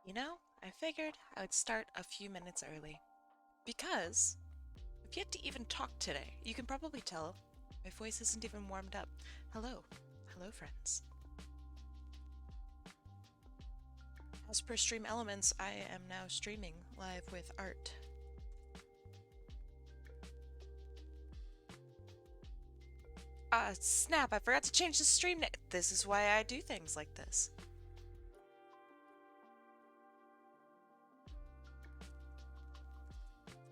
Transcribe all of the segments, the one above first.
You know, I figured I would start a few minutes early. Because I've yet to even talk today. You can probably tell my voice isn't even warmed up. Hello. Hello, friends. As per Stream Elements, I am now streaming live with art. Snap, I forgot to change the stream name. This is why I do things like this.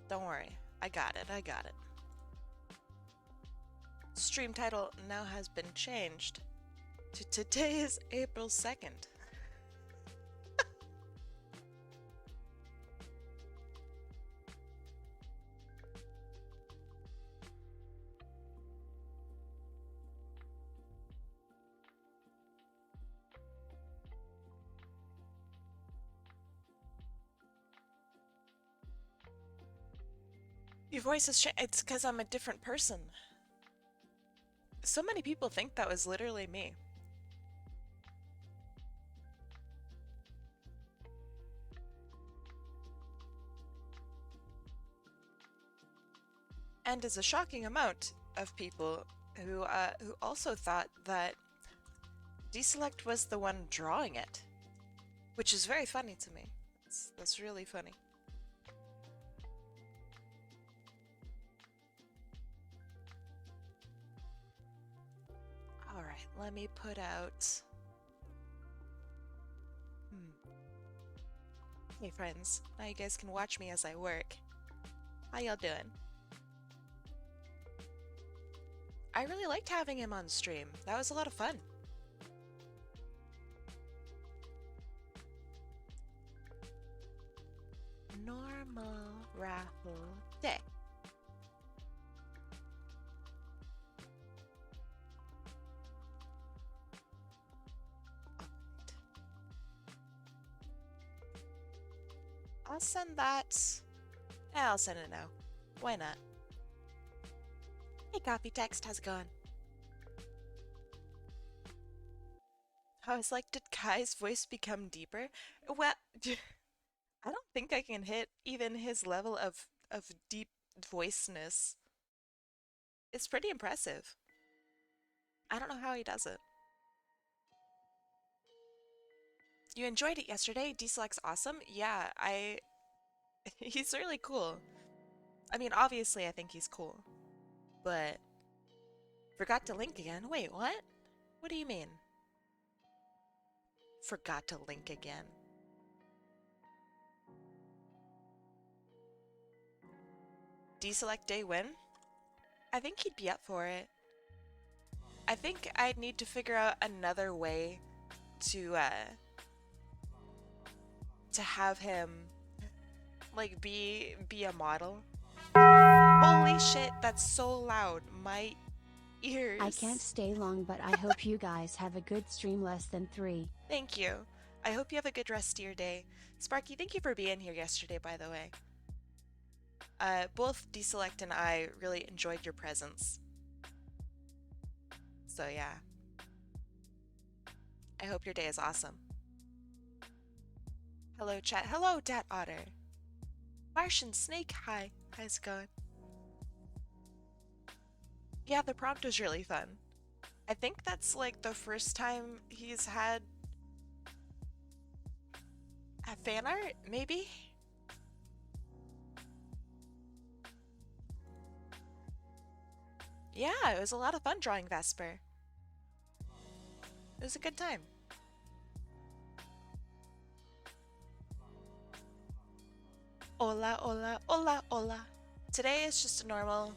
Don't worry. I got it. Stream title now has been changed to today is April 2nd. Your voice has changed. It's because I'm a different person. So many people think that was literally me. And there's a shocking amount of people who also thought that Deselect was the one drawing it, which is very funny to me. That's really funny. All right, let me put out. Hey friends, now you guys can watch me as I work. How y'all doing? I really liked having him on stream. That was a lot of fun. Normal raffle day. I'll send that. I'll send it now. Why not? Hey, copy text, how's it going? I was like, did Kai's voice become deeper? Well, I don't think I can hit even his level of deep voiceness. It's pretty impressive. I don't know how he does it. You enjoyed it yesterday? Deselect's awesome? Yeah, he's really cool. I mean, obviously I think he's cool. But forgot to link again? Wait, what? What do you mean? Forgot to link again. Deselect day win? I think he'd be up for it. I think I'd need to figure out another way to have him like be a model. Holy shit, that's so loud. My ears. I can't stay long, but I hope you guys have a good stream. Less than 3. Thank you. I hope you have a good rest of your day. Sparky, thank you for being here yesterday, by the way. Both Deselect and I really enjoyed your presence. So yeah. I hope your day is awesome. Hello, chat. Hello, Dat Otter. Martian Snake, hi. How's it going? Yeah, the prompt was really fun. I think that's like the first time he's had a fan art, maybe? Yeah, it was a lot of fun drawing Vesper. It was a good time. Hola, hola, hola, hola. Today is just a normal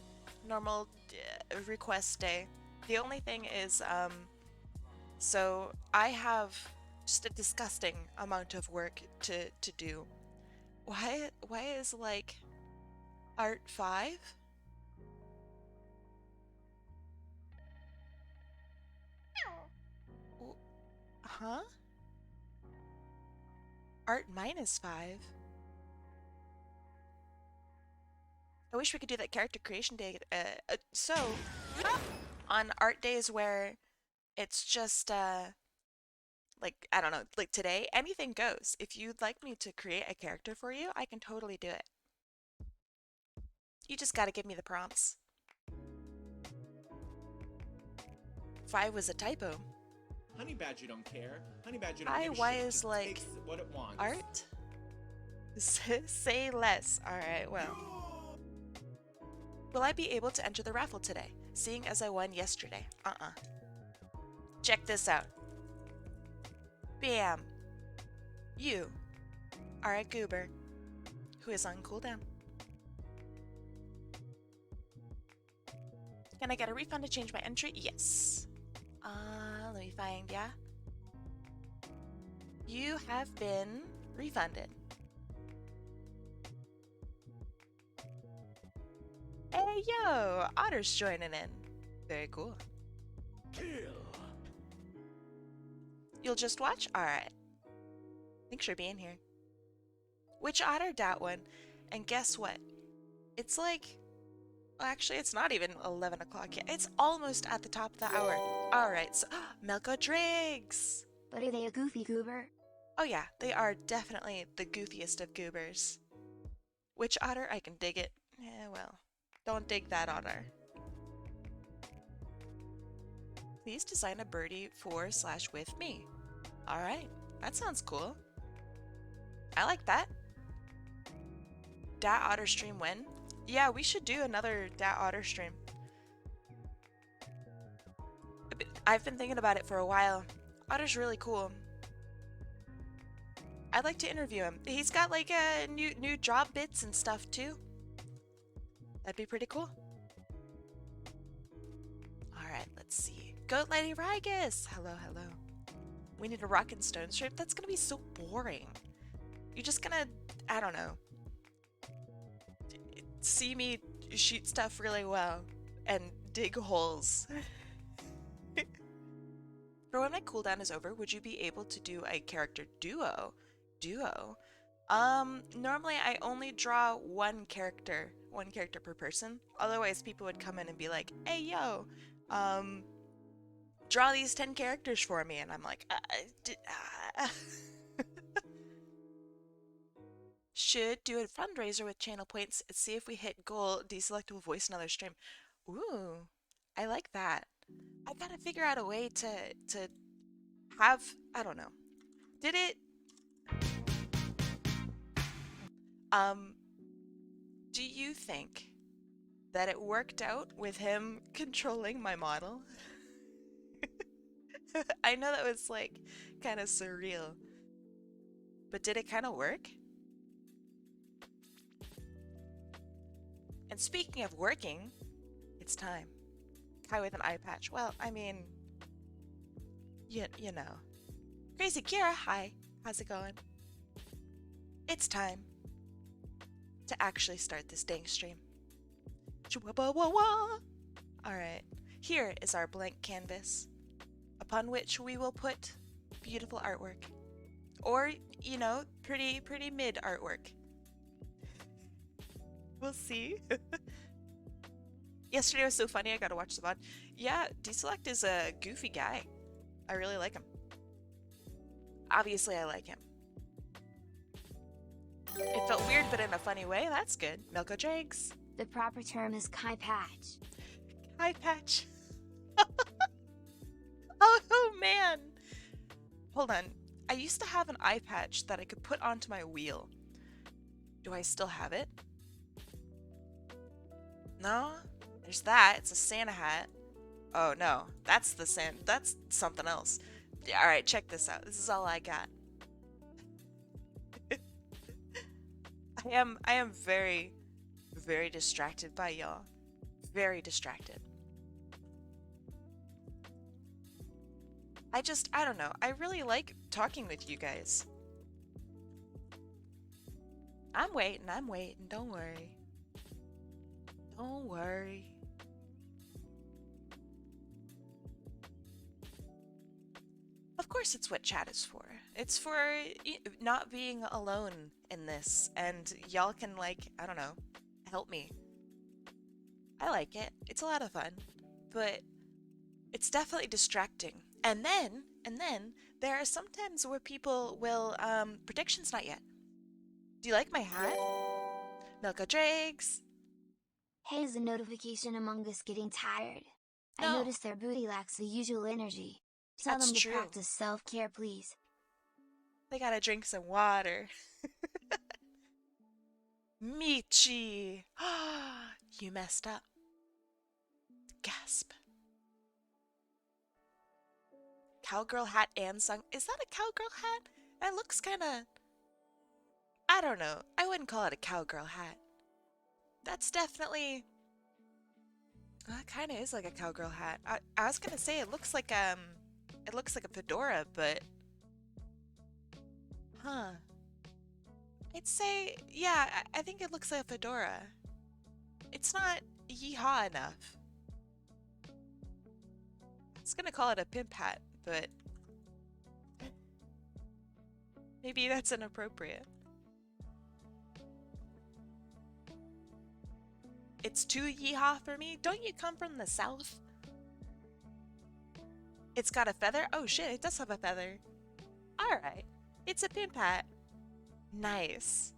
request day. The only thing is, so I have just a disgusting amount of work to do. Why is like art 5? Huh? Art -5? I wish we could do that character creation day. So, on art days where it's just Like, I don't know, like today, anything goes. If you'd like me to create a character for you, I can totally do it. You just gotta give me the prompts. 5 was a typo. Honey Badger don't care. Honey Badger don't Hi, give a why shit. It is just like takes what it wants. art? Say less. Alright, well. Will I be able to enter the raffle today, seeing as I won yesterday? Check this out. Bam! You are a goober who is on cooldown. Can I get a refund to change my entry? Yes. Let me find ya. You have been refunded. Hey yo, Otter's joining in. Very cool. Kill. You'll just watch? Alright. Thanks for being here. Which Otter? Dat one. And guess what? It's like... Well, actually, it's not even 11 o'clock yet. It's almost at the top of the hour. Alright, so... Melko Driggs! But are they a goofy goober? Oh yeah, they are definitely the goofiest of goobers. Which Otter? I can dig it. Well, don't dig that Otter. Please design a birdie for/with me. Alright, that sounds cool. I like that. Dat Otter stream when? Yeah, we should do another Dat Otter stream. I've been thinking about it for a while. Otter's really cool. I'd like to interview him. He's got like new job bits and stuff too. That'd be pretty cool. Alright, let's see. goatladyryghas! Hello, hello. We need a rock and stone stream? That's gonna be so boring. You're just gonna, I don't know, see me shoot stuff really well and dig holes. For when my cooldown is over, would you be able to do a character duo? Normally I only draw one character per person. Otherwise people would come in and be like, hey yo, draw these 10 characters for me, and I'm like, Should do a fundraiser with channel points and see if we hit goal, deselect will voice another stream. Ooh, I like that. I've got to figure out a way to have, I don't know. Did it, do you think that it worked out with him controlling my model? I know that was like kind of surreal, but did it kind of work? And speaking of working, it's time. Kai with an eye patch. Well, I mean, you know. Crazy Kira, hi. How's it going? It's time to actually start this dang stream. Alright, here is our blank canvas, upon which we will put beautiful artwork. Or, you know, pretty mid artwork. We'll see. Yesterday was so funny, I gotta watch the VOD. Yeah, Deselect is a goofy guy. I really like him. Obviously, I like him. It felt weird, but in a funny way. That's good. Melko Driggs. The proper term is Kai Patch. Kai Patch. Oh, man. Hold on. I used to have an eye patch that I could put onto my wheel. Do I still have it? No? There's that. It's a Santa hat. Oh, no. That's the Santa. That's something else. Alright, check this out. This is all I got. I am very, very distracted by y'all. Very distracted. I don't know. I really like talking with you guys. I'm waiting. Don't worry. Don't worry. Of course it's what chat is for. It's for not being alone in this, and y'all can, like, I don't know, help me. I like it. It's a lot of fun, but it's definitely distracting. And then there are some times where people will, predictions not yet. Do you like my hat? Milka Dregs? Hey, is the notification Among Us getting tired? I No, noticed their booty lacks the usual energy. Tell that's them to true. practice self-care, please. They gotta drink some water. Michi! You messed up. Gasp. Cowgirl hat and sung. Is that a cowgirl hat? That looks kinda. I don't know. I wouldn't call it a cowgirl hat. That's definitely. Well, it kind of is like a cowgirl hat. I was gonna say it looks like a fedora, but huh. I'd say yeah. I think it looks like a fedora. It's not yeehaw enough. I was gonna call it a pimp hat, but maybe that's inappropriate. It's too yeehaw for me. Don't you come from the south? It's got a feather? Oh shit, it does have a feather. Alright. It's a pimp hat. Nice.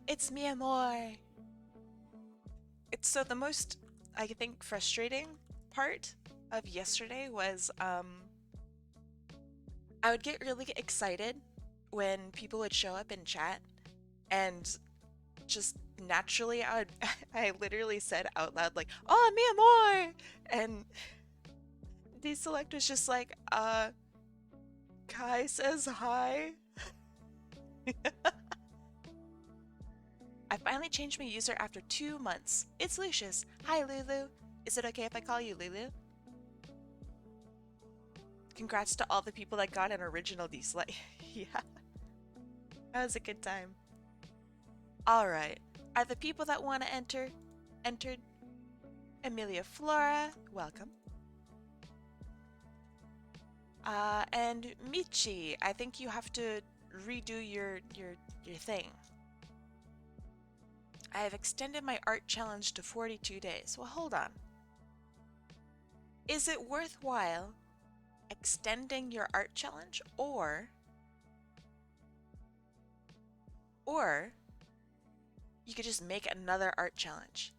It's mi amor. It's so the most, I think, frustrating part of yesterday was I would get really excited when people would show up in chat and just naturally I literally said out loud like, "Oh, mi amor!" And Deselect was just like, Kai says hi." I finally changed my user after 2 months. It's Lucius. Hi, Lulu. Is it okay if I call you Lulu? Congrats to all the people that got an original dislike. Yeah. That was a good time. Alright. Are the people that want to entered? Amelia Flora, welcome. And Michi, I think you have to redo your thing. I have extended my art challenge to 42 days. Well, hold on. Is it worthwhile extending your art challenge or you could just make another art challenge?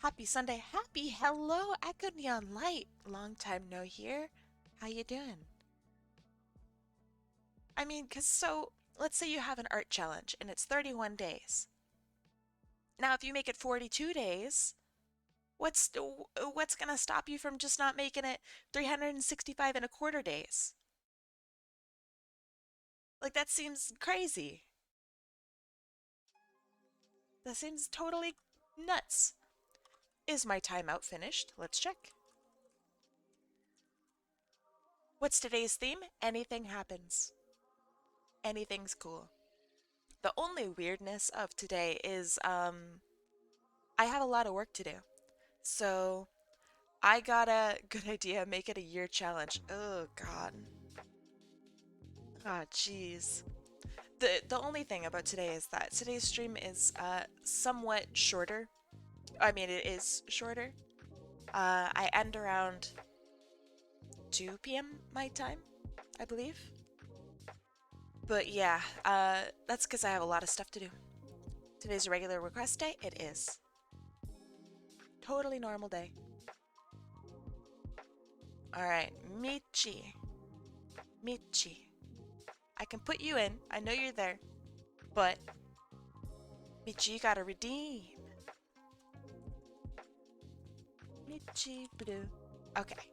Happy Sunday. Happy hello, Echo Neon Light. Long time no here. How you doing? I mean, so let's say you have an art challenge and it's 31 days. Now, if you make it 42 days, what's gonna stop you from just not making it 365 and a quarter days? Like, that seems crazy. That seems totally nuts. Is my timeout finished? Let's check. What's today's theme? Anything happens. Anything's cool. The only weirdness of today is I have a lot of work to do. So I got a good idea, make it a year challenge. Oh god. Ah, jeez. The only thing about today is that today's stream is somewhat shorter. I mean, it is shorter. I end around 2 p.m. my time, I believe. But yeah, that's because I have a lot of stuff to do. Today's a regular request day. It is. Totally normal day. Alright, Michi. Michi. I can put you in. I know you're there. But, Michi, you gotta redeem. Michi Blue. Okay.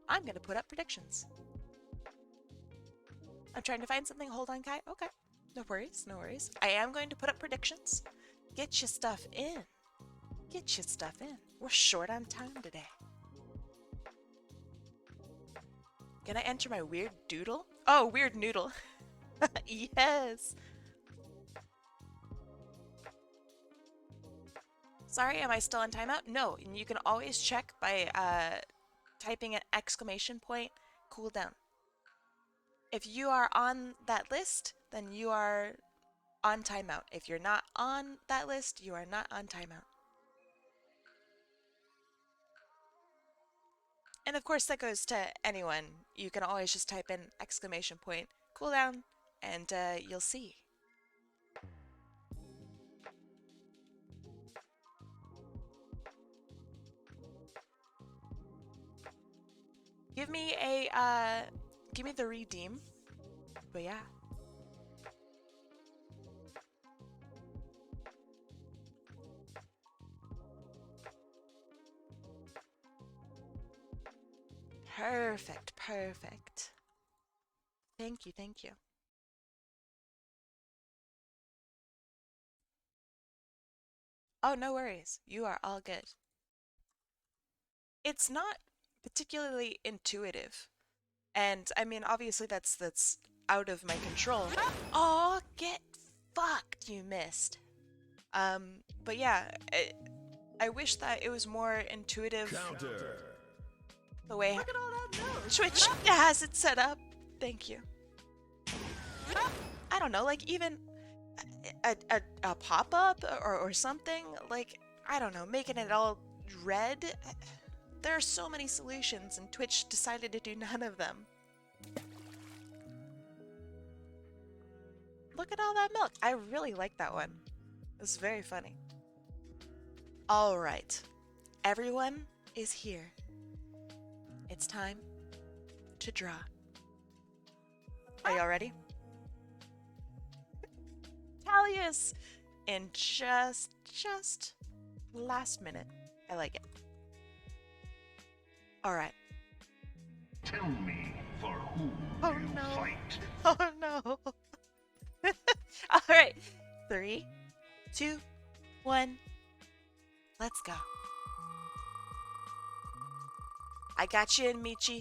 I'm gonna put up predictions. I'm trying to find something. Hold on, Kai. Okay. No worries, no worries. I am going to put up predictions. Get your stuff in. Get your stuff in. We're short on time today. Can I enter my weird doodle? Oh, weird noodle. Yes. Sorry, am I still on timeout? No, and you can always check by typing an exclamation point cooldown. If you are on that list, then you are on timeout. If you're not on that list, you are not on timeout. And of course, that goes to anyone. You can always just type in exclamation point cooldown, and you'll see. Give me give me the redeem. But yeah. Perfect, perfect. Thank you, thank you. Oh, no worries. You are all good. It's not particularly intuitive. And I mean, obviously that's out of my control. Oh, get fucked, you missed. But yeah, I wish that it was more intuitive. Counter. The way Look at all that nose. Twitch has it set up. Thank you. I don't know, like even a pop-up or something, like, I don't know, making it all red. There are so many solutions and Twitch decided to do none of them. Look at all that milk. I really like that one. It was very funny. All right. Everyone is here. It's time to draw. Are y'all ready? Callius! In just last minute. I like it. All right. Tell me for whom Oh you no. fight. Oh no. All right. 3, 2, 1. Let's go. I got you in, Michi.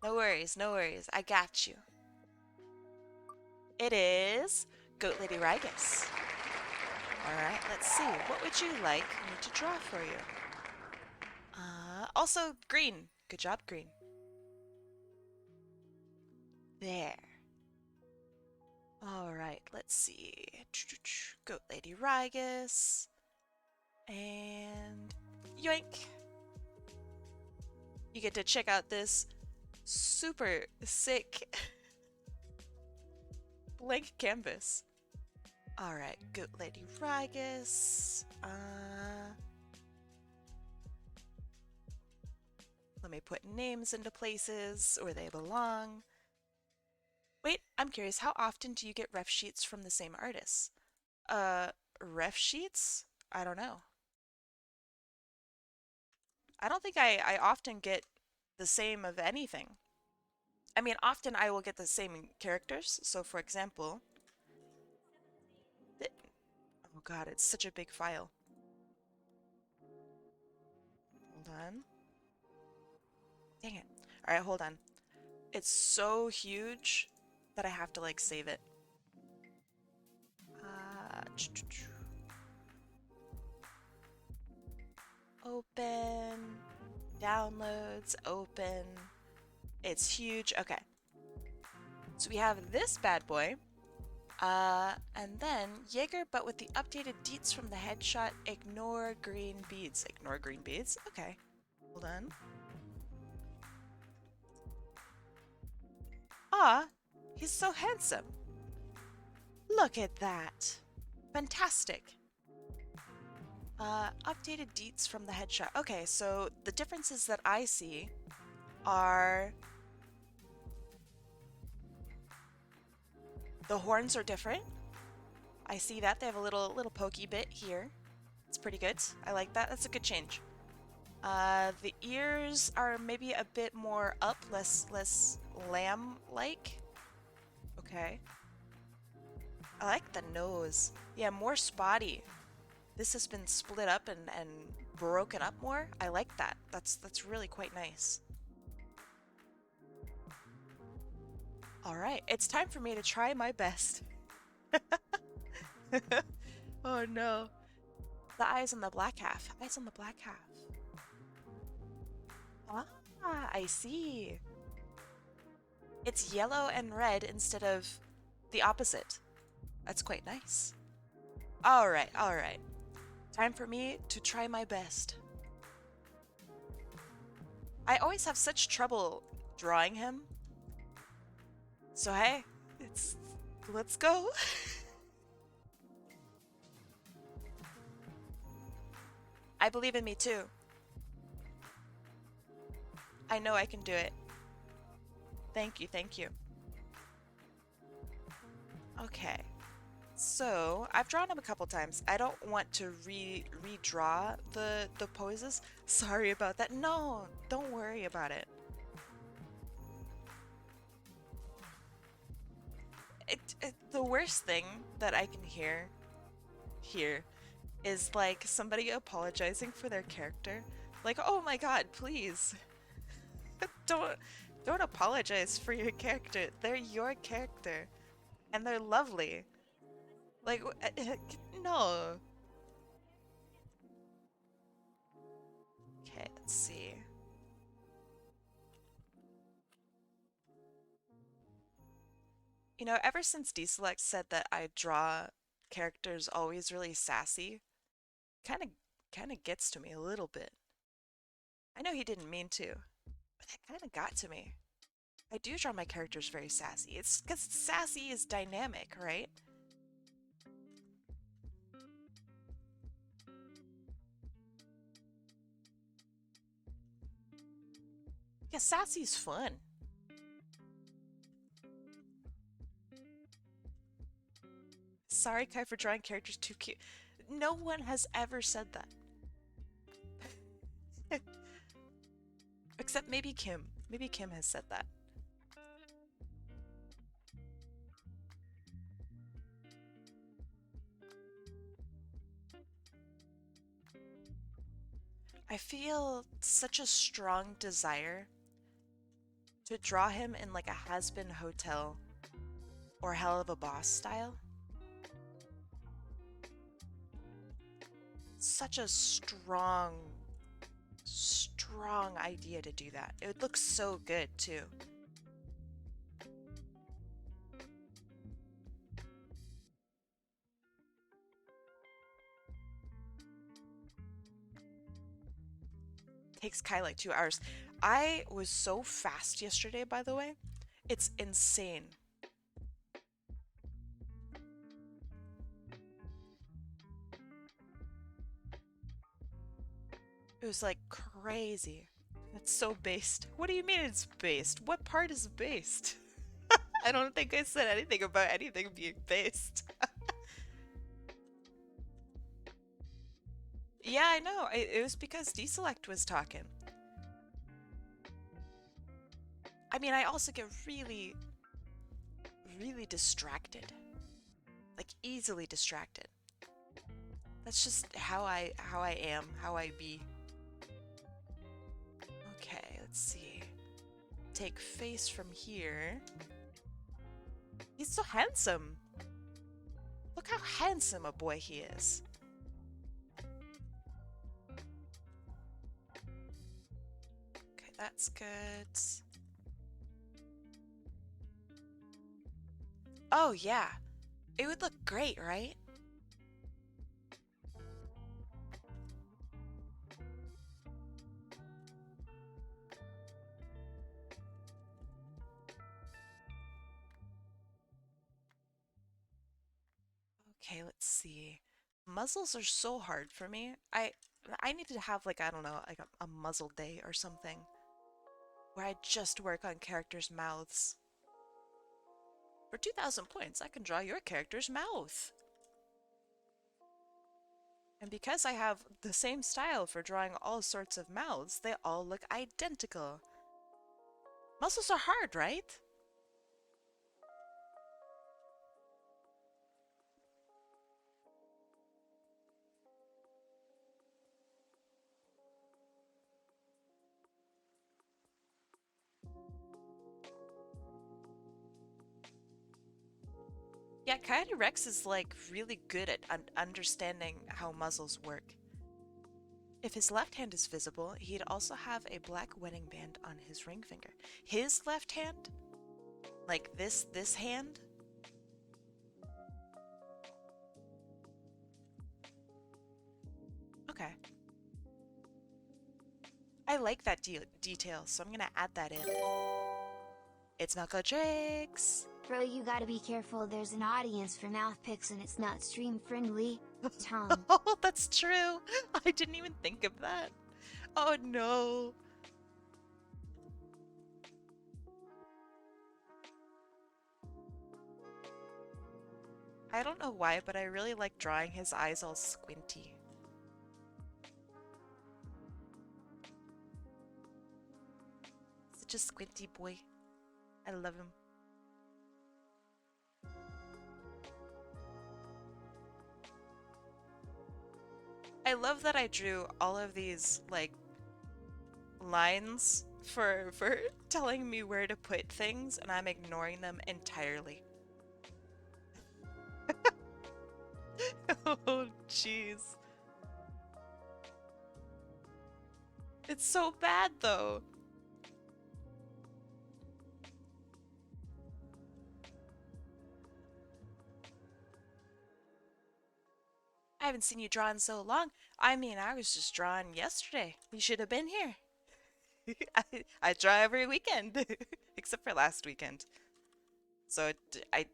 No worries, no worries. I got you. It is goatladyryghas. All right, let's see. What would you like me to draw for you? Also green. Good job, green. There. All right, let's see. Goatladyryghas. And yoink. You get to check out this super sick blank canvas. All right, goatladyryghas. Let me put names into places where they belong. Wait, I'm curious, how often do you get ref sheets from the same artists? Ref sheets? I don't know. I don't think I often get the same of anything. I mean, often I will get the same characters. So, for example, oh god, it's such a big file. Hold on. Dang it. All right, hold on. It's so huge that I have to like save it. Open, downloads, open. It's huge. Okay. So we have this bad boy. And then Jaeger, but with the updated deets from the headshot, ignore green beads. Ignore green beads? Okay. Hold on. Ah, he's so handsome. Look at that. Fantastic. Updated deets from the headshot. Okay, so the differences that I see are the horns are different. I see that. They have a little pokey bit here. It's pretty good. I like that. That's a good change. The ears are maybe a bit more up, less lamb-like. Okay. I like the nose. Yeah, more spotty. This has been split up and broken up more. I like that. That's really quite nice. All right, it's time for me to try my best. Oh no. The eyes on the black half. Eyes on the black half. Ah, I see. It's yellow and red instead of the opposite. That's quite nice. All right, all right. Time for me to try my best. I always have such trouble drawing him. So hey, let's go. I believe in me too. I know I can do it. Thank you, thank you. Okay. So, I've drawn him a couple times. I don't want to redraw the poses. Sorry about that. No, don't worry about it. The worst thing that I can hear here is like somebody apologizing for their character. Like, "Oh my god, please. Don't don't apologize for your character. They're your character and they're lovely." Like, no. Okay, let's see. You know, ever since Deselect said that I draw characters always really sassy, kind of kind of gets to me a little bit. I know he didn't mean to, but that kind of got to me. I do draw my characters very sassy. It's because sassy is dynamic, right? Yeah, sassy's fun. Sorry, Kai, for drawing characters too cute. No one has ever said that. Except maybe Kim. Maybe Kim has said that. I feel such a strong desire to draw him in like a has-been hotel or Hell of a Boss style. Such a strong idea to do that. It would look so good too. Takes Kai like 2 hours. I was so fast yesterday, by the way. It's insane. It was like crazy. It's so based. What do you mean it's based? What part is based? I don't think I said anything about anything being based. Yeah, I know. It was because Deselect was talking. I mean, I also get really, really distracted. Like easily distracted. That's just how I am, how I be. Okay, let's see. Take face from here. He's so handsome. Look how handsome a boy he is. Okay, that's good. Oh yeah. It would look great, right? Okay, let's see. Muzzles are so hard for me. I need to have like, I don't know, like a muzzle day or something where I just work on characters' mouths. For 2,000 points, I can draw your character's mouth. And because I have the same style for drawing all sorts of mouths, they all look identical. Muzzles are hard, right? Yeah, Coyote Rex is like really good at understanding how muzzles work. If his left hand is visible, he'd also have a black wedding band on his ring finger. His left hand? Like this hand? Okay. I like that detail, so I'm gonna add that in. It's Malco Tricks! Bro, you gotta be careful, there's an audience for mouth picks and it's not stream friendly. Tongue. Oh, that's true! I didn't even think of that. Oh no! I don't know why, but I really like drawing his eyes all squinty. Such a squinty boy. I love him. I love that I drew all of these, like, lines for telling me where to put things, and I'm ignoring them entirely. Oh, jeez. It's so bad, though. I haven't seen you draw in so long. I mean, I was just drawing yesterday. You should have been here. I draw every weekend, except for last weekend. So I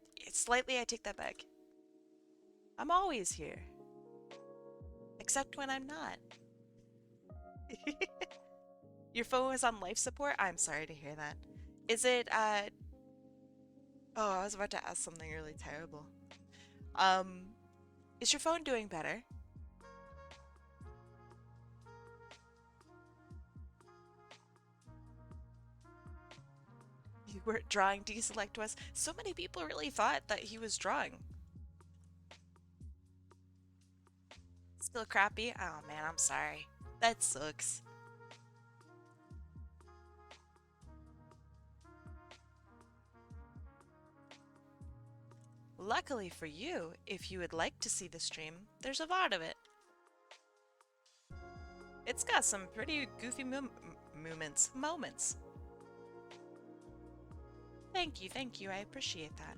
take that back. I'm always here, except when I'm not. Your phone was on life support? I'm sorry to hear that. Is it, oh, I was about to ask something really terrible. Is your phone doing better? You weren't drawing, deselect was. So many people really thought that he was drawing. Still crappy? Oh man, I'm sorry. That sucks. Luckily for you, if you would like to see the stream, there's a VOD of it. It's got some pretty goofy moments. Thank you, I appreciate that.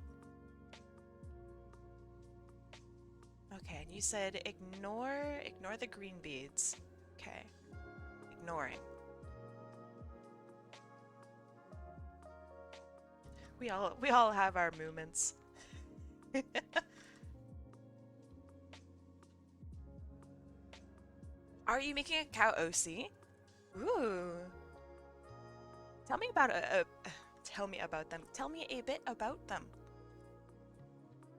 Okay, and you said ignore the green beads. Okay, ignoring. We all have our moments. Are you making a cow OC? Ooh. Tell me about tell me about them. Tell me a bit about them.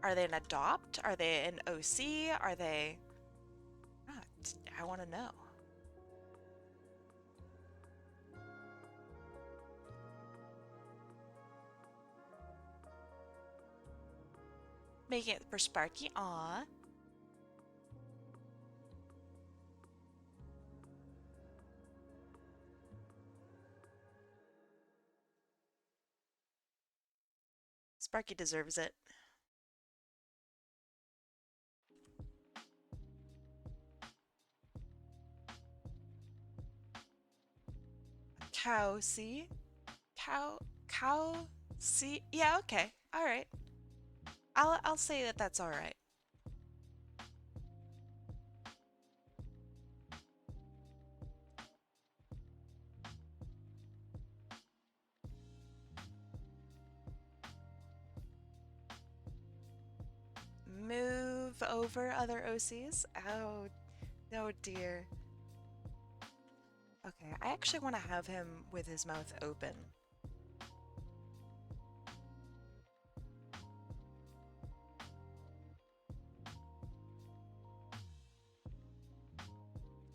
Are they an adopt? Are they an OC? Are they... Ah, I want to know. Making it for Sparky. Aw. Sparky deserves it. Cow, see? Cow, see? Yeah, okay. All right. I'll say that that's all right. Move over other OCs? Oh, no dear. Okay, I actually want to have him with his mouth open.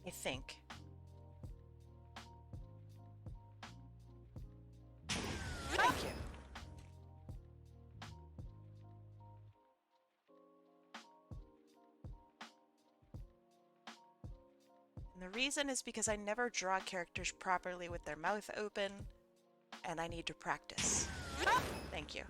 I think. Thank you. And the reason is because I never draw characters properly with their mouth open, and I need to practice. Thank you.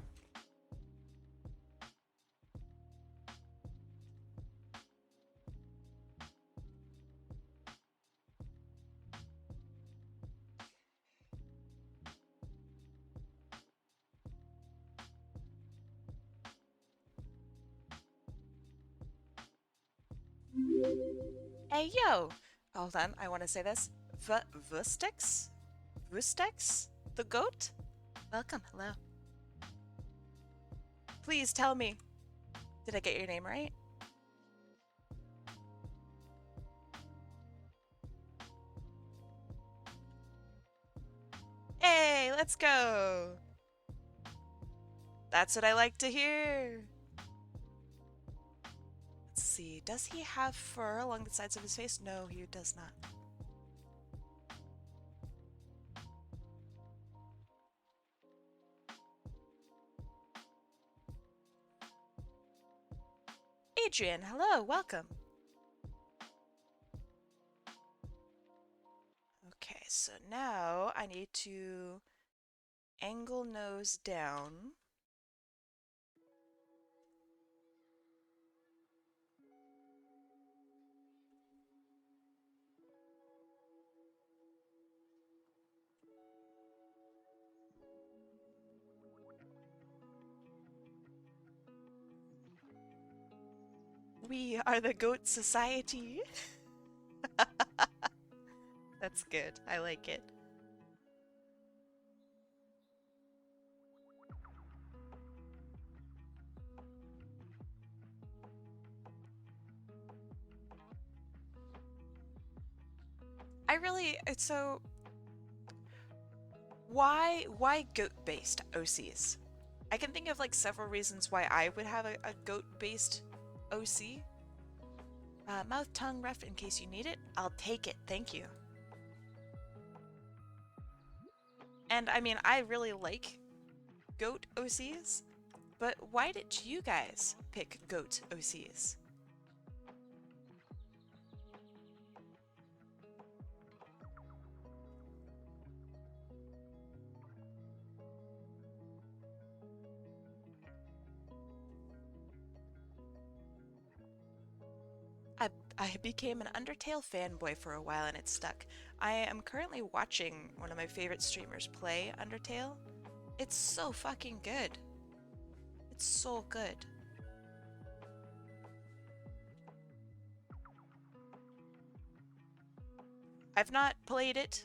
Hey, yo! Hold on, I want to say this. Vustex? Vustex? The goat? Welcome, hello. Please tell me. Did I get your name right? Hey, let's go. That's what I like to hear. Let's see. Does he have fur along the sides of his face? No, he does not. Adrian, hello, welcome. Okay, so now I need to angle nose down. We are the Goat Society. That's good. I like it. So why goat-based OCs? I can think of like several reasons why I would have a goat-based OC. Mouth, tongue, ref, in case you need it. I'll take it, thank you. And I mean, I really like goat OCs, but why did you guys pick goat OCs? I became an Undertale fanboy for a while and it stuck. I am currently watching one of my favorite streamers play Undertale. It's so fucking good. It's so good. I've not played it.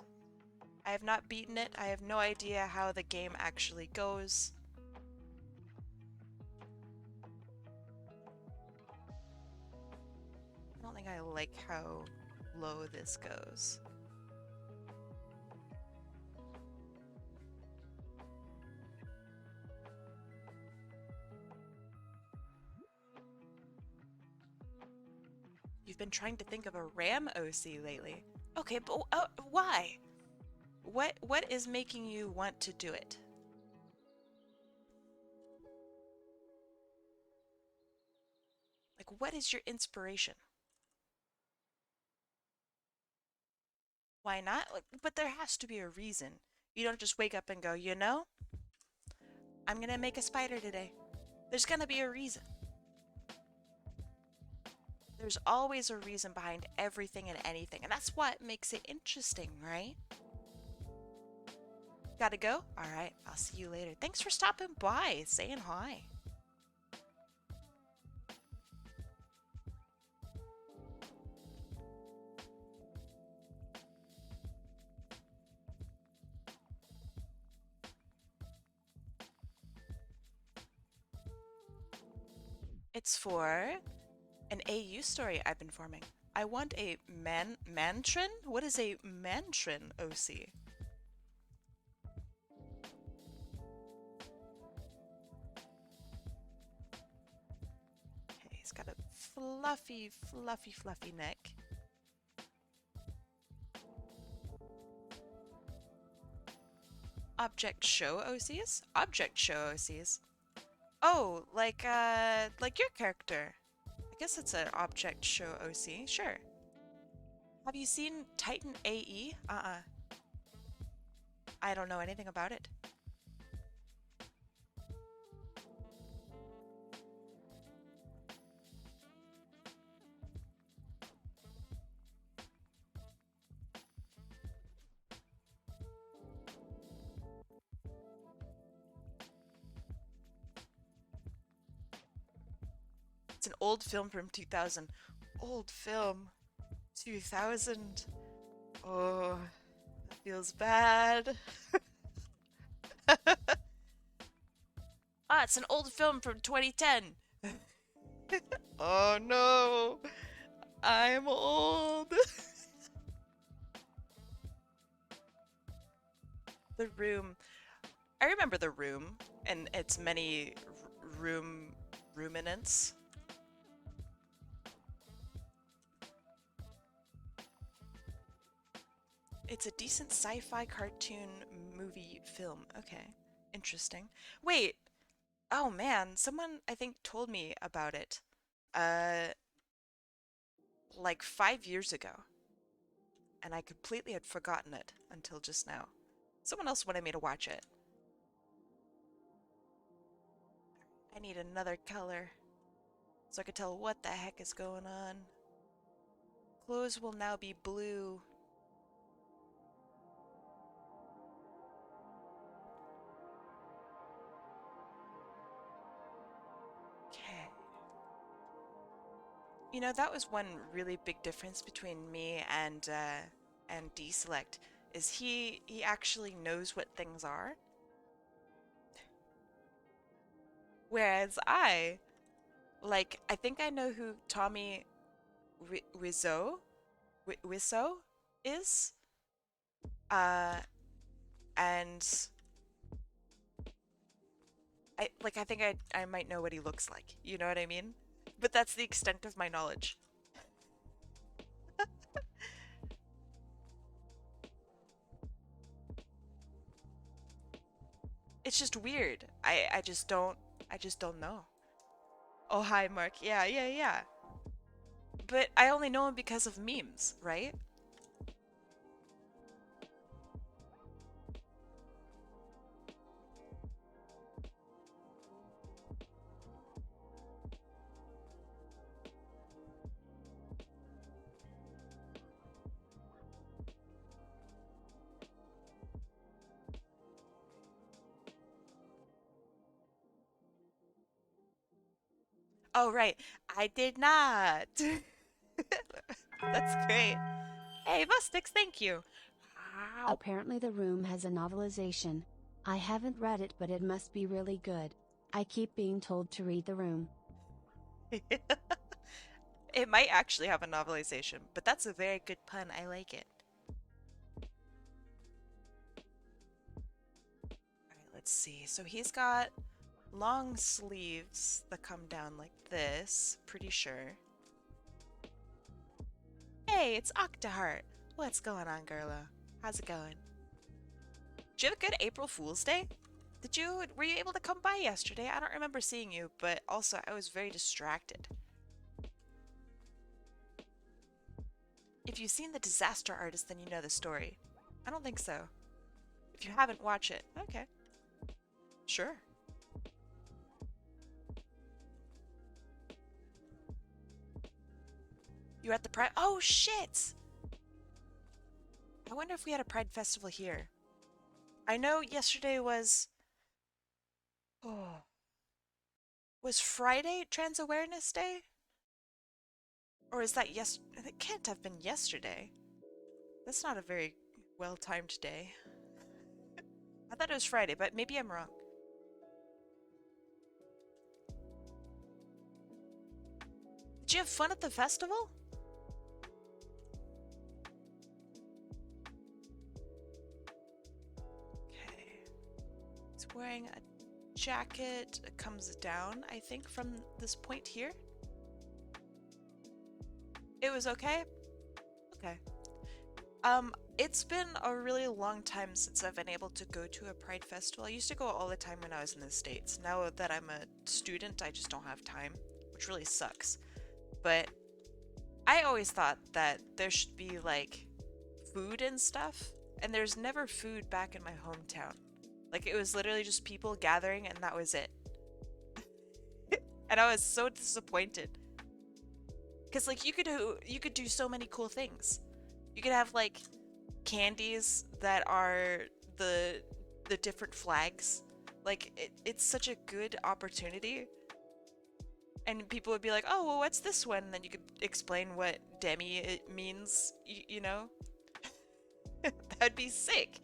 I have not beaten it. I have no idea how the game actually goes. I don't think I like how low this goes. You've been trying to think of a RAM OC lately. Okay, but why? What is making you want to do it? Like, what is your inspiration? Why not? Like, but there has to be a reason. You don't just wake up and go, you know, I'm gonna make a spider today. There's gonna be a reason. There's always a reason behind everything and anything, and that's what makes it interesting, right? Gotta go? Alright, I'll see you later. Thanks for stopping by, saying hi. It's for an AU story I've been forming. I want a mantrin? What is a mantrin OC? Okay, he's got a fluffy, fluffy, fluffy neck. Object show OCs? Object show OCs. Oh, like your character. I guess it's an object show OC, sure. Have you seen Titan AE? I don't know anything about it. It's an old film from 2000. Old film. 2000. Oh, that feels bad. Ah, it's an old film from 2010. Oh no, I'm old. The Room. I remember The Room and its many ruminants. It's a decent sci-fi cartoon movie film. Okay, interesting. Wait, oh man, someone I think told me about it. Uh, like 5 years ago, and I completely had forgotten it until just now. Someone else wanted me to watch it. I need another color so I could tell what the heck is going on. Clothes will now be blue. Okay. You know, that was one really big difference between me and Deselect is he actually knows what things are, whereas I think I know who Tommy Wiseau Wiseau is, uh, and I think I might know what he looks like. You know what I mean? But that's the extent of my knowledge. It's just weird. I just don't know. Oh hi Mark. Yeah, yeah, yeah. But I only know him because of memes, right? Oh right. I did not. That's great. Hey, Mustix, thank you. Wow. Apparently, The Room has a novelization. I haven't read it, but it must be really good. I keep being told to read The Room. It might actually have a novelization, but that's a very good pun. I like it. Alright, let's see. So he's got long sleeves that come down like this, pretty sure. Hey, it's Octaheart. What's going on, Gerlo? How's it going? Did you have a good April Fool's Day? Were you able to come by yesterday? I don't remember seeing you, but also I was very distracted. If you've seen The Disaster Artist, then you know the story. I don't think so. If you haven't, watch it. Okay. Sure. You were at the Pride? Oh, shit! I wonder if we had a Pride Festival here. I know yesterday was... Oh. Was Friday Trans Awareness Day? Or is that It can't have been yesterday. That's not a very well-timed day. I thought it was Friday, but maybe I'm wrong. Did you have fun at the festival? Okay. He's wearing a jacket. It comes down, I think, from this point here. It was okay? Okay. It's been a really long time since I've been able to go to a Pride Festival. I used to go all the time when I was in the States. Now that I'm a student, I just don't have time, which really sucks. But I always thought that there should be, like, food and stuff, and there's never food back in my hometown. Like, it was literally just people gathering, and that was it. And I was so disappointed. Because, like, you could do so many cool things. You could have, like, candies that are the different flags. Like, it's such a good opportunity. And people would be like, oh, well, what's this one? And then you could explain what demi it means, you know? That'd be sick.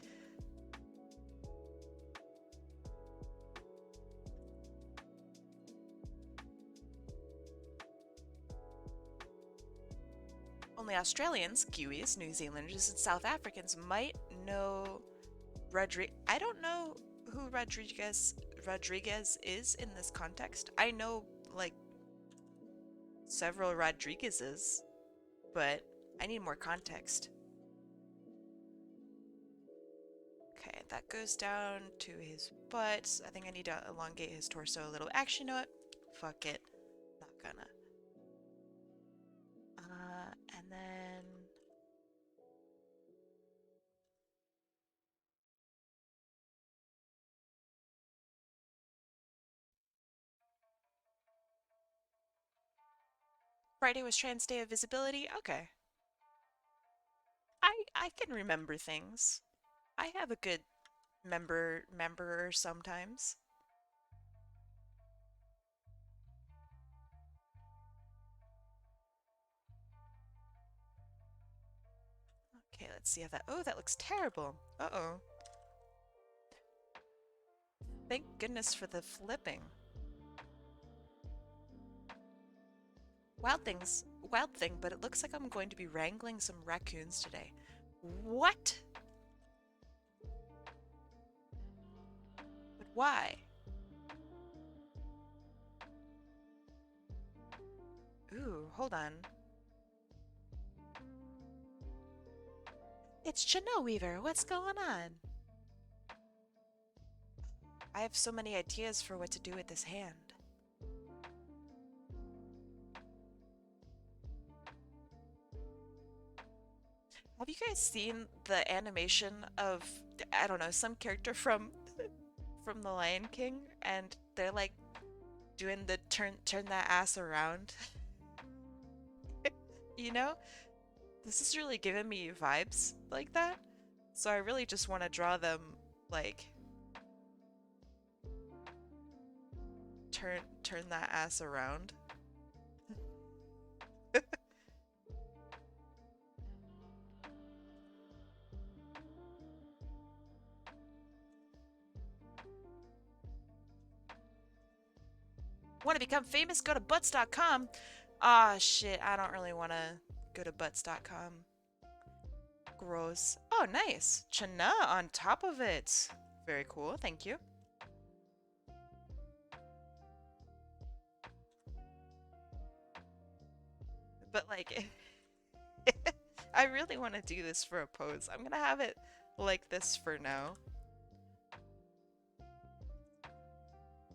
Only Australians, Kiwis, New Zealanders, and South Africans might know I don't know who Rodriguez is in this context. I know like several Rodriguezes, but I need more context. Okay, that goes down to his butt. I think I need to elongate his torso a little. Actually, you know what? Fuck it. Not gonna. And then Friday was Trans Day of Visibility. Okay. I can remember things. I have a good memberer sometimes. Okay, let's see how that. Oh, that looks terrible. Uh-oh. Thank goodness for the flipping. Wild thing, but it looks like I'm going to be wrangling some raccoons today. What? But why? Ooh, hold on. It's Chino Weaver. What's going on? I have so many ideas for what to do with this hand. Have you guys seen the animation of, I don't know, some character from The Lion King, and they're like doing the turn that ass around? You know? This is really giving me vibes like that. So I really just want to draw them like turn that ass around. Want to become famous? Go to butts.com. Ah, shit. I don't really want to go to butts.com. Gross. Oh, nice. Chana on top of it. Very cool. Thank you. But like, I really want to do this for a pose. I'm gonna have it like this for now.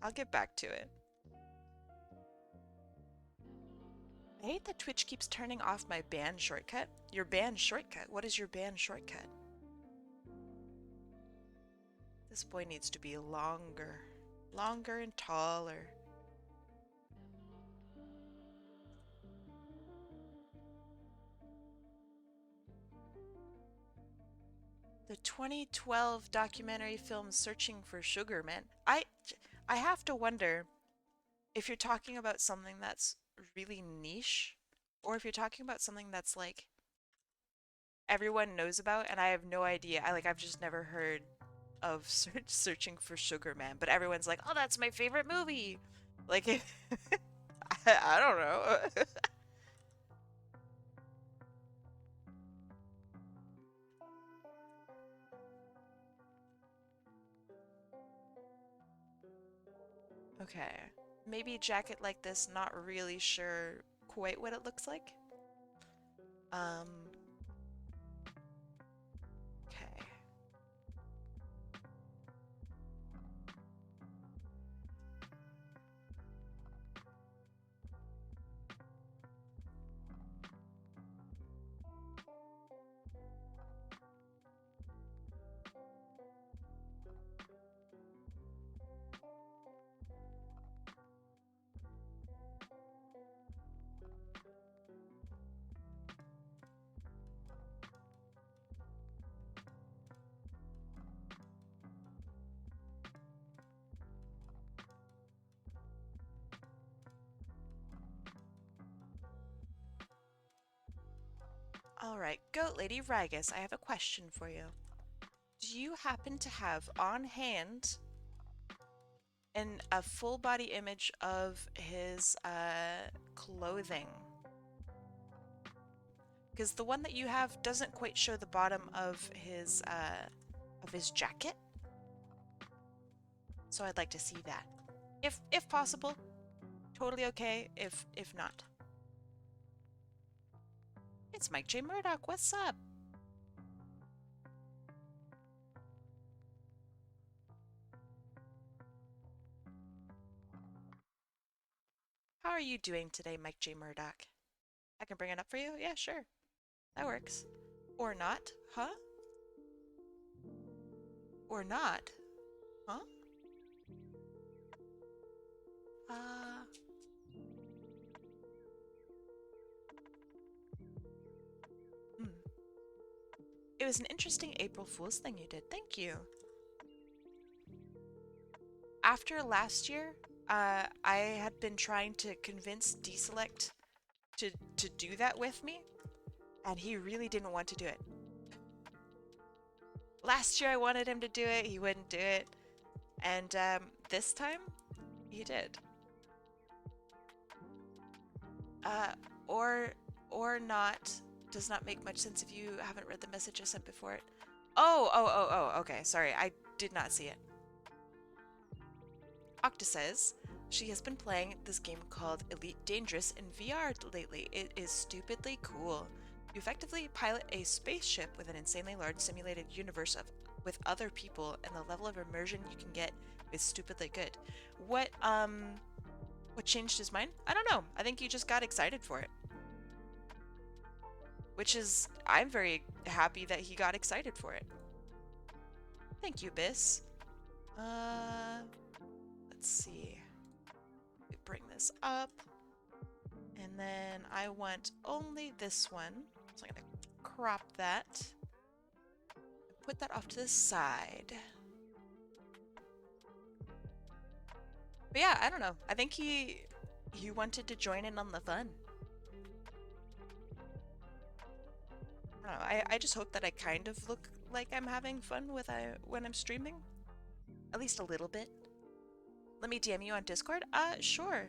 I'll get back to it. I hate that Twitch keeps turning off my band shortcut. Your band shortcut? What is your band shortcut? This boy needs to be longer. Longer and taller. The 2012 documentary film Searching for Sugar Man. I have to wonder if you're talking about something that's really niche, or if you're talking about something that's like everyone knows about and I have no idea. I've just never heard of Searching for Sugar Man, but everyone's like, "Oh, that's my favorite movie." Like I don't know. Okay. Maybe a jacket like this, not really sure quite what it looks like. Um okay. Alright, goatladyryghas, I have a question for you. Do you happen to have on hand a full body image of his clothing? Because the one that you have doesn't quite show the bottom of his jacket. So I'd like to see that. If possible. Totally okay if not. It's Mike J. Murdoch. What's up? How are you doing today, Mike J. Murdoch? I can bring it up for you? Yeah, sure. That works. Or not. Huh? Or not. Huh? Uh... Hmm. It was an interesting April Fool's thing you did. Thank you. After last year, I had been trying to convince Deselect to do that with me, and he really didn't want to do it. Last year I wanted him to do it, he wouldn't do it, and this time, he did. Or not does not make much sense if you haven't read the message I sent before it. Oh, okay, sorry, I did not see it. Octa says she has been playing this game called Elite Dangerous in VR lately. It is stupidly cool. You effectively pilot a spaceship with an insanely large simulated universe with other people, and the level of immersion you can get is stupidly good. What changed his mind? I don't know. I think he just got excited for it. Which is, I'm very happy that he got excited for it. Thank you, Biss. Let's see. We bring this up. And then I want only this one. So I'm gonna crop that. Put that off to the side. But yeah, I don't know. I think he wanted to join in on the fun. I don't know. I just hope that I kind of look like I'm having fun when I'm streaming. At least a little bit. Let me DM you on Discord? Sure.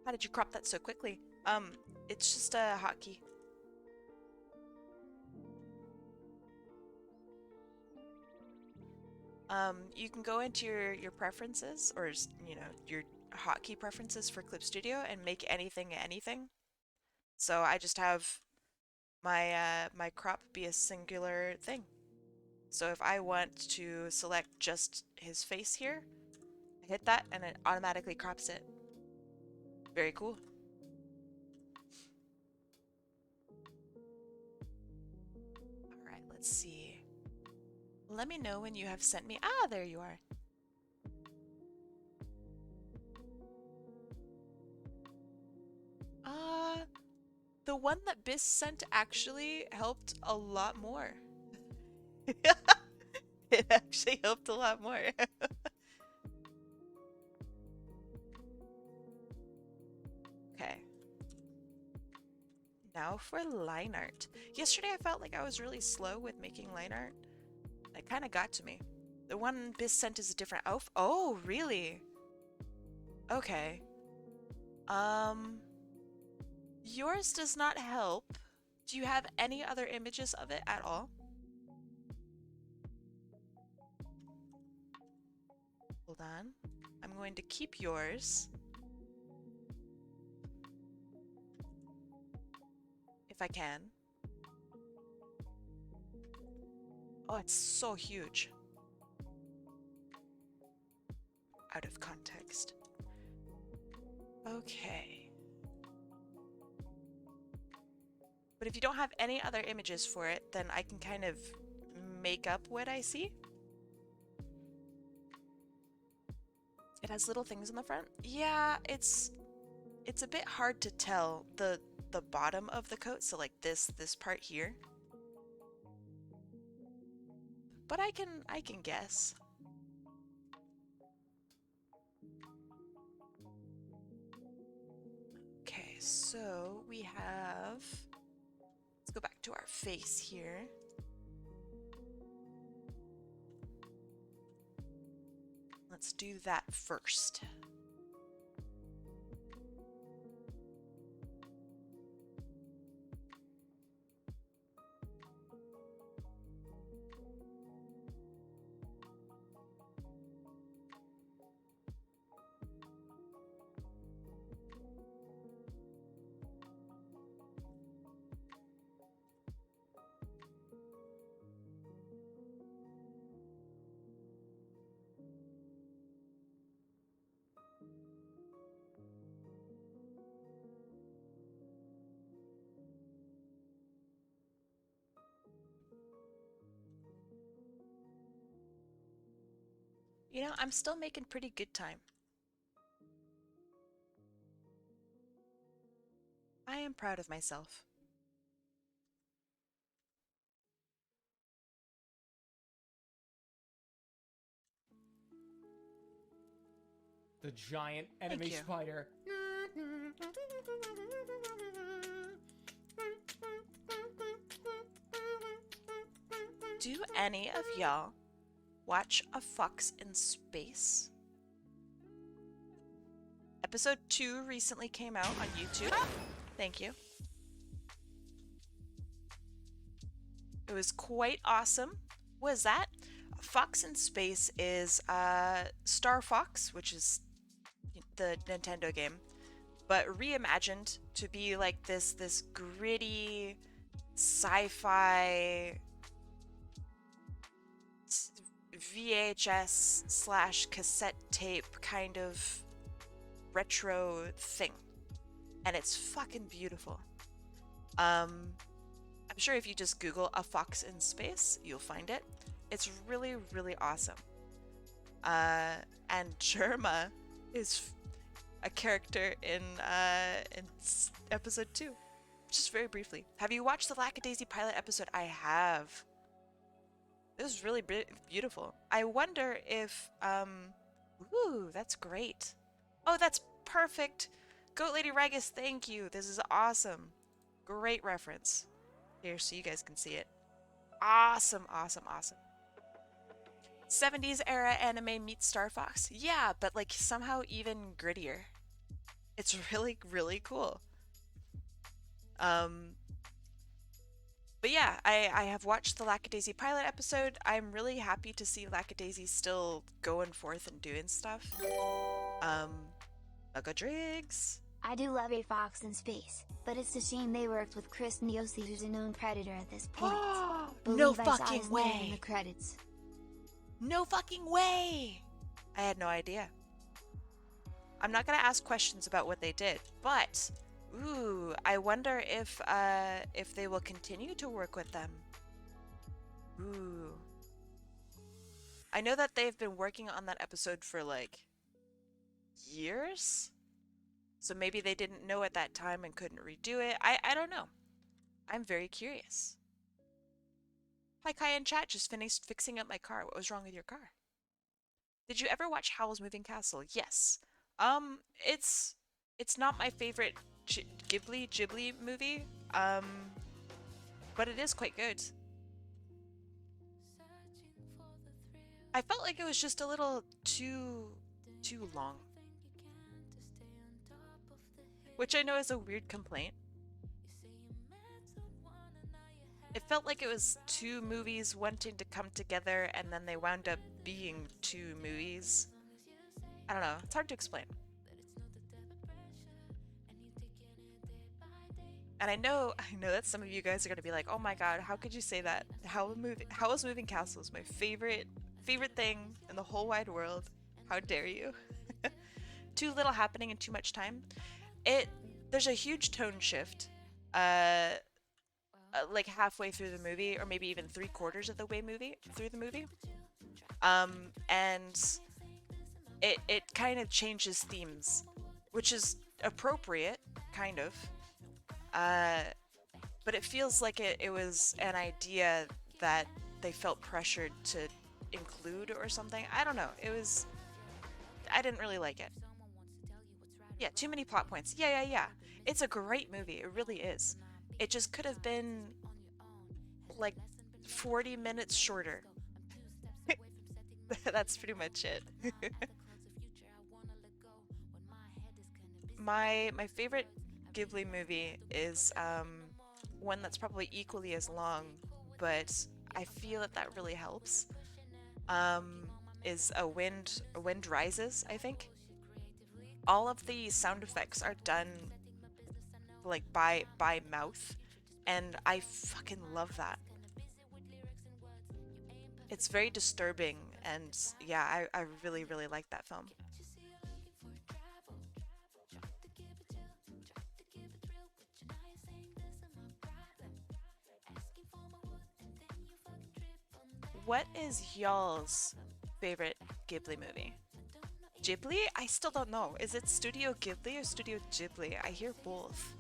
How did you crop that so quickly? It's just a hotkey. You can go into your preferences, or you know, your hotkey preferences for Clip Studio and make anything anything. So I just have my my crop be a singular thing. So if I want to select just his face here, I hit that and it automatically crops it. Very cool. Alright, let's see. Let me know when you have sent me. Ah, there you are. The one that Biss sent actually helped a lot more. It actually helped a lot more. Okay. Now for line art. Yesterday I felt like I was really slow with making line art. It kind of got to me. The one Biss sent is a different elf. Oh, really? Okay. Yours does not help. Do you have any other images of it at all? Hold on. I'm going to keep yours. If I can. Oh, it's so huge. Out of context. Okay. But if you don't have any other images for it, then I can kind of make up what I see. It has little things in the front. Yeah, it's a bit hard to tell the bottom of the coat, so like this part here. But I can guess. so we have, let's go back to our face here. Let's do that first. You know, I'm still making pretty good time. I am proud of myself. The giant Thank enemy you. spider. Do any of y'all watch A Fox in Space? Episode 2 recently came out on YouTube. Thank you. It was quite awesome. What is that? A Fox in Space is Star Fox, which is the Nintendo game, but reimagined to be like this gritty sci-fi VHS slash cassette tape kind of retro thing, and it's fucking beautiful. I'm sure if you just Google A Fox in Space, you'll find it. It's really, really awesome. And Germa is a character in episode 2, just very briefly. Have you watched the Lackadaisy pilot episode? I have. It was really beautiful. I wonder if, ooh, that's great. Oh, that's perfect. goatladyryghas, thank you. This is awesome. Great reference. Here, so you guys can see it. Awesome, awesome, awesome. 70s era anime meets Star Fox. Yeah, but like somehow even grittier. It's really, really cool. But yeah, I have watched the Lackadaisy pilot episode. I'm really happy to see Lackadaisy still going forth and doing stuff. Driggs. I do love A Fox in Space, but it's a shame they worked with Chris Neosy, who's a known predator at this point. No Believe I saw fucking his name in way. the credits. No fucking way! I had no idea. I'm not gonna ask questions about what they did, but ooh, I wonder if they will continue to work with them. Ooh. I know that they've been working on that episode for like years. So maybe they didn't know at that time and couldn't redo it. I don't know. I'm very curious. Hi Kai in chat, just finished fixing up my car. What was wrong with your car? Did you ever watch Howl's Moving Castle? Yes. It's not my favorite Ghibli movie. But it is quite good. I felt like it was just a little too long. Which I know is a weird complaint. It felt like it was 2 movies wanting to come together and then they wound up being 2 movies. I don't know, it's hard to explain. And I know that some of you guys are gonna be like, oh my god, how could you say that? Howl's Moving Castle is my favorite thing in the whole wide world. How dare you? Too little happening in too much time. There's a huge tone shift. Like halfway through the movie, or maybe even 3/4 of the way through the movie. And it kind of changes themes, which is appropriate, kind of. But it feels like it was an idea that they felt pressured to include or something. I don't know. I didn't really like it. Yeah, too many plot points. Yeah. It's a great movie. It really is. It just could have been like 40 minutes shorter. That's pretty much it. My favorite Ghibli movie is one that's probably equally as long, but I feel that that really helps. Um, is A Wind Rises, I think. All of the sound effects are done like by mouth, and I fucking love that. It's very disturbing, and yeah, I really really like that film. What is y'all's favorite Ghibli movie? Ghibli? I still don't know. Is it Studio Ghibli or Studio Ghibli? I hear both.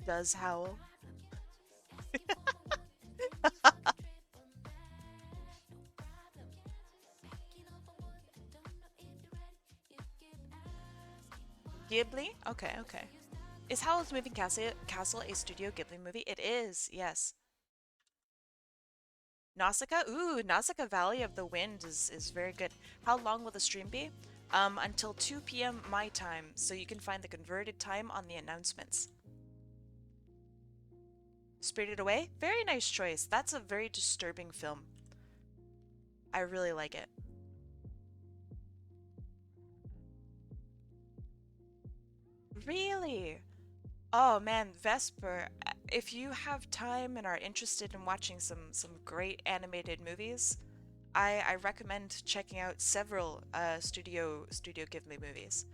Does Howl? Ghibli? Okay, okay. Is Howl's Moving Castle a Studio Ghibli movie? It is, yes. Nausicaa? Ooh, Nausicaa Valley of the Wind is very good. How long will the stream be? Until 2 p.m. my time, so you can find the converted time on the announcements. Spirited Away? Very nice choice. That's a very disturbing film. I really like it. Really? Oh man, Vesper, if you have time and are interested in watching some great animated movies, I recommend checking out several Studio Ghibli movies.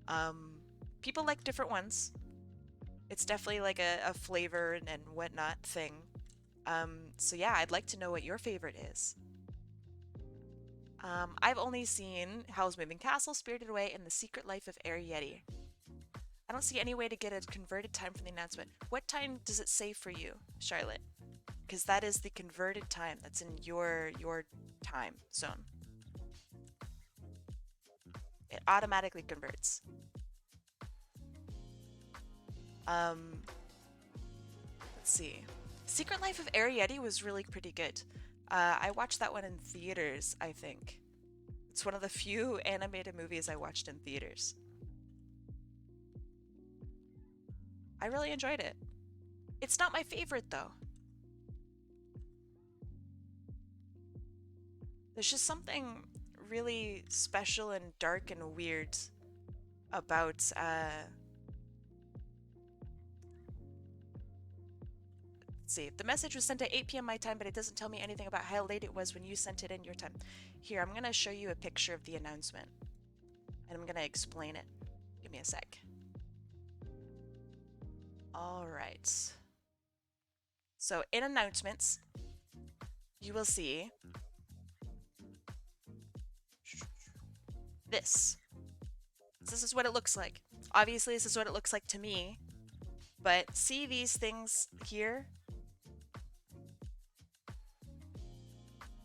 Um, People like different ones. It's definitely like a flavor and whatnot thing. So yeah, I'd like to know what your favorite is. I've only seen Howl's Moving Castle, Spirited Away, and The Secret Life of Air Yeti. I don't see any way to get a converted time from the announcement. What time does it say for you, Charlotte? Because that is the converted time that's in your time zone. It automatically converts. Um, let's see. Secret Life of Arietti was really pretty good. I watched that one in theaters, I think. It's one of the few animated movies I watched in theaters. I really enjoyed it. It's not my favorite though. There's just something really special and dark and weird about let's see. The message was sent at 8 p.m. my time, but it doesn't tell me anything about how late it was when you sent it in your time. Here, I'm gonna show you a picture of the announcement, and I'm gonna explain it. Give me a sec. All right. So in announcements, you will see this. This is what it looks like. Obviously, this is what it looks like to me, but see these things here?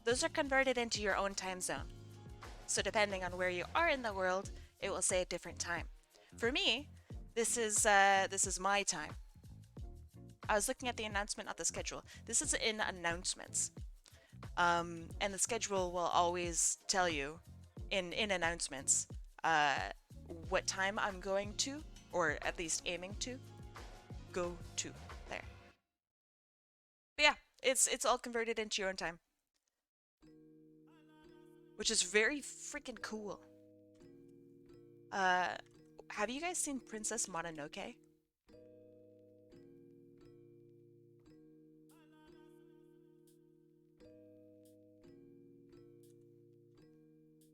Those are converted into your own time zone. So depending on where you are in the world, it will say a different time. For me, this is my time. I was looking at the announcement, not the schedule. This is in announcements. And the schedule will always tell you in announcements what time I'm going to, or at least aiming to, go to there. But yeah, it's all converted into your own time, which is very freaking cool. Have you guys seen Princess Mononoke?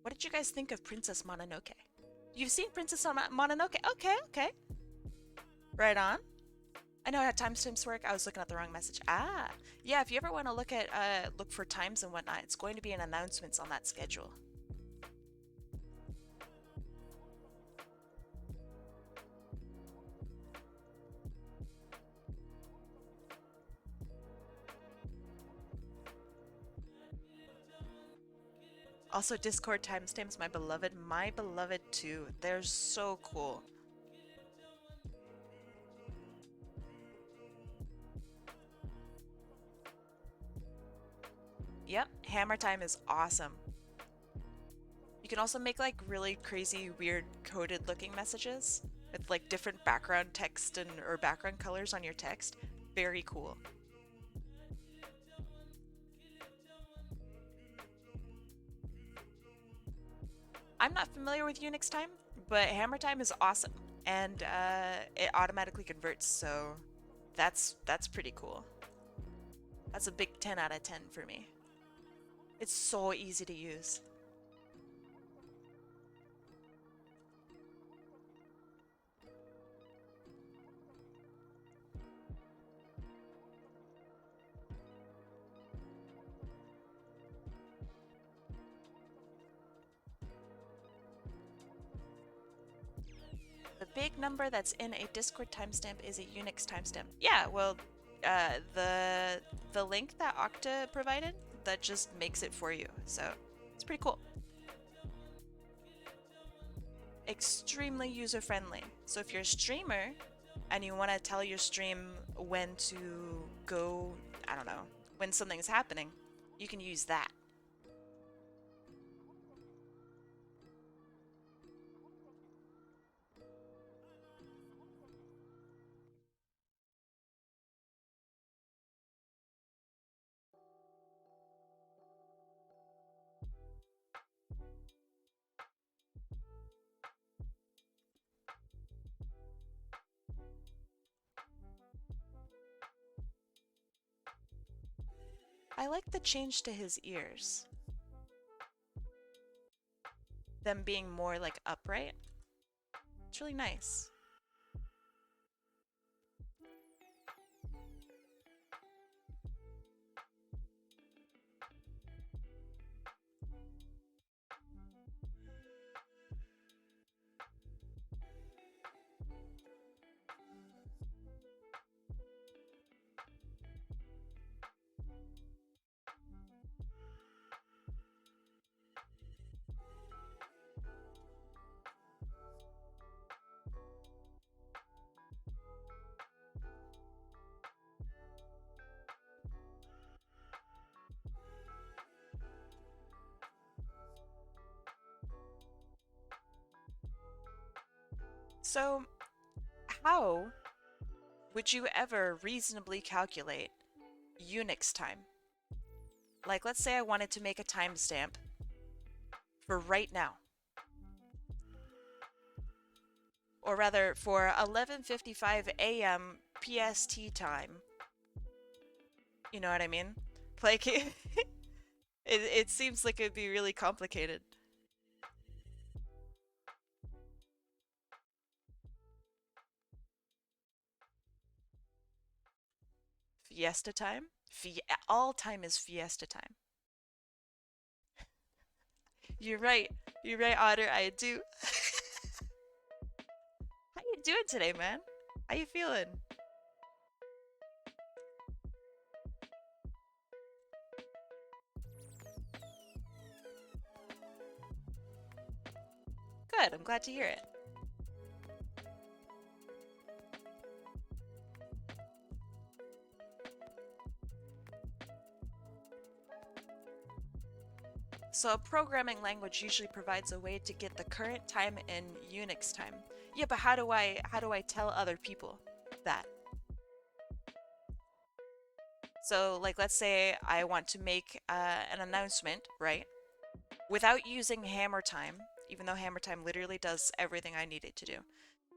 What did you guys think of Princess Mononoke? You've seen Princess Mononoke? Okay, okay. Right on. I know how timestamps work. I was looking at the wrong message. Ah, yeah. If you ever want to look for times and whatnot, it's going to be in announcements on that schedule. Also, Discord timestamps, my beloved too. They're so cool. Yep, hammer time is awesome. You can also make like really crazy, weird coded looking messages with like different background text and or background colors on your text. Very cool. I'm not familiar with Unix time, but hammer time is awesome, and it automatically converts, so that's pretty cool. That's a big 10 out of 10 for me. It's so easy to use. The big number that's in a Discord timestamp is a Unix timestamp. Yeah, well, the link that Okta provided, that just makes it for you, so it's pretty cool. Extremely user-friendly. So if you're a streamer and you want to tell your stream when to go, I don't know, when something's happening, you can use that. I like the change to his ears. Them being more like upright. It's really nice. So, how would you ever reasonably calculate Unix time? Like, let's say I wanted to make a timestamp for right now. Or rather, for 11:55 a.m. PST time. You know what I mean? Like, it seems like it'd be really complicated. Fiesta time? All time is fiesta time. You're right. You're right, Otter. I do. How you doing today, man? How you feeling? Good. I'm glad to hear it. So a programming language usually provides a way to get the current time in Unix time. Yeah, but how do I tell other people that? So like let's say I want to make an announcement, right? Without using hammer time, even though hammer time literally does everything I need it to do.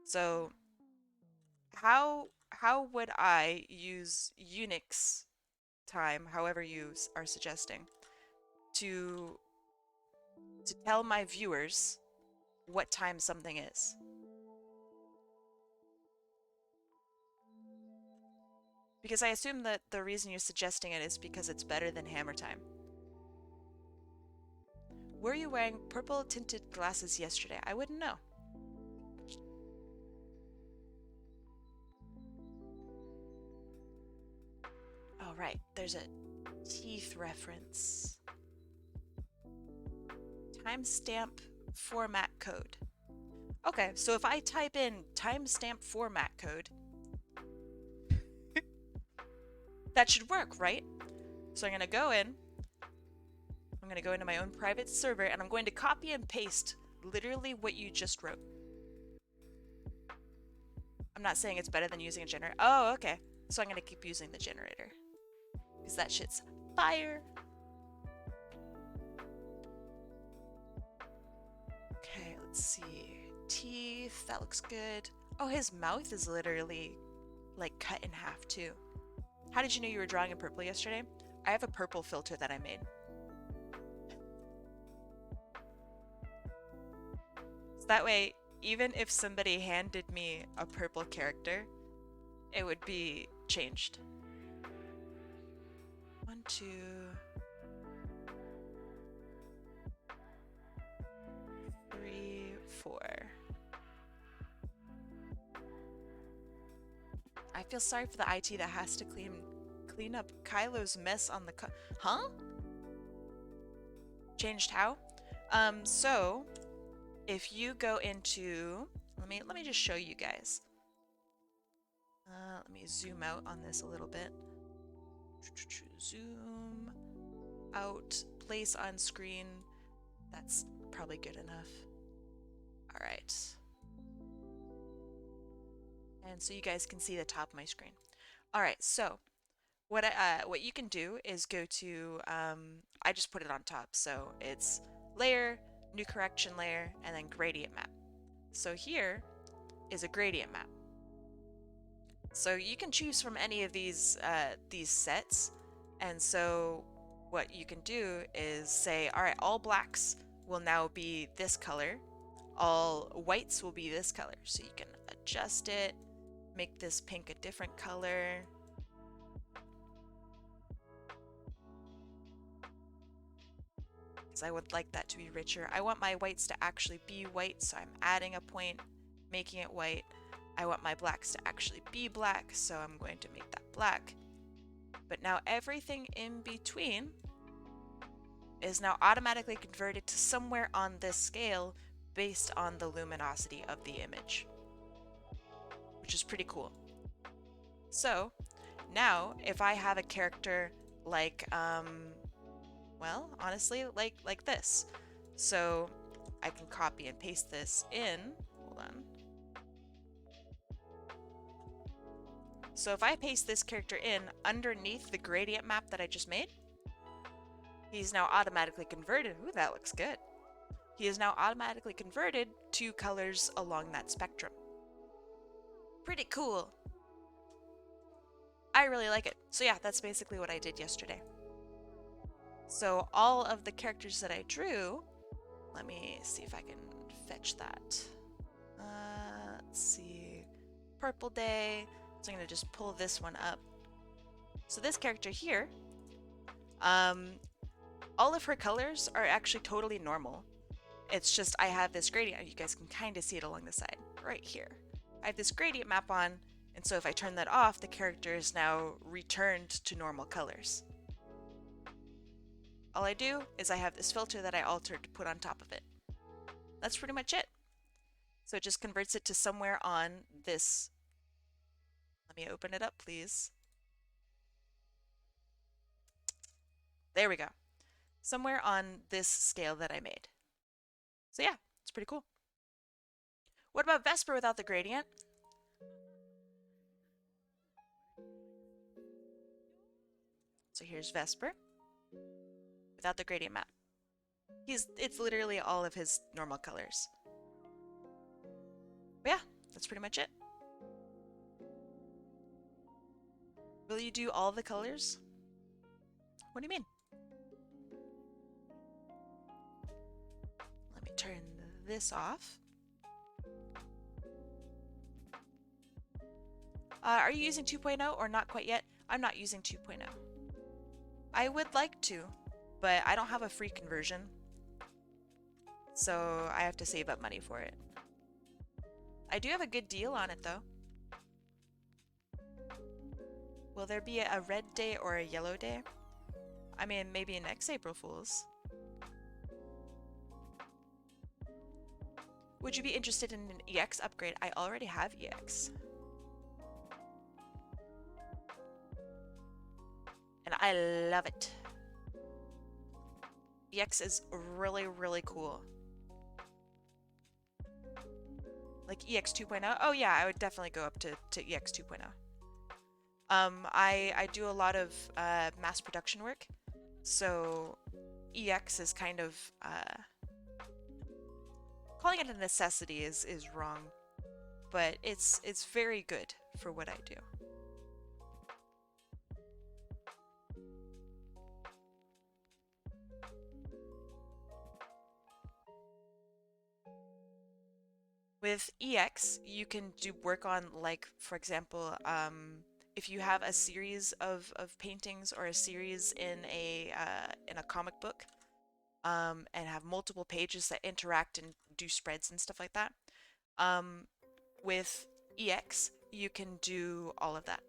So how would I use Unix time, however you are suggesting, to tell my viewers what time something is? Because I assume that the reason you're suggesting it is because it's better than hammer time. Were you wearing purple tinted glasses yesterday? I wouldn't know. Oh, right. There's a teeth reference. timestamp format code. Okay, so if I type in timestamp format code, that should work, right? So I'm going to go in. I'm going to go into my own private server and I'm going to copy and paste literally what you just wrote. I'm not saying it's better than using a generator. Oh, okay. So I'm going to keep using the generator because that shit's fire. Okay, let's see. Teeth, that looks good. Oh, his mouth is literally like cut in half too. How did you know you were drawing in purple yesterday? I have a purple filter that I made. So that way, even if somebody handed me a purple character, it would be changed. 1, 2, 3, 4. I feel sorry for the IT that has to clean up Kylo's mess on the huh? Changed how? So if you go into let me just show you guys. Let me zoom out on this a little bit. Zoom out, place on screen. That's probably good enough. All right. And so you guys can see the top of my screen. All right, so what you can do is go to, I just put it on top, so it's layer, new correction layer, and then gradient map. So here is a gradient map. So you can choose from any of these sets, and so what you can do is say, all right, all blacks will now be this color, all whites will be this color. So you can adjust it, make this pink a different color. Because I would like that to be richer. I want my whites to actually be white, so I'm adding a point, making it white. I want my blacks to actually be black, so I'm going to make that black. But now everything in between is now automatically converted to somewhere on this scale based on the luminosity of the image, which is pretty cool. So now if I have a character like, well, honestly, like this. So I can copy and paste this in, hold on. So if I paste this character in underneath the gradient map that I just made, he's now automatically converted. Ooh, that looks good. He is now automatically converted to colors along that spectrum. Pretty cool. I really like it. So yeah, that's basically what I did yesterday. So all of the characters that I drew, let me see if I can fetch that. Let's see, Purple Day. So I'm gonna just pull this one up. So this character here, all of her colors are actually totally normal. It's just I have this gradient. You guys can kind of see it along the side, right here. I have this gradient map on, and so if I turn that off, the character is now returned to normal colors. All I do is I have this filter that I altered to put on top of it. That's pretty much it. So it just converts it to somewhere on this. Let me open it up, please. There we go. Somewhere on this scale that I made. So yeah, it's pretty cool. What about Vesper without the gradient? So here's Vesper without the gradient map. It's literally all of his normal colors. But yeah, that's pretty much it. Will you do all the colors? What do you mean? Let me turn this off. Are you using 2.0 or not quite yet? I'm not using 2.0. I would like to, but I don't have a free conversion. So I have to save up money for it. I do have a good deal on it though. Will there be a red day or a yellow day? I mean, maybe next April Fool's. Would you be interested in an EX upgrade? I already have EX. And I love it. EX is really, really cool. Like EX 2.0? Oh yeah, I would definitely go up to EX 2.0. I do a lot of mass production work, so EX is kind of calling it a necessity is wrong, but it's very good for what I do. With EX, you can do work on, like, for example, if you have a series of paintings or a series in a comic book, and have multiple pages that interact and do spreads and stuff like that, with EX, you can do all of that.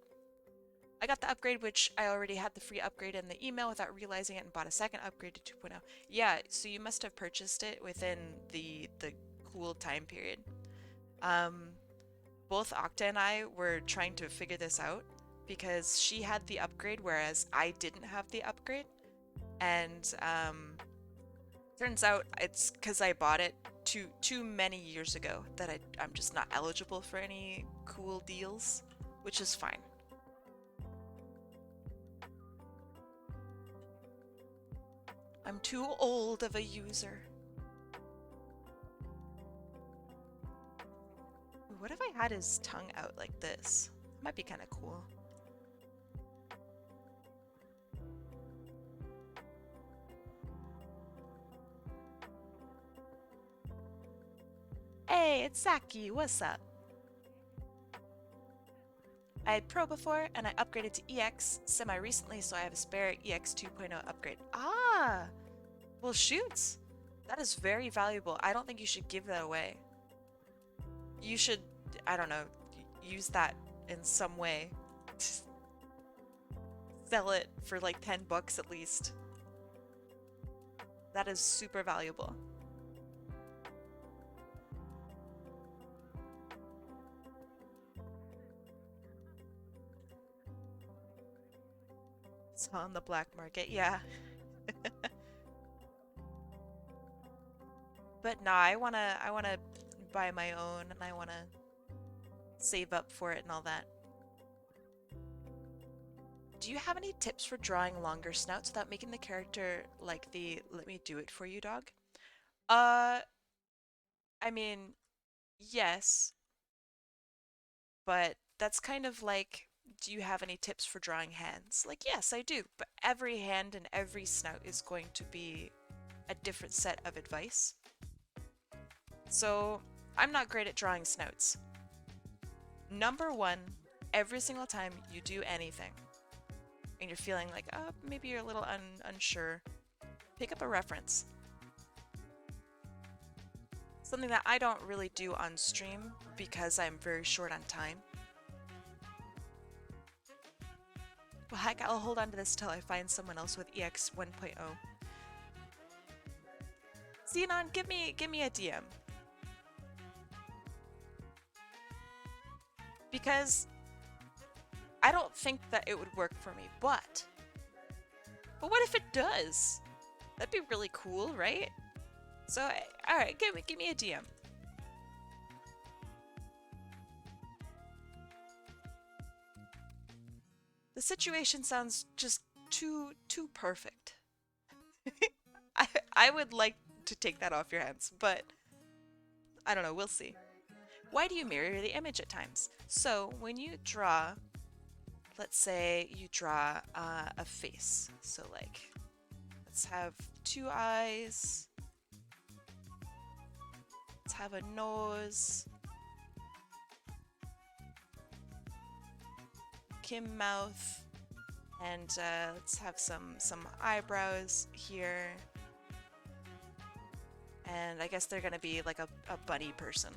I got the upgrade, which I already had the free upgrade in the email without realizing it, and bought a second upgrade to 2.0. Yeah, so you must have purchased it within the cool time period. Both Octa and I were trying to figure this out because she had the upgrade whereas I didn't have the upgrade. And turns out it's because I bought it too many years ago that I'm just not eligible for any cool deals, which is fine. I'm too old of a user. What if I had his tongue out like this? That might be kind of cool. Hey, it's Saki. What's up? I had Pro before, and I upgraded to EX semi-recently, so I have a spare EX 2.0 upgrade. Ah! Well, shoots! That is very valuable. I don't think you should give that away. You should, I don't know, use that in some way. Sell it for like 10 bucks at least. That is super valuable. It's on the black market, yeah. But nah, I wanna buy my own, and I wanna save up for it and all that. Do you have any tips for drawing longer snouts without making the character like the let me do it for you dog? I mean, yes, but that's kind of like, do you have any tips for drawing hands? Like, yes, I do, but every hand and every snout is going to be a different set of advice. So, I'm not great at drawing snouts. Number one, every single time you do anything, and you're feeling like, oh, maybe you're a little unsure, pick up a reference. Something that I don't really do on stream because I'm very short on time. Well, heck, I'll hold on to this till I find someone else with EX 1.0. Xenon, give me a DM. Because I don't think that it would work for me, but what if it does? That'd be really cool, right? So, alright, give me a DM. The situation sounds just too perfect. I would like to take that off your hands, but I don't know, we'll see. Why do you mirror the image at times? So when you draw, let's say you draw a face. So like, let's have two eyes. Let's have a nose. Kim mouth. And let's have some eyebrows here. And I guess they're gonna be like a bunny person.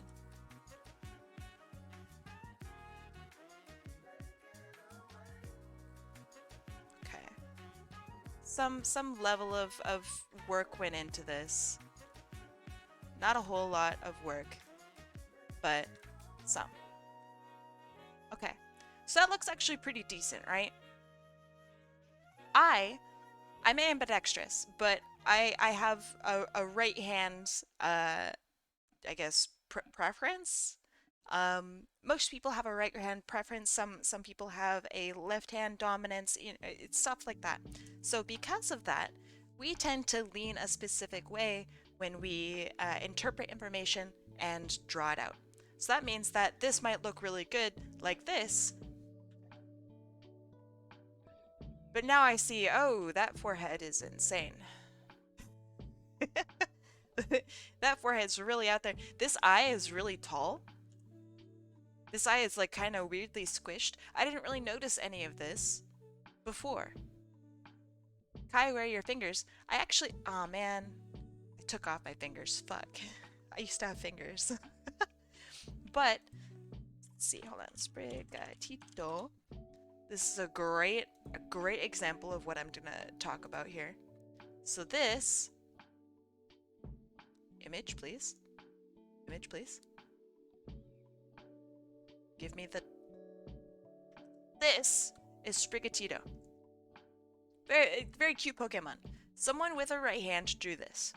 Okay. Some level of work went into this. Not a whole lot of work, but some. Okay, so that looks actually pretty decent, right? I'm ambidextrous, but I have a right hand, I guess, preference. Most people have a right hand preference. Some people have a left hand dominance. You know, it's stuff like that. So because of that, we tend to lean a specific way when we interpret information and draw it out. So that means that this might look really good like this, but now I see, oh, that forehead is insane. That forehead's really out there. This eye is really tall. This eye is like kind of weirdly squished. I didn't really notice any of this before. Kai, where are your fingers? I actually, oh man, I took off my fingers. Fuck. I used to have fingers. But, let's see, hold on. Sprigatito. This is a great example of what I'm gonna talk about here. So this, image please. Image please. Give me the... This is Sprigatito. Very cute Pokemon. Someone with a right hand drew this.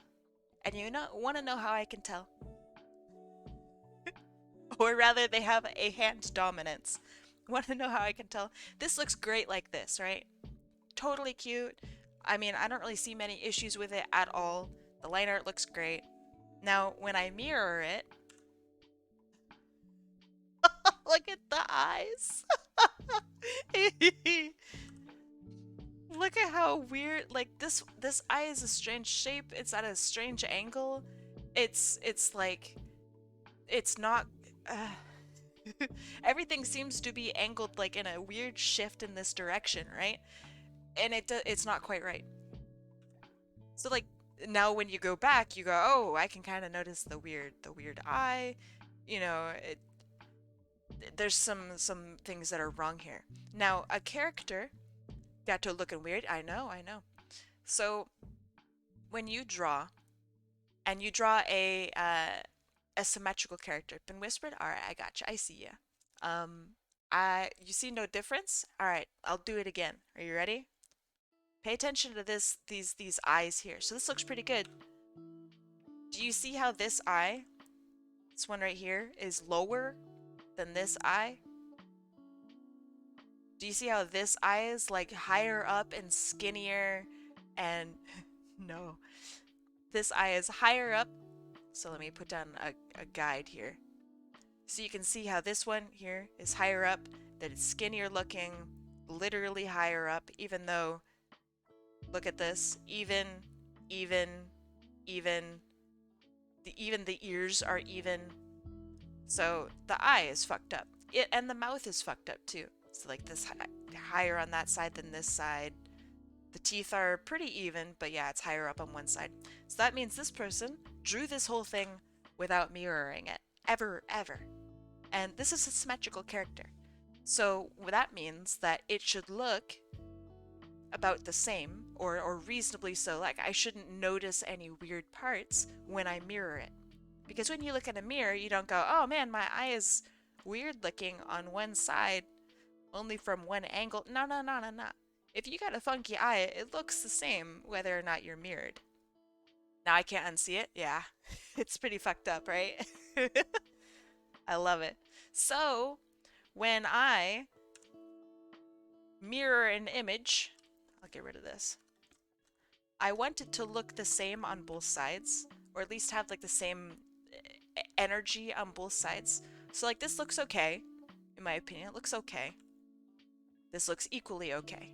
And you want to know how I can tell? Or rather, they have a hand dominance. Want to know how I can tell? This looks great like this, right? Totally cute. I mean, I don't really see many issues with it at all. The line art looks great. Now, when I mirror it, look at the eyes. Look at how weird, like this eye is a strange shape. It's at a strange angle. It's like, it's not, everything seems to be angled like in a weird shift in this direction, right? And it's not quite right. So like, now when you go back, you go, oh, I can kind of notice the weird eye. You know, there's some things that are wrong here. Now, a character got to looking weird. I know. So when you draw, and you draw a symmetrical character, been whispered. All right, I gotcha. I see ya. You see no difference. All right, I'll do it again. Are you ready? Pay attention to these eyes here. So this looks pretty good. Do you see how this eye, this one right here, is lower than this eye? Do you see how this eye is like higher up and skinnier and no, this eye is higher up. So let me put down a guide here. So you can see how this one here is higher up, that it's skinnier looking, literally higher up, even though, look at this, even the ears are even. So the eye is fucked up. And the mouth is fucked up too. So like this higher on that side than this side. The teeth are pretty even, but yeah, it's higher up on one side. So that means this person drew this whole thing without mirroring it. Ever. And this is a symmetrical character. So that means that it should look about the same, or reasonably so. Like, I shouldn't notice any weird parts when I mirror it. Because when you look in a mirror, you don't go, oh man, my eye is weird looking on one side, only from one angle. No. If you got a funky eye, it looks the same whether or not you're mirrored. Now I can't unsee it. Yeah, it's pretty fucked up, right? I love it. So, when I mirror an image, I'll get rid of this. I want it to look the same on both sides, or at least have like the same energy on both sides. So like this looks okay, in my opinion. It looks okay. This looks equally okay.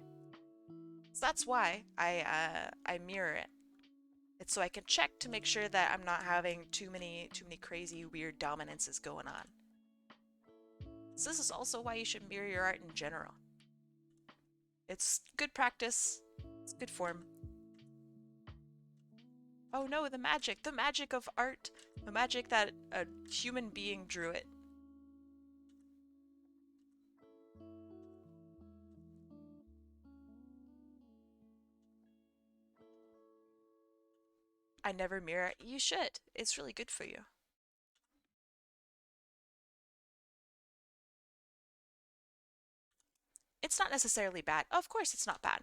So that's why I mirror it. It's so I can check to make sure that I'm not having too many crazy weird dominances going on. So this is also why you should mirror your art in general. It's good practice. It's good form. Oh no, the magic of art, the magic that a human being drew it. I never mirror. You should. It's really good for you. It's not necessarily bad. Of course, it's not bad.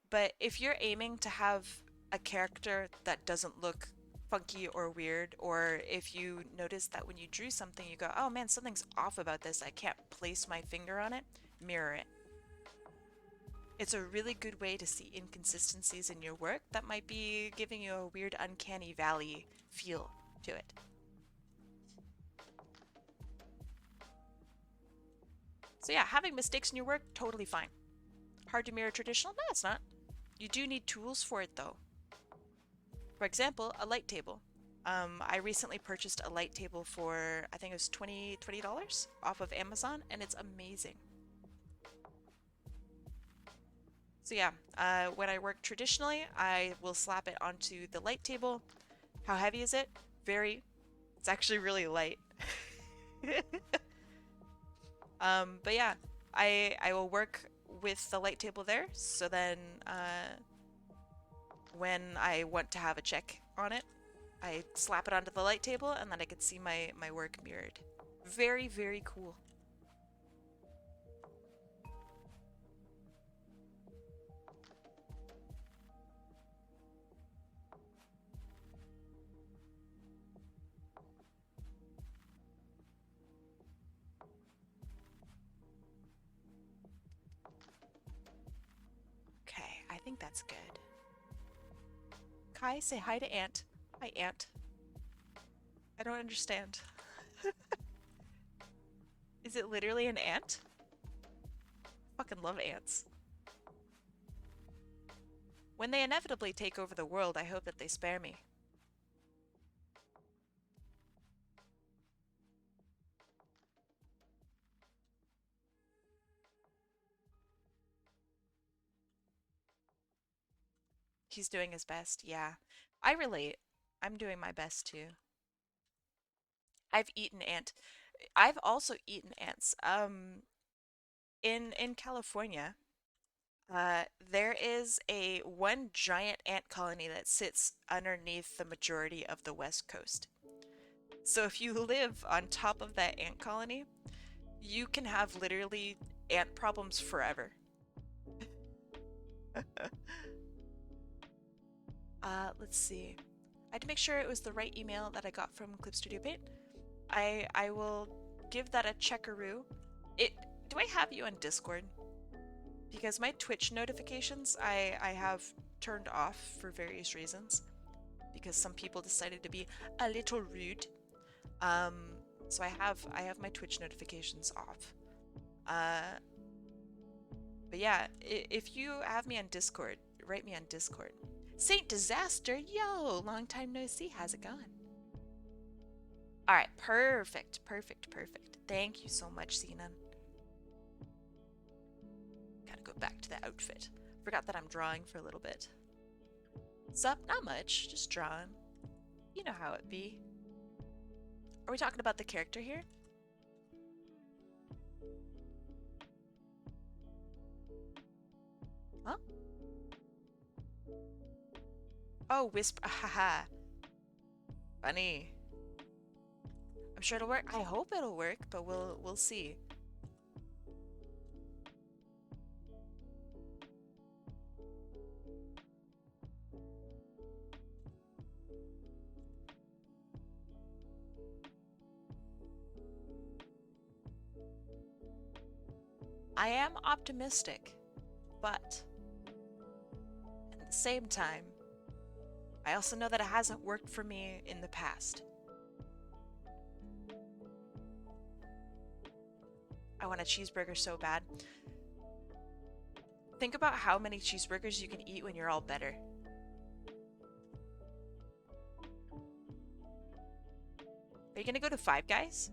But if you're aiming to have a character that doesn't look funky or weird, or if you notice that when you drew something, you go, oh man, something's off about this, I can't place my finger on it, mirror it. It's a really good way to see inconsistencies in your work that might be giving you a weird uncanny valley feel to it. So yeah, having mistakes in your work, totally fine. Hard to mirror traditional? No, it's not. You do need tools for it though. For example, a light table. I recently purchased a light table for, I think it was $20 off of Amazon, and it's amazing. So yeah, when I work traditionally, I will slap it onto the light table. How heavy is it? Very. It's actually really light. But yeah, I will work with the light table there, so then when I want to have a check on it, I slap it onto the light table and then I can see my work mirrored. Very, very cool. Okay, I think that's good. Kai, say hi to Ant. Hi, Ant. I don't understand. Is it literally an ant? I fucking love ants. When they inevitably take over the world, I hope that they spare me. He's doing his best, yeah. I relate. I'm doing my best too. I've eaten ant. I've also eaten ants. In California, there is a one giant ant colony that sits underneath the majority of the West Coast. So if you live on top of that ant colony, you can have literally ant problems forever. Let's see. I had to make sure it was the right email that I got from Clip Studio Paint. I will give that a checkaroo. Do I have you on Discord? Because my Twitch notifications I have turned off for various reasons. Because some people decided to be a little rude. So I have my Twitch notifications off. But yeah, if you have me on Discord, write me on Discord. Saint Disaster, yo, long time no see. How's it going? All right, perfect. Thank you so much, Zenon. Gotta go back to the outfit. Forgot that I'm drawing for a little bit. Sup? Not much, just drawing. You know how it be. Are we talking about the character here? Huh? Oh, whisper. Haha. Funny. I'm sure it'll work. I hope it'll work, but we'll see. I am optimistic, but at the same time, I also know that it hasn't worked for me in the past. I want a cheeseburger so bad. Think about how many cheeseburgers you can eat when you're all better. Are you gonna go to Five Guys?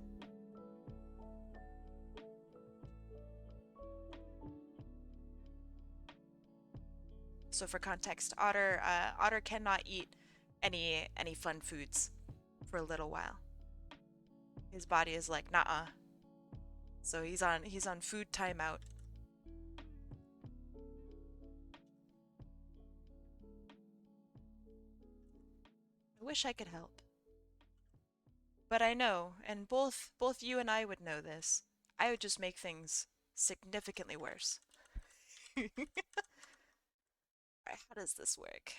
So for context, Otter cannot eat any fun foods for a little while. His body is like, nah. So he's on food timeout. I wish I could help. But I know, and both you and I would know this. I would just make things significantly worse. Alright, how does this work?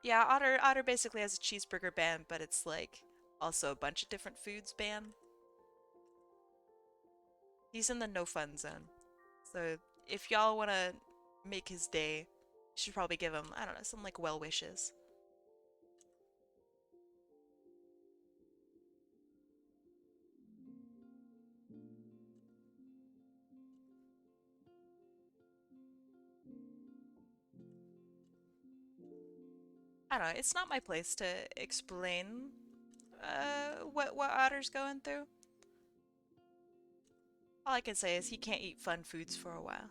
Yeah, Otter basically has a cheeseburger ban, but it's like also a bunch of different foods ban. He's in the no fun zone. So if y'all want to make his day, you should probably give him, I don't know, some like well wishes. I don't know, it's not my place to explain what Otter's going through. All I can say is he can't eat fun foods for a while.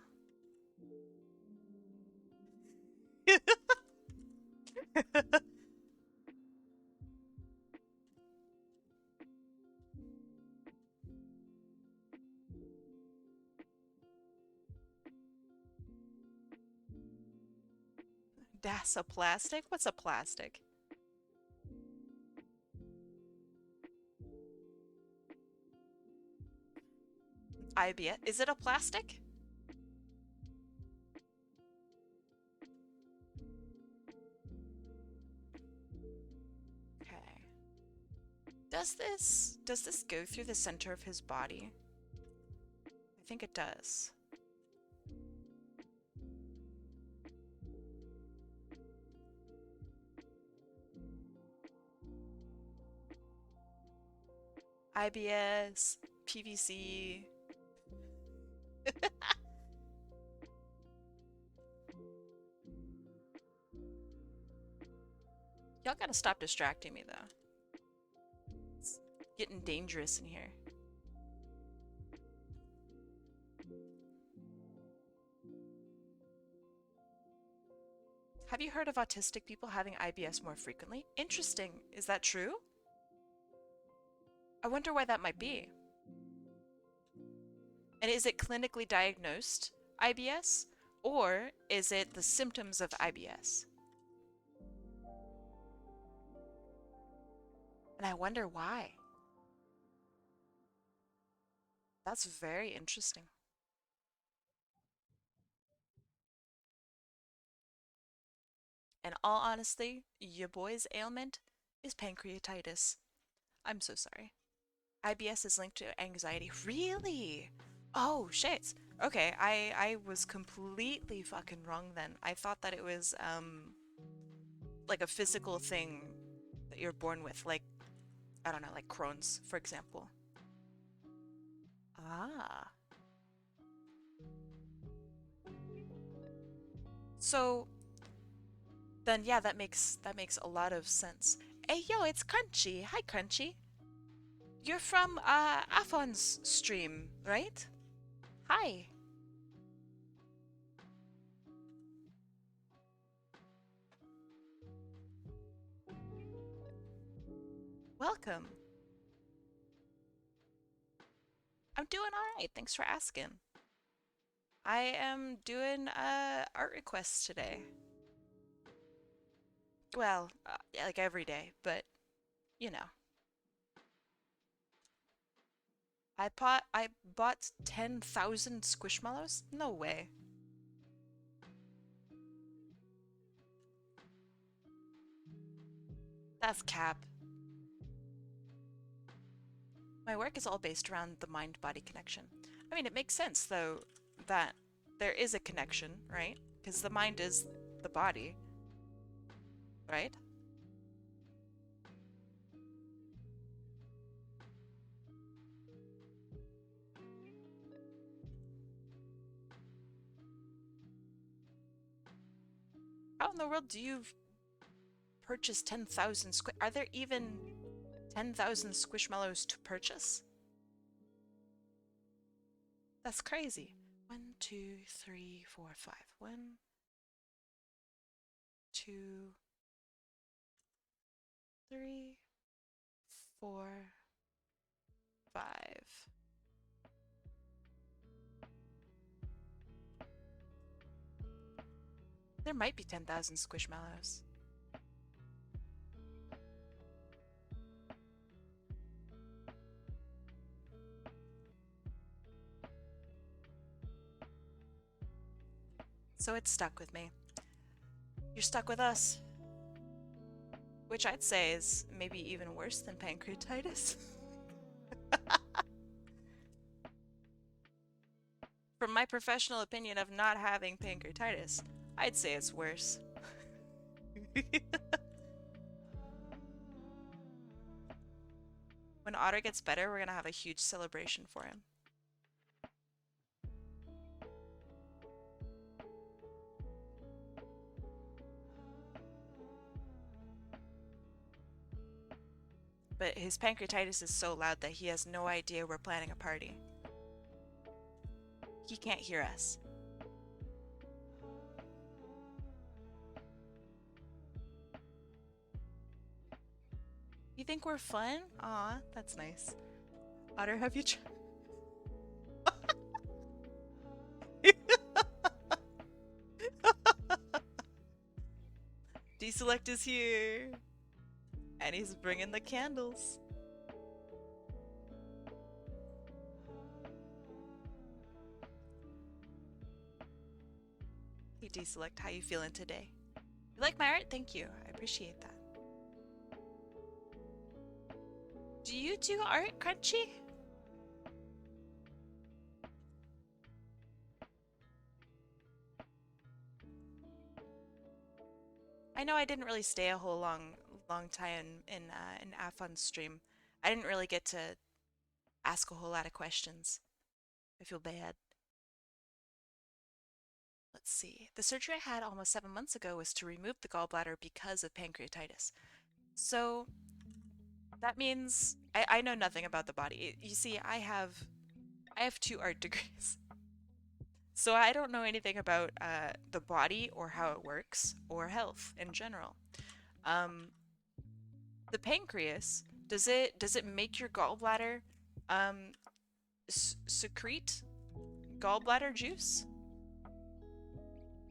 That's a plastic? What's a plastic? IBS? Is it a plastic? Okay. Does this go through the center of his body? I think it does. IBS, PVC. Y'all gotta stop distracting me though. It's getting dangerous in here. Have you heard of autistic people having IBS more frequently? Interesting. Is that true? I wonder why that might be. And is it clinically diagnosed IBS? Or is it the symptoms of IBS? And I wonder why. That's very interesting. In all honesty, your boy's ailment is pancreatitis. I'm so sorry. IBS is linked to anxiety. Really? Oh, shit. Okay, I was completely fucking wrong then. I thought that it was, like a physical thing that you're born with. Like, I don't know, like Crohn's, for example. Ah. So, then yeah, that makes a lot of sense. Hey, yo, it's Crunchy. Hi, Crunchy. You're from, Afon's stream, right? Hi. Welcome. I'm doing alright, thanks for asking. I am doing art requests today. Well, yeah, like every day, but you know. I bought 10,000 squishmallows? No way. That's cap. My work is all based around the mind-body connection. I mean, it makes sense though that there is a connection, right? Because the mind is the body, right? How in the world do you purchase 10,000 squish? Are there even 10,000 squishmallows to purchase? That's crazy. 1, 2, 3, 4, 5. 1, 2, 3, 4, 5. There might be 10,000 Squishmallows. So it's stuck with me. You're stuck with us. Which I'd say is maybe even worse than pancreatitis. From my professional opinion of not having pancreatitis, I'd say it's worse. When Otter gets better, we're gonna have a huge celebration for him. But his pancreatitis is so loud that he has no idea we're planning a party. He can't hear us. You think we're fun? Aw, that's nice. Otter, have you tried? Deselect is here. And he's bringing the candles. Hey Deselect, how you feeling today? You like my art? Thank you. I appreciate that. Do you do art, Crunchy? I know I didn't really stay a whole long time in Afon's stream. I didn't really get to ask a whole lot of questions. I feel bad. Let's see. The surgery I had almost 7 months ago was to remove the gallbladder because of pancreatitis. So that means I know nothing about the body. You see, I have 2 art degrees. So I don't know anything about the body or how it works or health in general. The pancreas, does it make your gallbladder secrete gallbladder juice?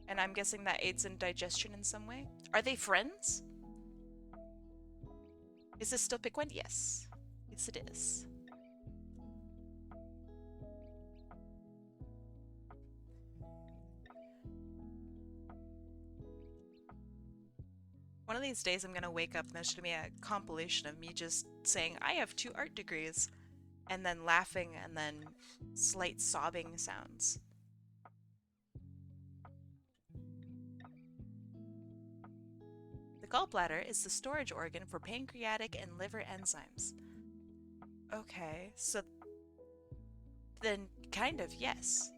And I'm guessing that aids in digestion in some way. Are they friends? Is this still pick one? Yes. Yes, it is. One of these days I'm gonna wake up and there's gonna be a compilation of me just saying, I have 2 art degrees, and then laughing and then slight sobbing sounds. The gallbladder is the storage organ for pancreatic and liver enzymes. Okay, so then kind of, yes.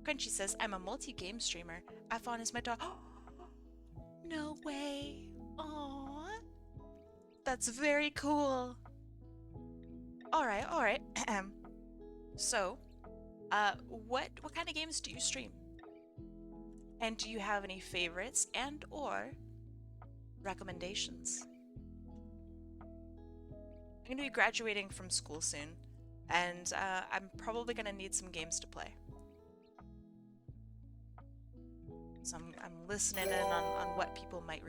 Crunchy says, I'm a multi-game streamer. Afon is my dog. No way. Aww. That's very cool. Alright, alright. So, what kind of games do you stream? And do you have any favorites and or recommendations? I'm going to be graduating from school soon, and I'm probably going to need some games to play. So I'm listening in on what people might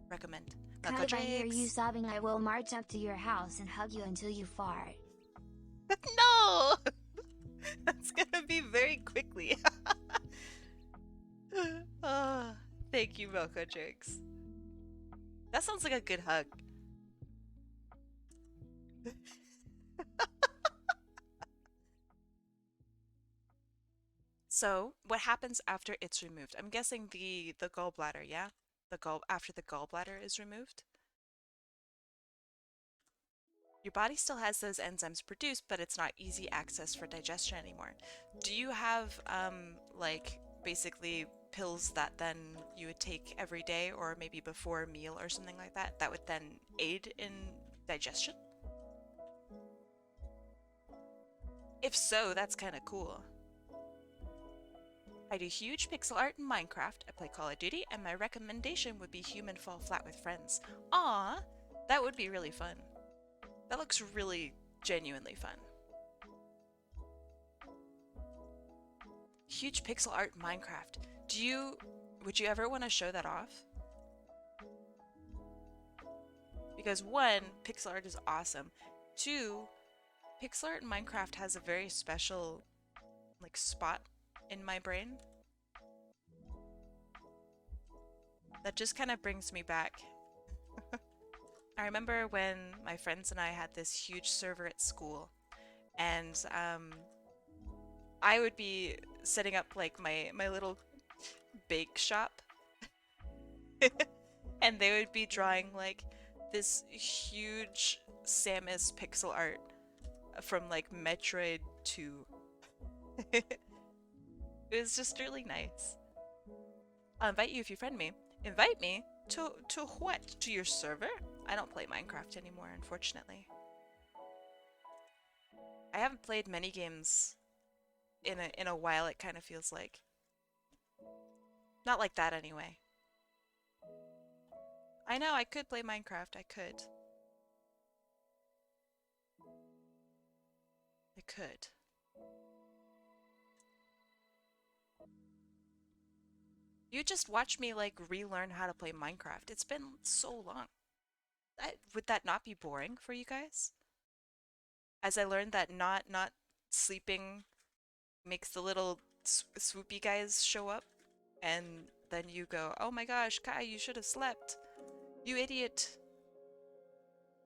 recommend. Kai, if I hear you sobbing, I will march up to your house and hug you until you fart. No! That's gonna be very quickly. Oh, thank you, Mocha Drakes. That sounds like a good hug. So, what happens after it's removed? I'm guessing the gallbladder, yeah? After the gallbladder is removed? Your body still has those enzymes produced, but it's not easy access for digestion anymore. Do you have, like, basically pills that then you would take every day or maybe before a meal or something like that, that would then aid in digestion? If so, that's kind of cool. I do huge pixel art in Minecraft, I play Call of Duty, and my recommendation would be Human Fall Flat with Friends. Aww, that would be really fun. That looks really genuinely fun. Huge pixel art in Minecraft. Would you ever want to show that off? Because one, pixel art is awesome. Two, pixel art in Minecraft has a very special, like, spot in my brain that just kind of brings me back. I remember when my friends and I had this huge server at school, and I would be setting up like my little bake shop, and they would be drawing like this huge Samus pixel art from like Metroid 2. It was just really nice. I'll invite you if you friend me. Invite me to what? To your server? I don't play Minecraft anymore, unfortunately. I haven't played many games in a while, it kind of feels like. Not like that anyway. I know, I could play Minecraft, I could. I could. You just watch me like relearn how to play Minecraft. It's been so long. Would that not be boring for you guys? As I learned that not sleeping makes the little swoopy guys show up, and then you go, "Oh my gosh, Kai, you should have slept. You idiot."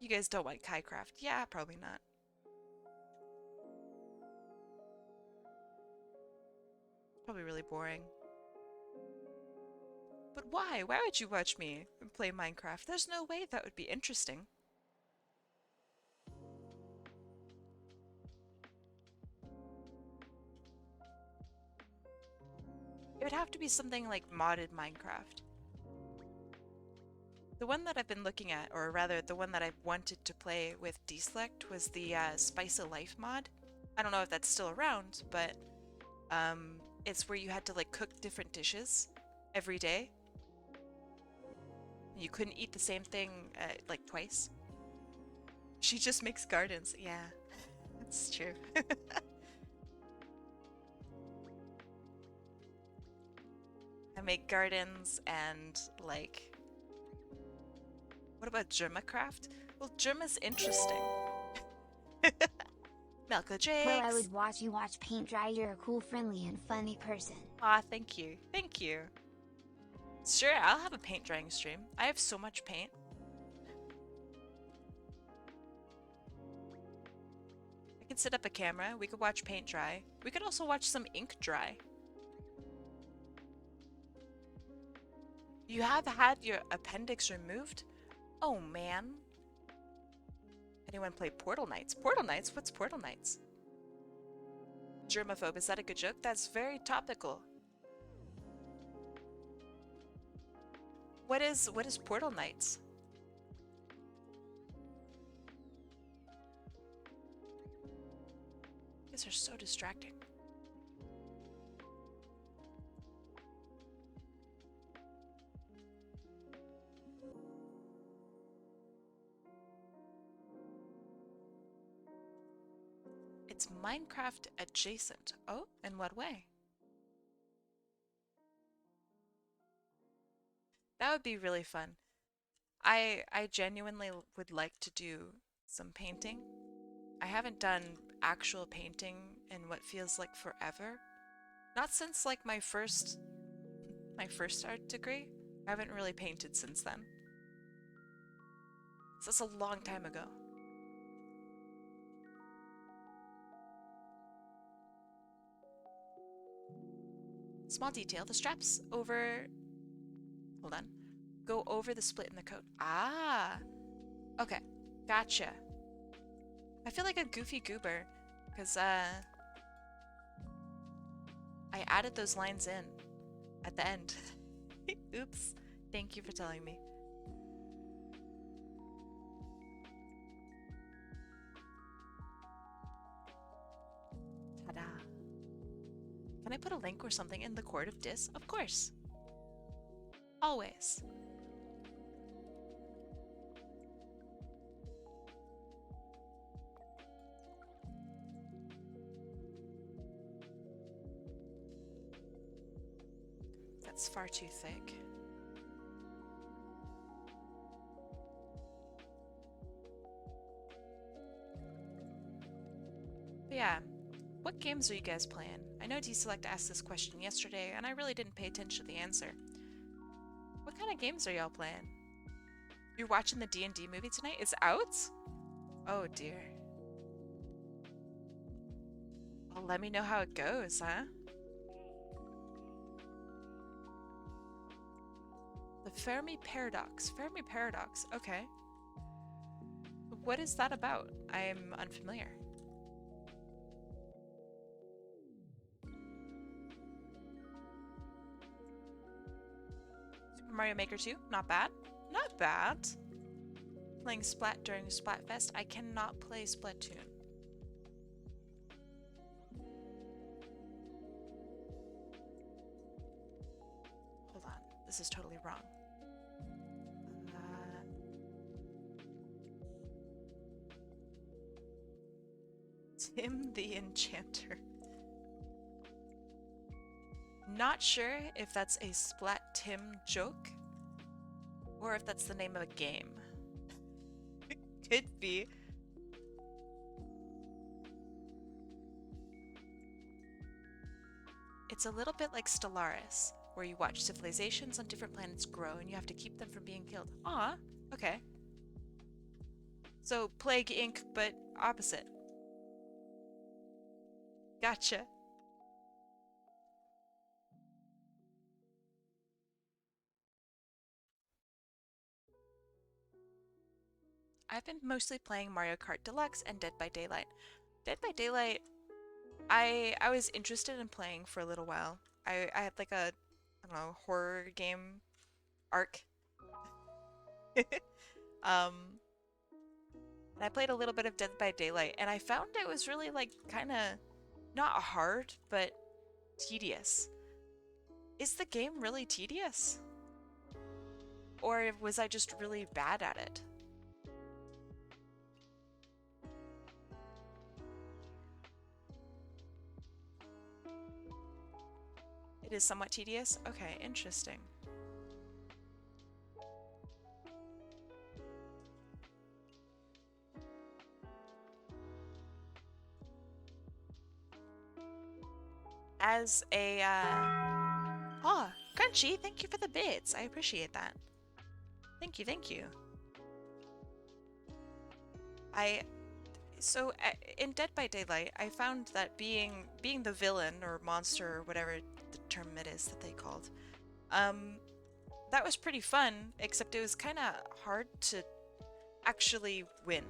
You guys don't want KaiCraft. Yeah, probably not. Probably really boring. But why? Why would you watch me play Minecraft? There's no way that would be interesting. It would have to be something like modded Minecraft. The one that I've been looking at, or rather the one that I wanted to play with Deselect, was the Spice of Life mod. I don't know if that's still around, but it's where you had to like cook different dishes every day. You couldn't eat the same thing like twice. She just makes gardens. Yeah, that's true. I make gardens and like... What about Germacraft? Well, Germa's interesting. Melka Jakes! Well, I would watch you watch paint dry. You're a cool, friendly, and funny person. Aw, thank you. Thank you. Sure, I'll have a paint drying stream. I have so much paint. I could set up a camera. We could watch paint dry. We could also watch some ink dry. You have had your appendix removed? Oh, man. Anyone play Portal Knights? Portal Knights? What's Portal Knights? Germaphobe, is that a good joke? That's very topical. What is Portal Knights? You guys are so distracting. It's Minecraft adjacent. Oh, in what way? That would be really fun. I genuinely would like to do some painting. I haven't done actual painting in what feels like forever. Not since like my first art degree. I haven't really painted since then. So that's a long time ago. Small detail, the straps over... Hold on. Go over the split in the coat. Ah! Okay, gotcha. I feel like a goofy goober, because, I added those lines in at the end. Oops. Thank you for telling me. Ta-da. Can I put a link or something in the Court of Dis? Of course. Always. It's far too thick. But yeah, what games are you guys playing? I know D-Select asked this question yesterday, and I really didn't pay attention to the answer. What kind of games are y'all playing? You're watching the D&D movie tonight? It's out? Oh dear. Well, let me know how it goes, huh? The Fermi Paradox. Fermi Paradox, okay. What is that about? I'm unfamiliar. Super Mario Maker 2? Not bad. Not bad. Playing Splat during Splatfest. I cannot play Splatoon. Hold on. This is totally wrong. Tim the Enchanter. Not sure if that's a Splat Tim joke or if that's the name of a game. Could be. It's a little bit like Stellaris, where you watch civilizations on different planets grow and you have to keep them from being killed. Ah, okay. So Plague Inc., but opposite. Gotcha. I've been mostly playing Mario Kart Deluxe and Dead by Daylight. Dead by Daylight, I was interested in playing for a little while. I had like a, I don't know, horror game arc. um, and I played a little bit of Dead by Daylight, and I found it was really like kind of not hard, but tedious. Is the game really tedious? Or was I just really bad at it? It is somewhat tedious? Okay, interesting. As a, oh, Crunchy, thank you for the bits. I appreciate that. Thank you, thank you. So in Dead by Daylight, I found that being the villain or monster or whatever the term it is that they called, that was pretty fun, except it was kind of hard to actually win.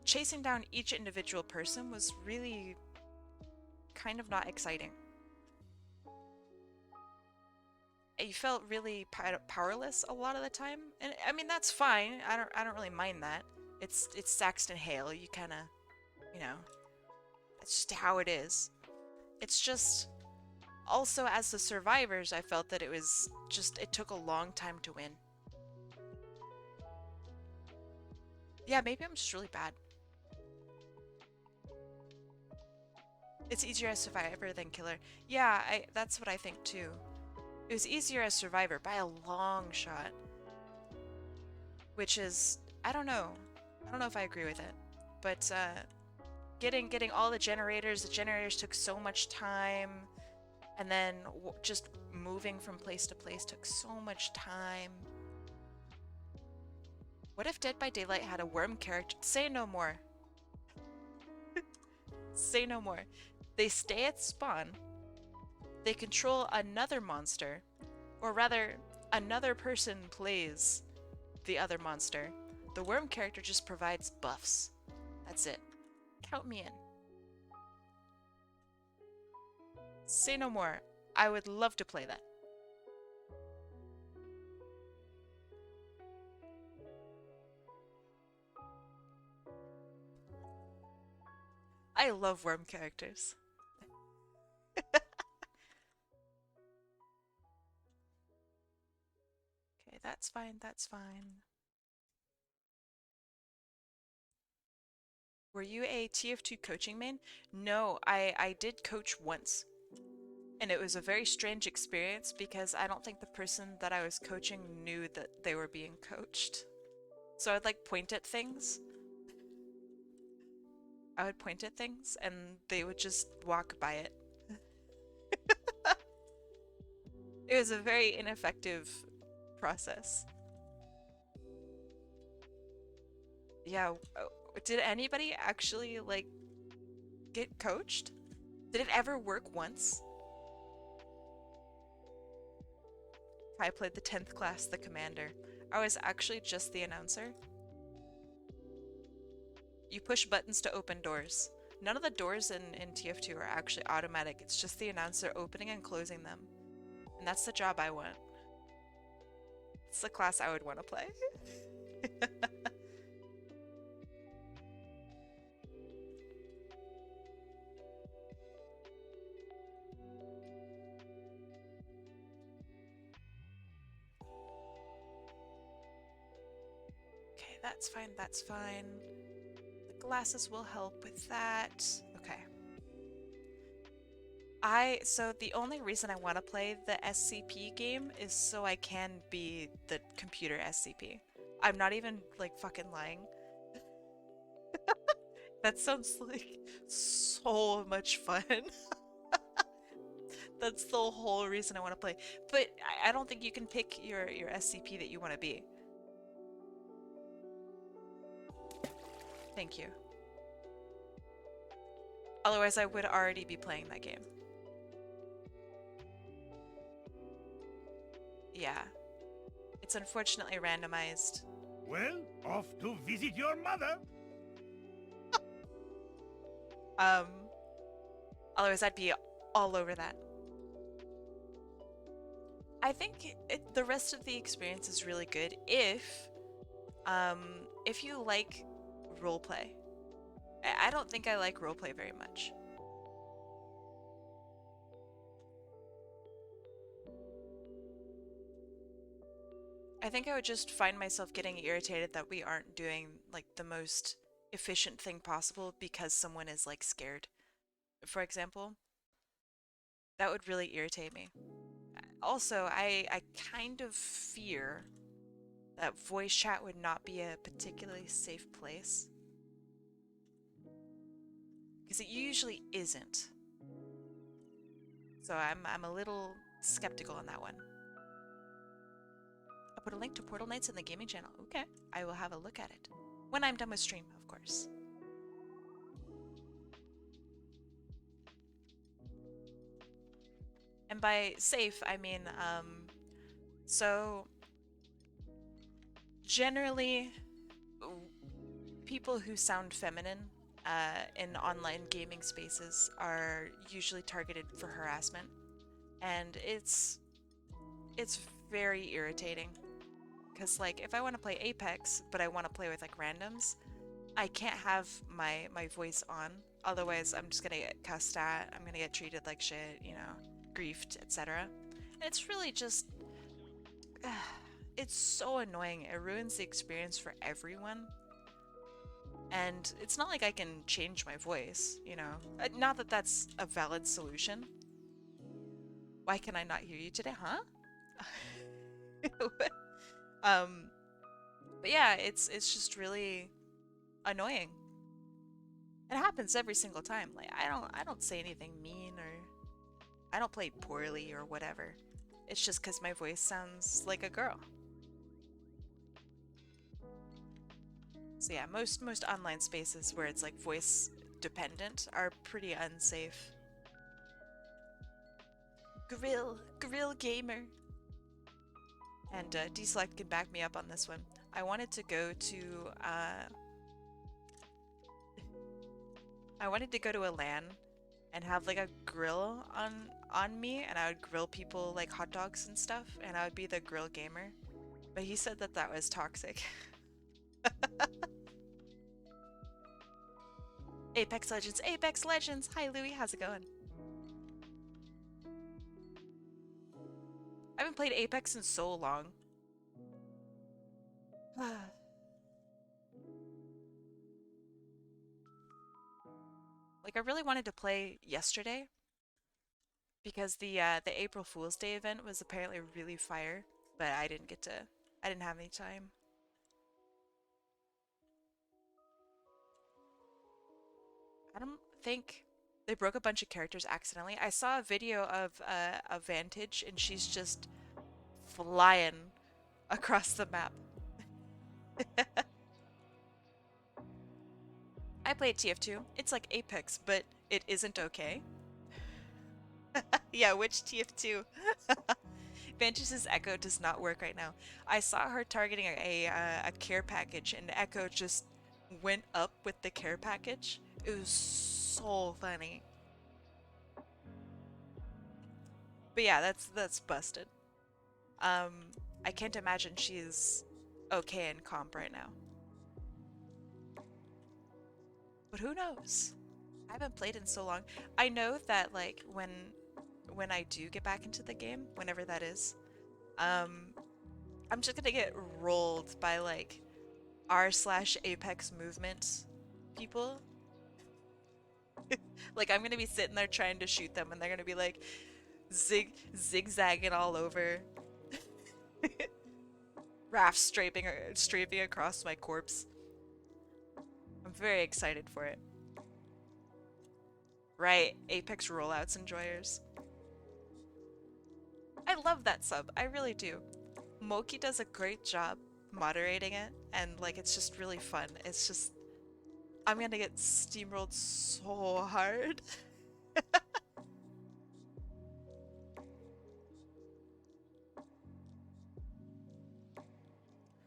Chasing down each individual person was really kind of not exciting. You felt really powerless a lot of the time, and I mean that's fine. I don't really mind that. It's Saxton Hale. You kind of, you know, that's just how it is. It's just also as the survivors, I felt that it was just it took a long time to win. Yeah, maybe I'm just really bad. It's easier as survivor than killer. Yeah, that's what I think too. It was easier as survivor by a long shot. Which is, I don't know. I don't know if I agree with it. But getting all the generators took so much time. And then just moving from place to place took so much time. What if Dead by Daylight had a worm character? Say no more. Say no more. They stay at spawn. They control another monster. Or rather, another person plays the other monster. The worm character just provides buffs. That's it. Count me in. Say no more. I would love to play that. I love worm characters. Okay, that's fine, that's fine. Were you a TF2 coaching main? No, I did coach once. And it was a very strange experience because I don't think the person that I was coaching knew that they were being coached. So I'd like point at things. I would point at things and they would just walk by it. It was a very ineffective process. Yeah, did anybody actually like get coached? Did it ever work once? I played the 10th class, the commander. I was actually just the announcer. You push buttons to open doors. None of the doors in TF2 are actually automatic. It's just the announcer opening and closing them. And that's the job I want. It's the class I would want to play. Okay, that's fine, that's fine. The glasses will help with that. Okay. So the only reason I want to play the SCP game is so I can be the computer SCP. I'm not even like fucking lying. That sounds like so much fun. That's the whole reason I want to play. But I don't think you can pick your SCP that you want to be. Thank you. Otherwise, I would already be playing that game. Yeah. It's unfortunately randomized. Well, off to visit your mother. Otherwise I'd be all over that. I think the rest of the experience is really good if you like roleplay. I don't think I like roleplay very much. I think I would just find myself getting irritated that we aren't doing like the most efficient thing possible because someone is like scared. For example, that would really irritate me. Also, I kind of fear that voice chat would not be a particularly safe place. Because it usually isn't. So I'm a little skeptical on that one. I'll put a link to Portal Knights in the gaming channel. Okay, I will have a look at it. When I'm done with stream, of course. And by safe, I mean, so generally, people who sound feminine in online gaming spaces are usually targeted for harassment, and it's very irritating. Because like, if I want to play Apex, but I want to play with like randoms, I can't have my voice on. Otherwise, I'm just gonna get cussed at. I'm gonna get treated like shit, you know, griefed, etc. And it's really just, it's so annoying. It ruins the experience for everyone. And it's not like I can change my voice, you know. Not that that's a valid solution. Why can I not hear you today, huh? But yeah, it's just really annoying. It happens every single time. Like I don't say anything mean or I don't play poorly or whatever. It's just because my voice sounds like a girl. So yeah, most online spaces where it's like voice dependent are pretty unsafe. Grill gamer. And Deselect can back me up on this one. I wanted to go to a LAN and have like a grill on me, and I would grill people like hot dogs and stuff, and I would be the grill gamer. But he said that that was toxic. Apex Legends, Apex Legends! Hi Louie, how's it going? I haven't played Apex in so long. Like, I really wanted to play yesterday, because the April Fool's Day event was apparently really fire, but I didn't have any time. I don't think they broke a bunch of characters accidentally. I saw a video of a Vantage and she's just flying across the map. I played TF2. It's like Apex, but it isn't okay. Yeah, which TF2? Vantage's Echo does not work right now. I saw her targeting a care package, and Echo just went up with the care package. It was so funny. But yeah, that's busted. Um, I can't imagine she's okay in comp right now. But who knows? I haven't played in so long. I know that like when I do get back into the game, whenever that is, um, I'm just gonna get rolled by like r/Apex movement people. Like I'm gonna be sitting there trying to shoot them, and they're gonna be like zigzagging all over. Raft strafing across my corpse. I'm very excited for it. Right, Apex rollouts enjoyers. I love that sub. I really do. Moki does a great job moderating it, and like it's just really fun. It's just I'm gonna get steamrolled so hard.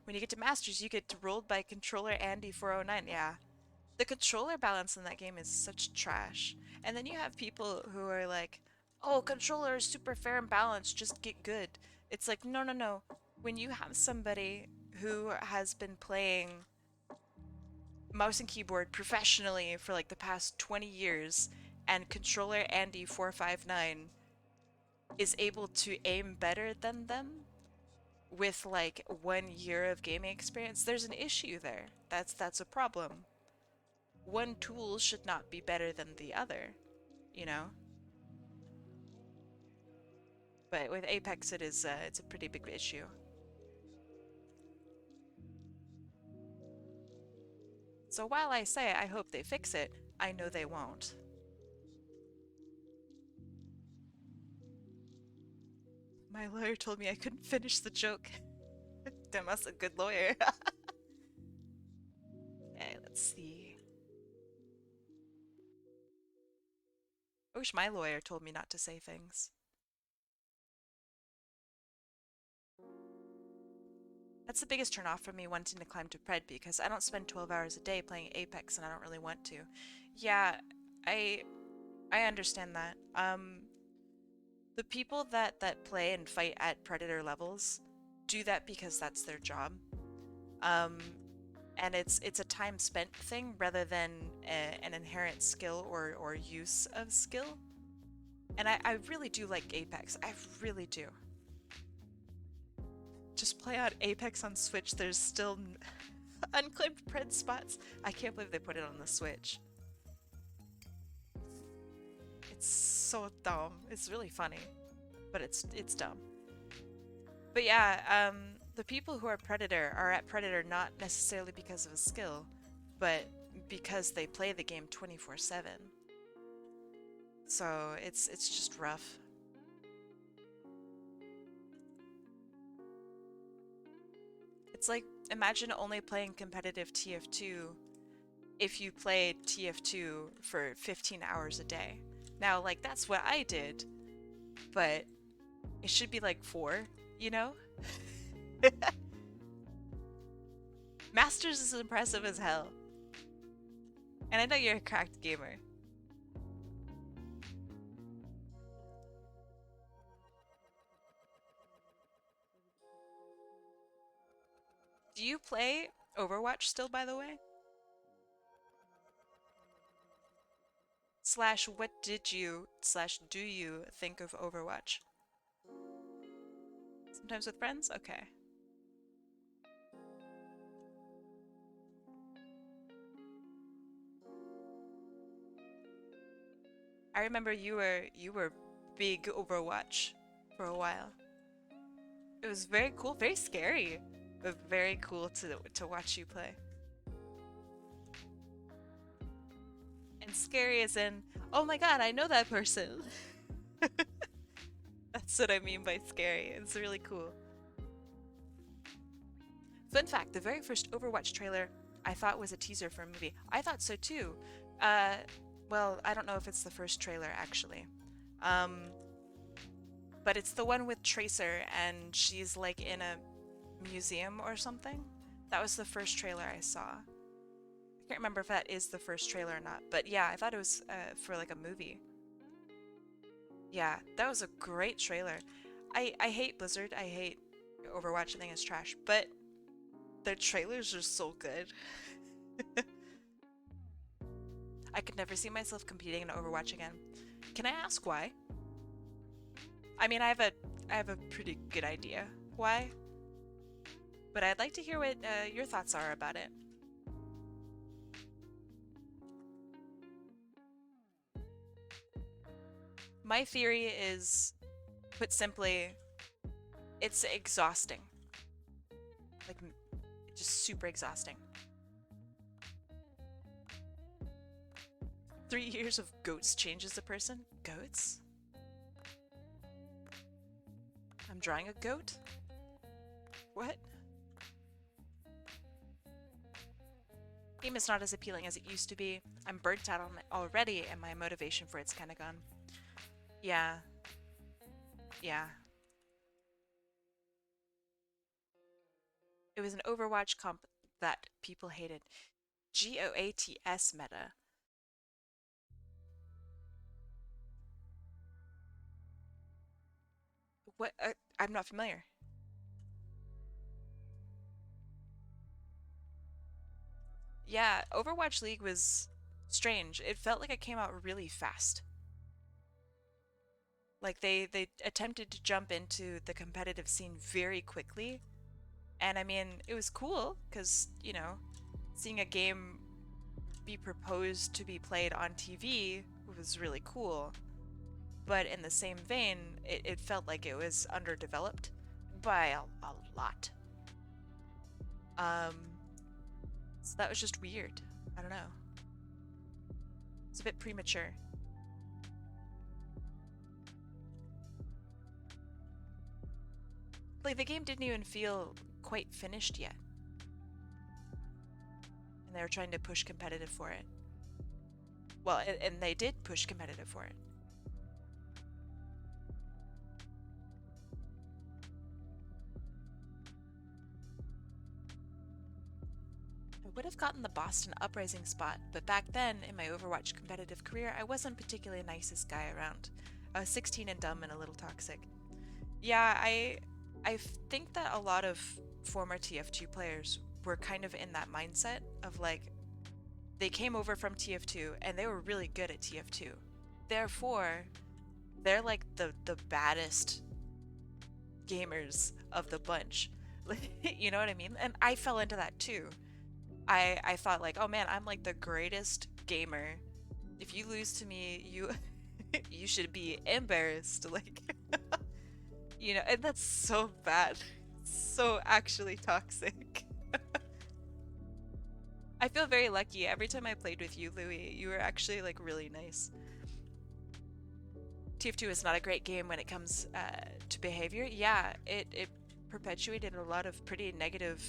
When you get to Masters, you get rolled by controller Andy 409. Yeah. The controller balance in that game is such trash. And then you have people who are like, oh, controller is super fair and balanced, just get good. It's like, no, no, no. When you have somebody who has been playing mouse and keyboard professionally for like the past 20 years and controller Andy 459 is able to aim better than them with like 1 year of gaming experience, there's an issue there. That's a problem. One tool should not be better than the other, you know? But with Apex it's a pretty big issue. So while I say I hope they fix it, I know they won't. My lawyer told me I couldn't finish the joke. Demas a good lawyer. Okay, let's see. I wish my lawyer told me not to say things. That's the biggest turnoff for me wanting to climb to Pred because I don't spend 12 hours a day playing Apex and I don't really want to. Yeah, I I understand that. The people that play and fight at Predator levels do that because that's their job. Um, and it's a time spent thing rather than an inherent skill or use of skill. And I really do like Apex. I really do. Just play out Apex on Switch. There's still unclaimed Pred spots. I can't believe they put it on the Switch. It's so dumb. It's really funny, but it's dumb. But yeah, the people who are Predator are at Predator not necessarily because of a skill, but because they play the game 24/7. So it's just rough. It's like imagine only playing competitive TF2 if you played TF2 for 15 hours a day. Now, like that's what I did, but it should be like 4, you know? Masters is impressive as hell. And I know you're a cracked gamer. Do you play Overwatch still, by the way? Slash, what did you slash do you think of Overwatch? Sometimes with friends? Okay. I remember you were big Overwatch for a while. It was very cool, very scary, but very cool to watch you play. And scary as in, oh my god, I know that person. That's what I mean by scary. It's really cool. Fun fact, the very first Overwatch trailer I thought was a teaser for a movie. I thought so too. Well, I don't know if it's the first trailer actually. But it's the one with Tracer and she's like in a museum or something. That was the first trailer I saw. I can't remember if that is the first trailer or not, but yeah, I thought it was for like a movie. Yeah, that was a great trailer. I hate Blizzard, I hate Overwatch, I think it's trash, but their trailers are so good. I could never see myself competing in Overwatch again. Can I ask why? I mean, I have a pretty good idea why, but I'd like to hear what your thoughts are about it. My theory is, put simply, it's exhausting. Like, just super exhausting. 3 years of goats changes a person? Goats? I'm drawing a goat? What? Game is not as appealing as it used to be. I'm burnt out on it already, and my motivation for it's kinda gone. Yeah. Yeah. It was an Overwatch comp that people hated. GOATS meta. What? I'm not familiar. Yeah, Overwatch League was strange. It felt like it came out really fast. Like they attempted to jump into the competitive scene very quickly. And I mean, it was cool because, you know, seeing a game be proposed to be played on TV was really cool. But in the same vein, it felt like it was underdeveloped by a lot. So that was just weird. I don't know. It's a bit premature. Like, the game didn't even feel quite finished yet. And they were trying to push competitive for it. Well, and they did push competitive for it. I would have gotten the Boston Uprising spot, but back then, in my Overwatch competitive career, I wasn't particularly the nicest guy around. I was 16 and dumb and a little toxic. Yeah, I think that a lot of former TF2 players were kind of in that mindset of like, they came over from TF2 and they were really good at TF2. Therefore, they're like the baddest gamers of the bunch. You know what I mean? And I fell into that too. I thought like, oh man, I'm like the greatest gamer. If you lose to me, you you should be embarrassed. Like, you know, and that's so bad. So actually toxic. I feel very lucky. Every time I played with you, Louis, you were actually like really nice. TF2 is not a great game when it comes to behavior. Yeah, it perpetuated a lot of pretty negative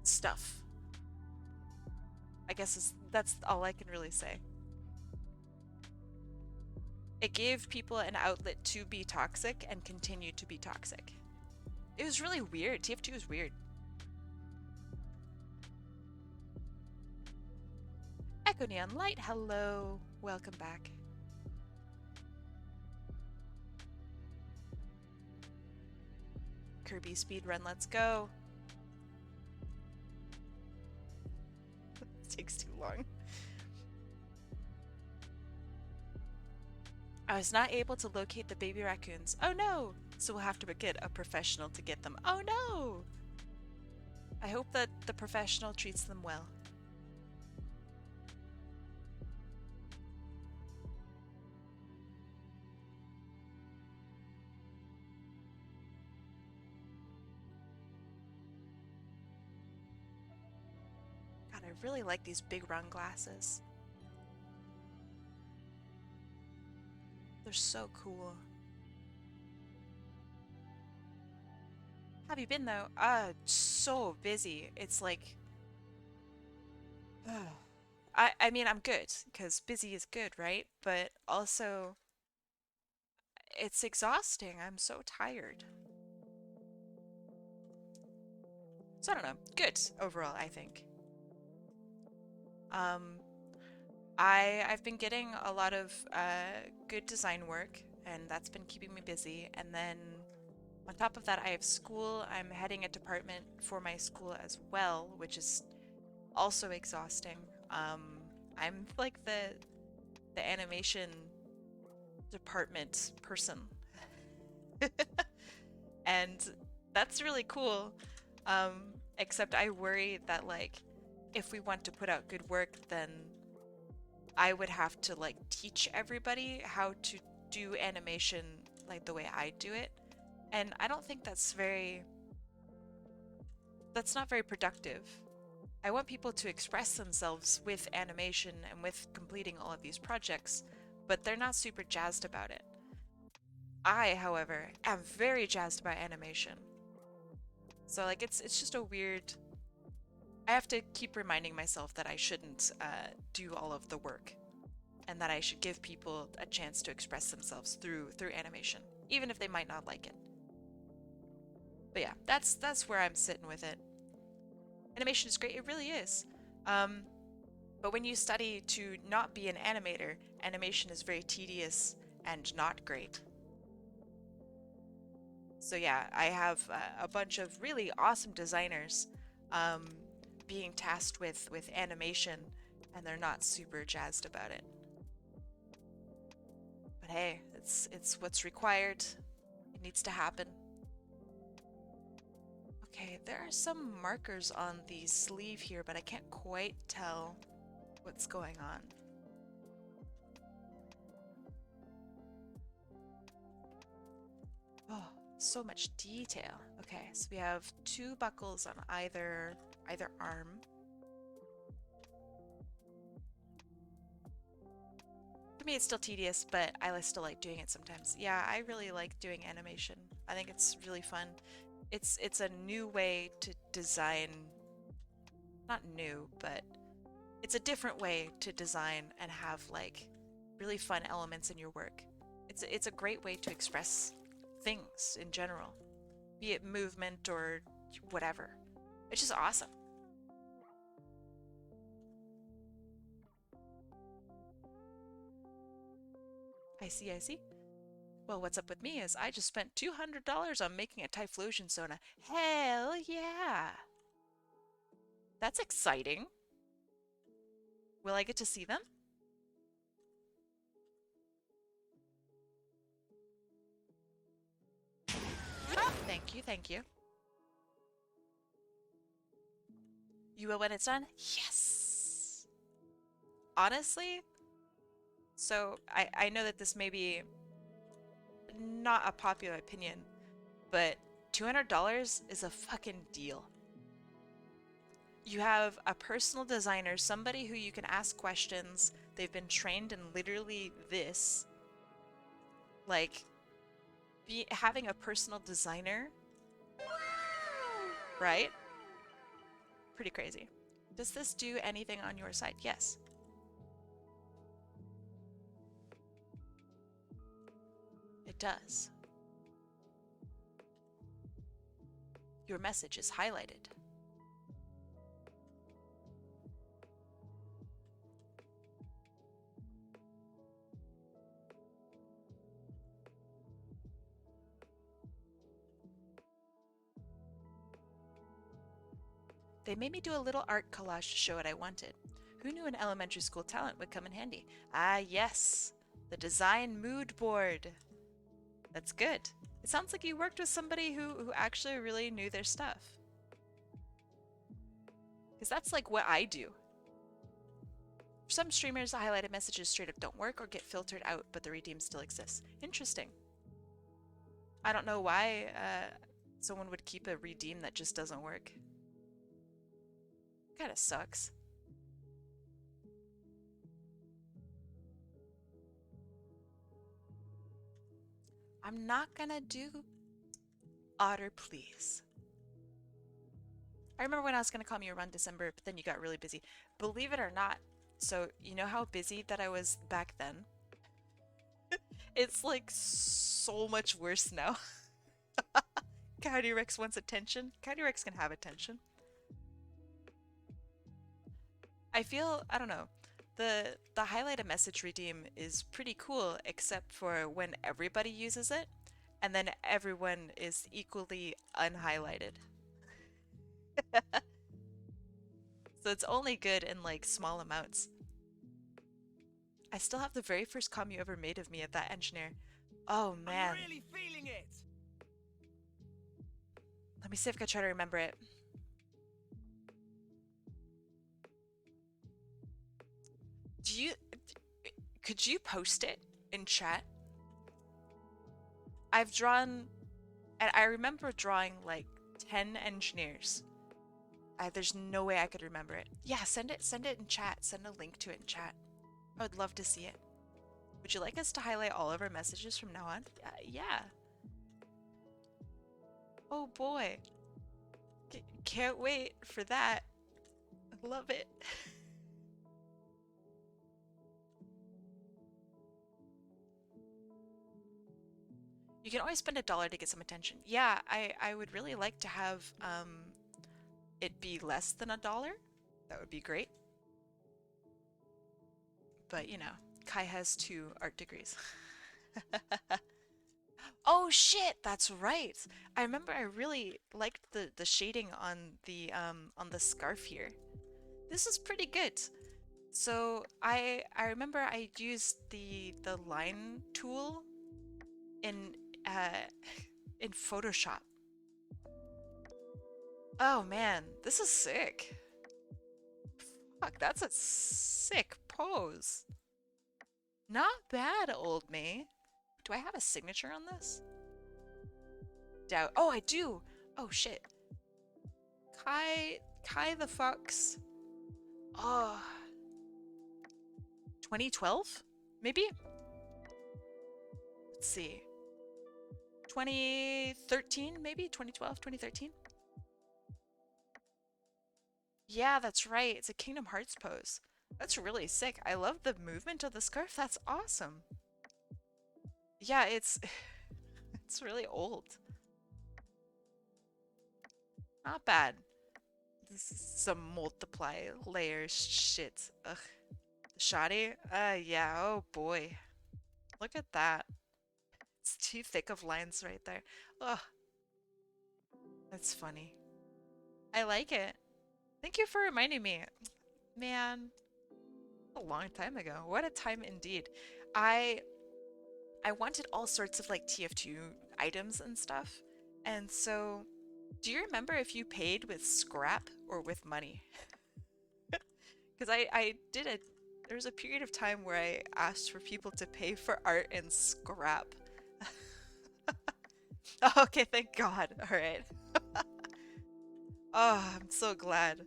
stuff. I guess that's all I can really say. It gave people an outlet to be toxic and continue to be toxic. It was really weird. TF2 was weird. Echo Neon Light, hello. Welcome back. Kirby speedrun, let's go. It takes too long. I was not able to locate the baby raccoons. Oh no! So we'll have to get a professional to get them. Oh no! I hope that the professional treats them well. God, I really like these big round glasses. They're so cool. Have you been though? So busy. It's like, I mean, I'm good because busy is good, right? But also, it's exhausting. I'm so tired. So I don't know. Good overall, I think. Um, I've been getting a lot of good design work, and that's been keeping me busy. And then on top of that, I have school. I'm heading a department for my school as well, which is also exhausting. I'm like the animation department person. And that's really cool. Except I worry that like if we want to put out good work, then I would have to like teach everybody how to do animation like the way I do it. And I don't think that's not very productive. I want people to express themselves with animation and with completing all of these projects, but they're not super jazzed about it. I, however, am very jazzed about animation. So like it's just a weird. I have to keep reminding myself that I shouldn't do all of the work, and that I should give people a chance to express themselves through animation, even if they might not like it. But yeah, that's where I'm sitting with it. Animation is great, it really is. But when you study to not be an animator, animation is very tedious and not great. So yeah, I have a bunch of really awesome designers um, being tasked with animation, and they're not super jazzed about it. But hey, it's what's required. It needs to happen. Okay, there are some markers on the sleeve here, but I can't quite tell what's going on. Oh, so much detail. Okay, so we have 2 buckles on either arm. For me, it's still tedious, but I still like doing it sometimes. Yeah, I really like doing animation. I think it's really fun. It's a new way to design. Not new, but it's a different way to design and have like really fun elements in your work. It's a great way to express things in general, be it movement or whatever. It's just awesome. I see, I see. Well, what's up with me is I just spent $200 on making a Typhlosion Sona. Hell yeah! That's exciting. Will I get to see them? Thank you, thank you. You will when it's done? Yes! Honestly, so I know that this may be not a popular opinion, but $200 is a fucking deal. You have a personal designer, somebody who you can ask questions. They've been trained in literally this. Like, having a personal designer, right? Pretty crazy. Does this do anything on your side? Yes. It does. Your message is highlighted. They made me do a little art collage to show what I wanted. Who knew an elementary school talent would come in handy? Ah, yes. The design mood board. That's good. It sounds like you worked with somebody who actually really knew their stuff. Because that's like what I do. For some streamers, the highlighted messages straight up don't work or get filtered out, but the redeem still exists. Interesting. I don't know why someone would keep a redeem that just doesn't work. Kinda sucks. I'm not gonna do Otter, please. I remember when I was gonna come you around December, but then you got really busy. Believe it or not, so you know how busy that I was back then? It's like so much worse now. Coyote Rex wants attention. Coyote Rex can have attention. I feel, I don't know, the highlight a message redeem is pretty cool, except for when everybody uses it, and then everyone is equally unhighlighted. So it's only good in like small amounts. I still have the very first comm you ever made of me at that engineer. Oh man. I'm really feeling it. Let me see if I can try to remember it. Could you post it in chat? I've drawn, and I remember drawing like 10 engineers. There's no way I could remember it. Yeah, send it in chat. Send a link to it in chat. I would love to see it. Would you like us to highlight all of our messages from now on? Yeah. Oh boy. Can't wait for that. I love it. You can always spend $1 to get some attention. Yeah, I would really like to have it be less than $1. That would be great. But you know, Kai has 2 art degrees. Oh shit, that's right. I remember I really liked the shading on the scarf here. This is pretty good. So I remember I used the line tool in in Photoshop. Oh man, this is sick. Fuck, that's a sick pose. Not bad, old me. Do I have a signature on this? Doubt. Oh, I do. Oh shit. Kai the Fox. Oh. 2012? Maybe? Let's see. 2013, maybe? 2012, 2013? Yeah, that's right. It's a Kingdom Hearts pose. That's really sick. I love the movement of the scarf. That's awesome. Yeah, it's it's really old. Not bad. This is some multiply layers shit. Ugh. Shoddy? Yeah, oh boy. Look at that. It's too thick of lines right there. Ugh. That's funny. I like it. Thank you for reminding me. Man, a long time ago. What a time indeed. I wanted all sorts of like TF2 items and stuff. And so, do you remember if you paid with scrap or with money? Because I did a, there was a period of time where I asked for people to pay for art in scrap. Oh, okay, thank God. All right. Oh, I'm so glad.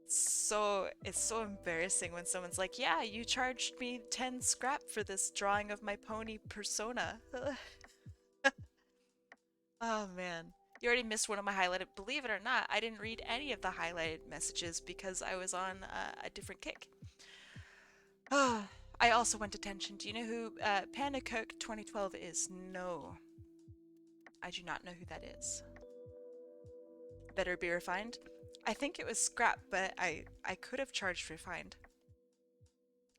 It's so embarrassing when someone's like, yeah, you charged me 10 scrap for this drawing of my pony persona. Oh man. You already missed one of my highlighted. Believe it or not, I didn't read any of the highlighted messages because I was on a different kick. I also want attention. Do you know who Panda Coke 2012 is? No. I do not know who that is. Better be refined? I think it was scrap, but I could have charged refined.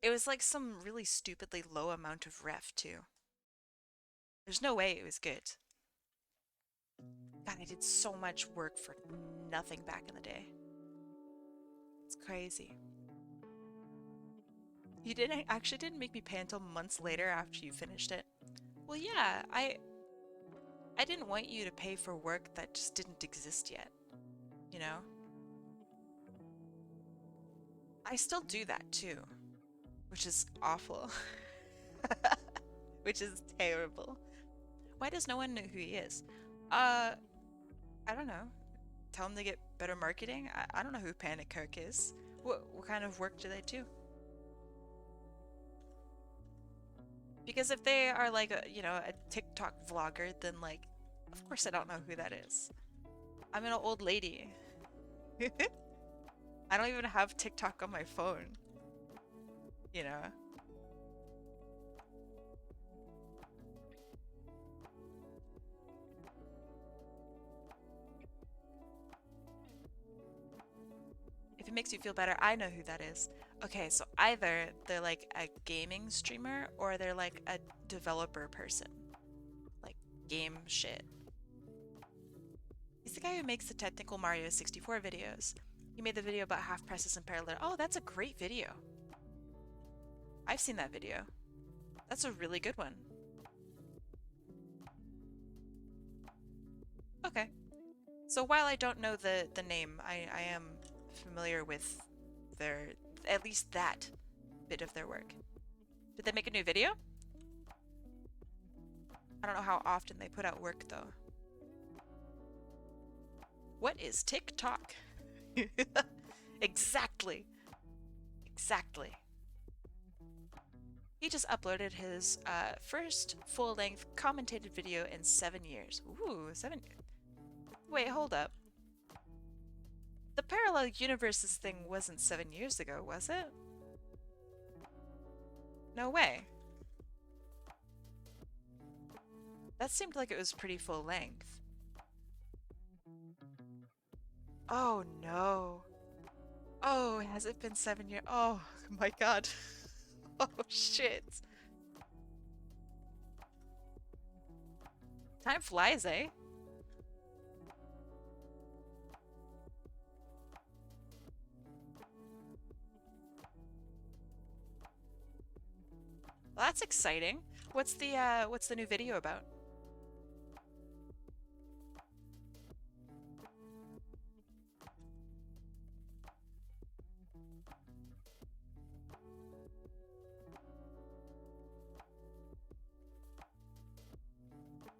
It was like some really stupidly low amount of ref too. There's no way it was good. God, I did so much work for nothing back in the day. It's crazy. You didn't make me pay until months later after you finished it. Well, yeah, I didn't want you to pay for work that just didn't exist yet. You know? I still do that too, which is awful. Which is terrible. Why does no one know who he is? I don't know. Tell them to get better marketing? I don't know who Panic Kirk is. What kind of work do they do? Because if they are like a, you know, a TikTok vlogger, then like, of course I don't know who that is. I'm an old lady. I don't even have TikTok on my phone. You know? If it makes you feel better, I know who that is. Okay, so either they're like a gaming streamer or they're like a developer person. Like game shit. He's the guy who makes the technical Mario 64 videos. He made the video about half presses and parallel. Oh, that's a great video. I've seen that video. That's a really good one. Okay. So while I don't know the name, I am familiar with their, at least that bit of their work. Did they make a new video? I don't know how often they put out work though. What is TikTok? Exactly. Exactly. He just uploaded his first full-length commentated video in 7 years. Ooh, 7 years. Wait, hold up. The parallel universes thing wasn't 7 years ago, was it? No way. That seemed like it was pretty full length. Oh no. Oh, has it been 7 years? Oh my god. Oh shit. Time flies, eh? Well, that's exciting. What's the new video about?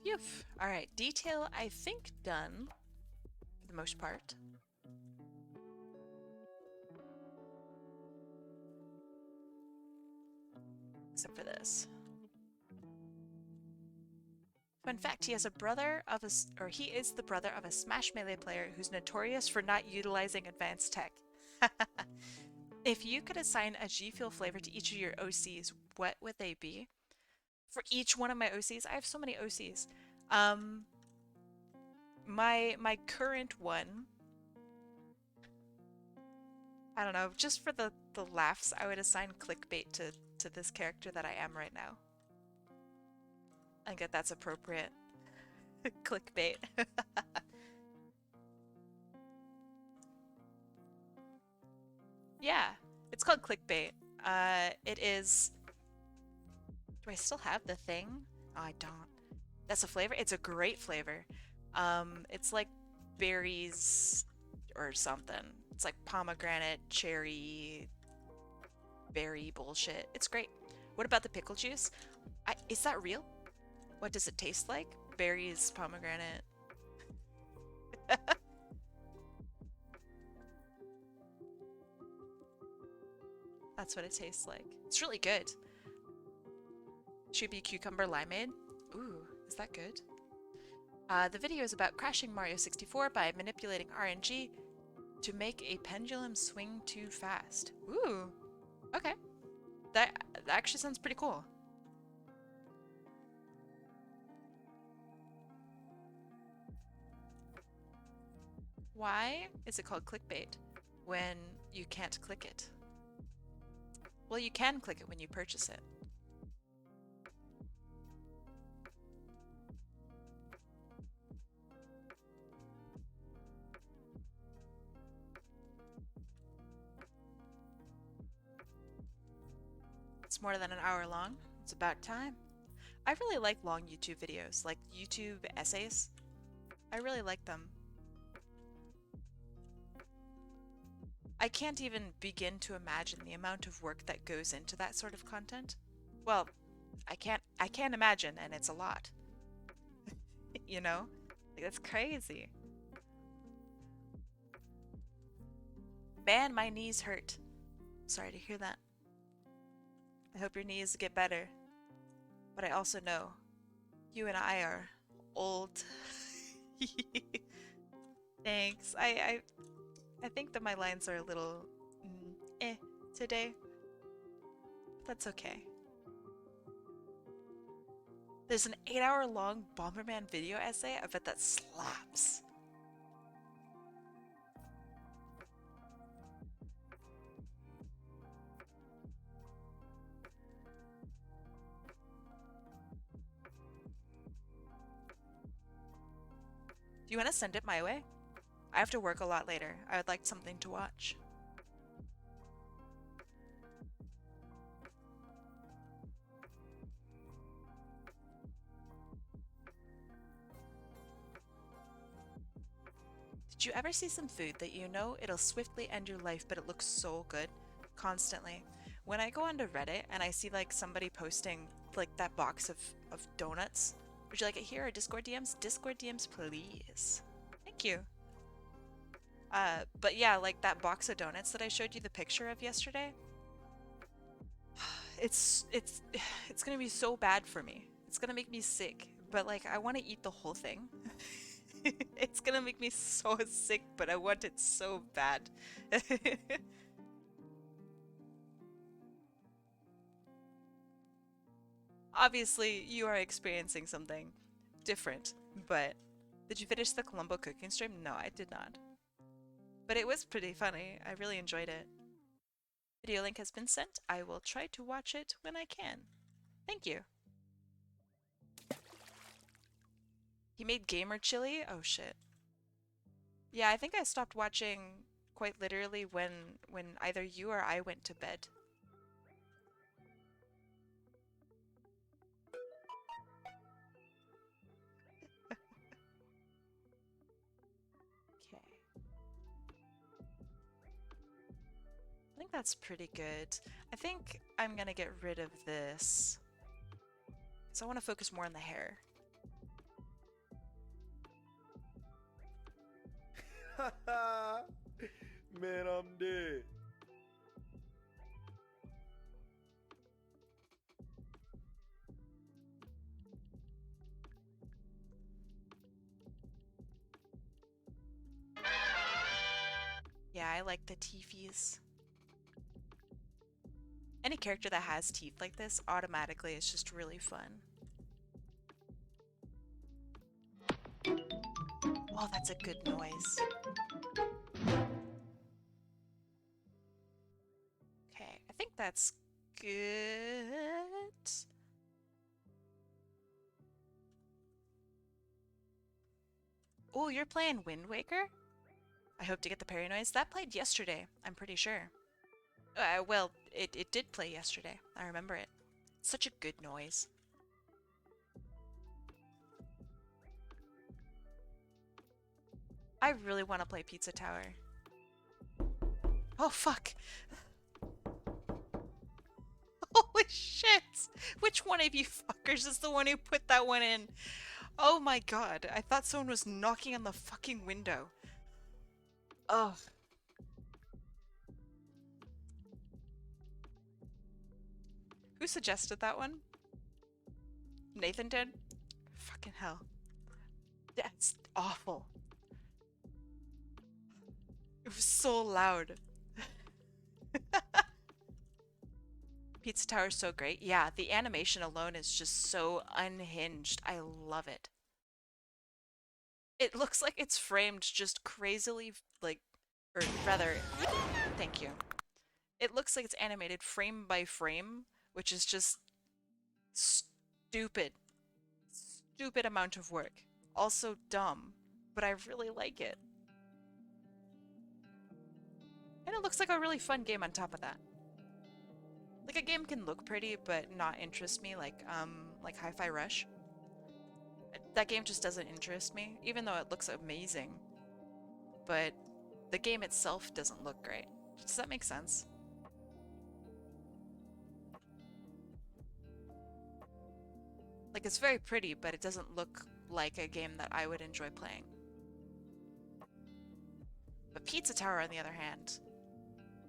Phew. All right, detail I think done for the most part. Except for this. Fun fact, he has a brother of a, or he is the brother of a Smash Melee player who's notorious for not utilizing advanced tech. If you could assign a G Fuel flavor to each of your OCs, what would they be? For each one of my OCs, I have so many OCs. My current one, I don't know, just for the laughs, I would assign clickbait to this character that I am right now. I think that's appropriate. Clickbait. Yeah, it's called clickbait. It is... Do I still have the thing? Oh, I don't. That's a flavor? It's a great flavor. It's like berries or something. It's like pomegranate, cherry, berry bullshit. It's great. What about the pickle juice? Is that real? What does it taste like? Berries, pomegranate. That's what it tastes like. It's really good. Should be cucumber limeade. Ooh, is that good? The video is about crashing Mario 64 by manipulating RNG to make a pendulum swing too fast. Ooh, okay. That actually sounds pretty cool. Why is it called clickbait when you can't click it? Well, you can click it when you purchase it. It's more than an hour long. It's about time. I really like long YouTube videos, like YouTube essays. I really like them. I can't even begin to imagine the amount of work that goes into that sort of content. Well, I can't imagine, and it's a lot. You know? Like, that's crazy. Man, my knees hurt. Sorry to hear that. I hope your knees get better. But I also know you and I are old. Thanks. I think that my lines are a little today. That's okay. There's an 8-hour long Bomberman video essay. I bet that slaps. Do you want to send it my way? I have to work a lot later. I would like something to watch. Did you ever see some food that you know it'll swiftly end your life, but it looks so good? Constantly. When I go onto Reddit and I see like somebody posting like that box of donuts, would you like it here or Discord DMs? Discord DMs, please. Thank you. But yeah, like that box of donuts that I showed you the picture of yesterday. It's gonna be so bad for me. It's gonna make me sick. But like I want to eat the whole thing. It's gonna make me so sick, but I want it so bad. Obviously, you are experiencing something different, but did you finish the Colombo cooking stream? No, I did not. But it was pretty funny. I really enjoyed it. Video link has been sent. I will try to watch it when I can. Thank you. He made gamer chili? Oh shit. Yeah, I think I stopped watching quite literally when either you or I went to bed. Okay. I think that's pretty good. I think I'm gonna get rid of this. So I want to focus more on the hair. Man, I'm dead. Yeah, I like the teethies. Any character that has teeth like this automatically is just really fun. Oh, that's a good noise. Okay, I think that's good. Oh, you're playing Wind Waker? I hope to get the parry noise. That played yesterday, I'm pretty sure. Well, it did play yesterday. I remember it. Such a good noise. I really want to play Pizza Tower. Oh, fuck. Holy shit! Which one of you fuckers is the one who put that one in? Oh my god, I thought someone was knocking on the fucking window. Ugh. Who suggested that one? Nathan did? Fucking hell. That's awful. It was so loud. Pizza Tower is so great. Yeah, the animation alone is just so unhinged. I love it. It looks like it's framed just crazily, like, or rather, thank you. It looks like it's animated frame by frame, which is just stupid. Stupid amount of work. Also dumb, but I really like it. And it looks like a really fun game on top of that. Like, a game can look pretty, but not interest me, like Hi-Fi Rush. That game just doesn't interest me, even though it looks amazing. But the game itself doesn't look great. Does that make sense? Like, it's very pretty, but it doesn't look like a game that I would enjoy playing. But Pizza Tower, on the other hand,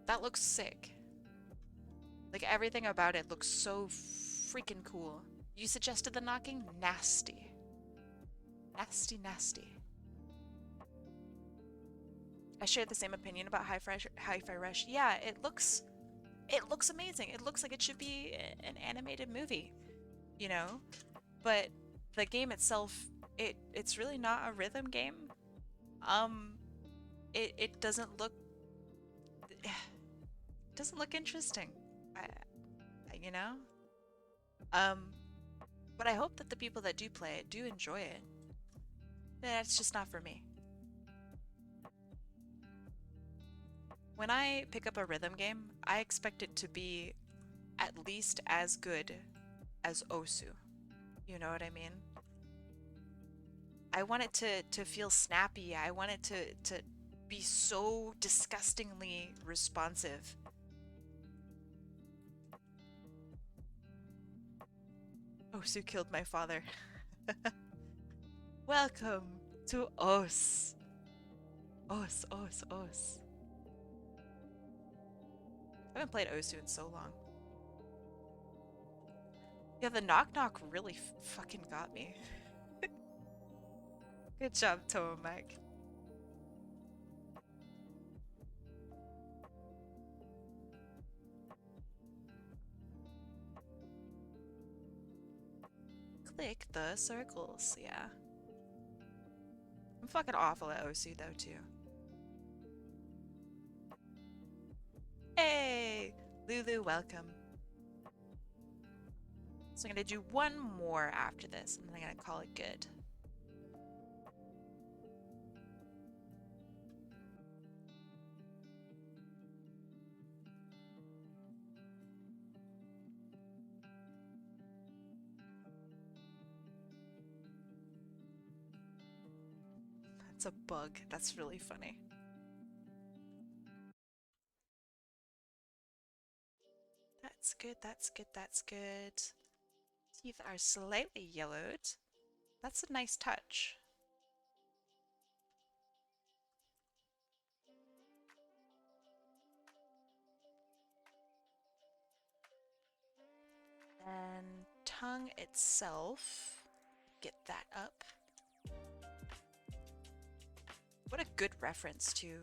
that looks sick. Like, everything about it looks so freaking cool. You suggested the knocking? Nasty. Nasty, nasty. I share the same opinion about Hi-Fi Rush. Yeah, it looks amazing. It looks like it should be an animated movie, you know? But the game itself, it's really not a rhythm game. Um, it doesn't look interesting. You know? Um, but I hope that the people that do play it do enjoy it. That's just not for me. When I pick up a rhythm game, I expect it to be at least as good as Osu. You know what I mean? I want it to feel snappy. I want it to be so disgustingly responsive. Osu killed my father. Welcome to Os. Os, Os, Os. I haven't played Osu in so long. Yeah, the knock knock really fucking got me. Good job, Tomek. Click the circles, yeah. I'm fucking awful at Osu though, too. Hey! Lulu, welcome. So I'm gonna do one more after this, and then I'm gonna call it good. That's a bug. That's really funny. That's good, that's good, that's good. Teeth are slightly yellowed. That's a nice touch. And tongue itself, get that up. What a good reference too.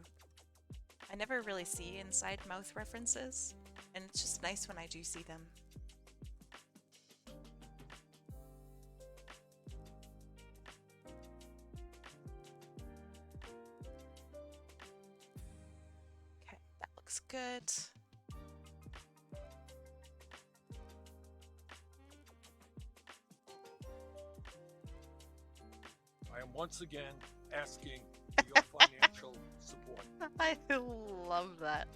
I never really see inside mouth references, and it's just nice when I do see them. Okay, that looks good. I am once again asking for your financial support. I love that.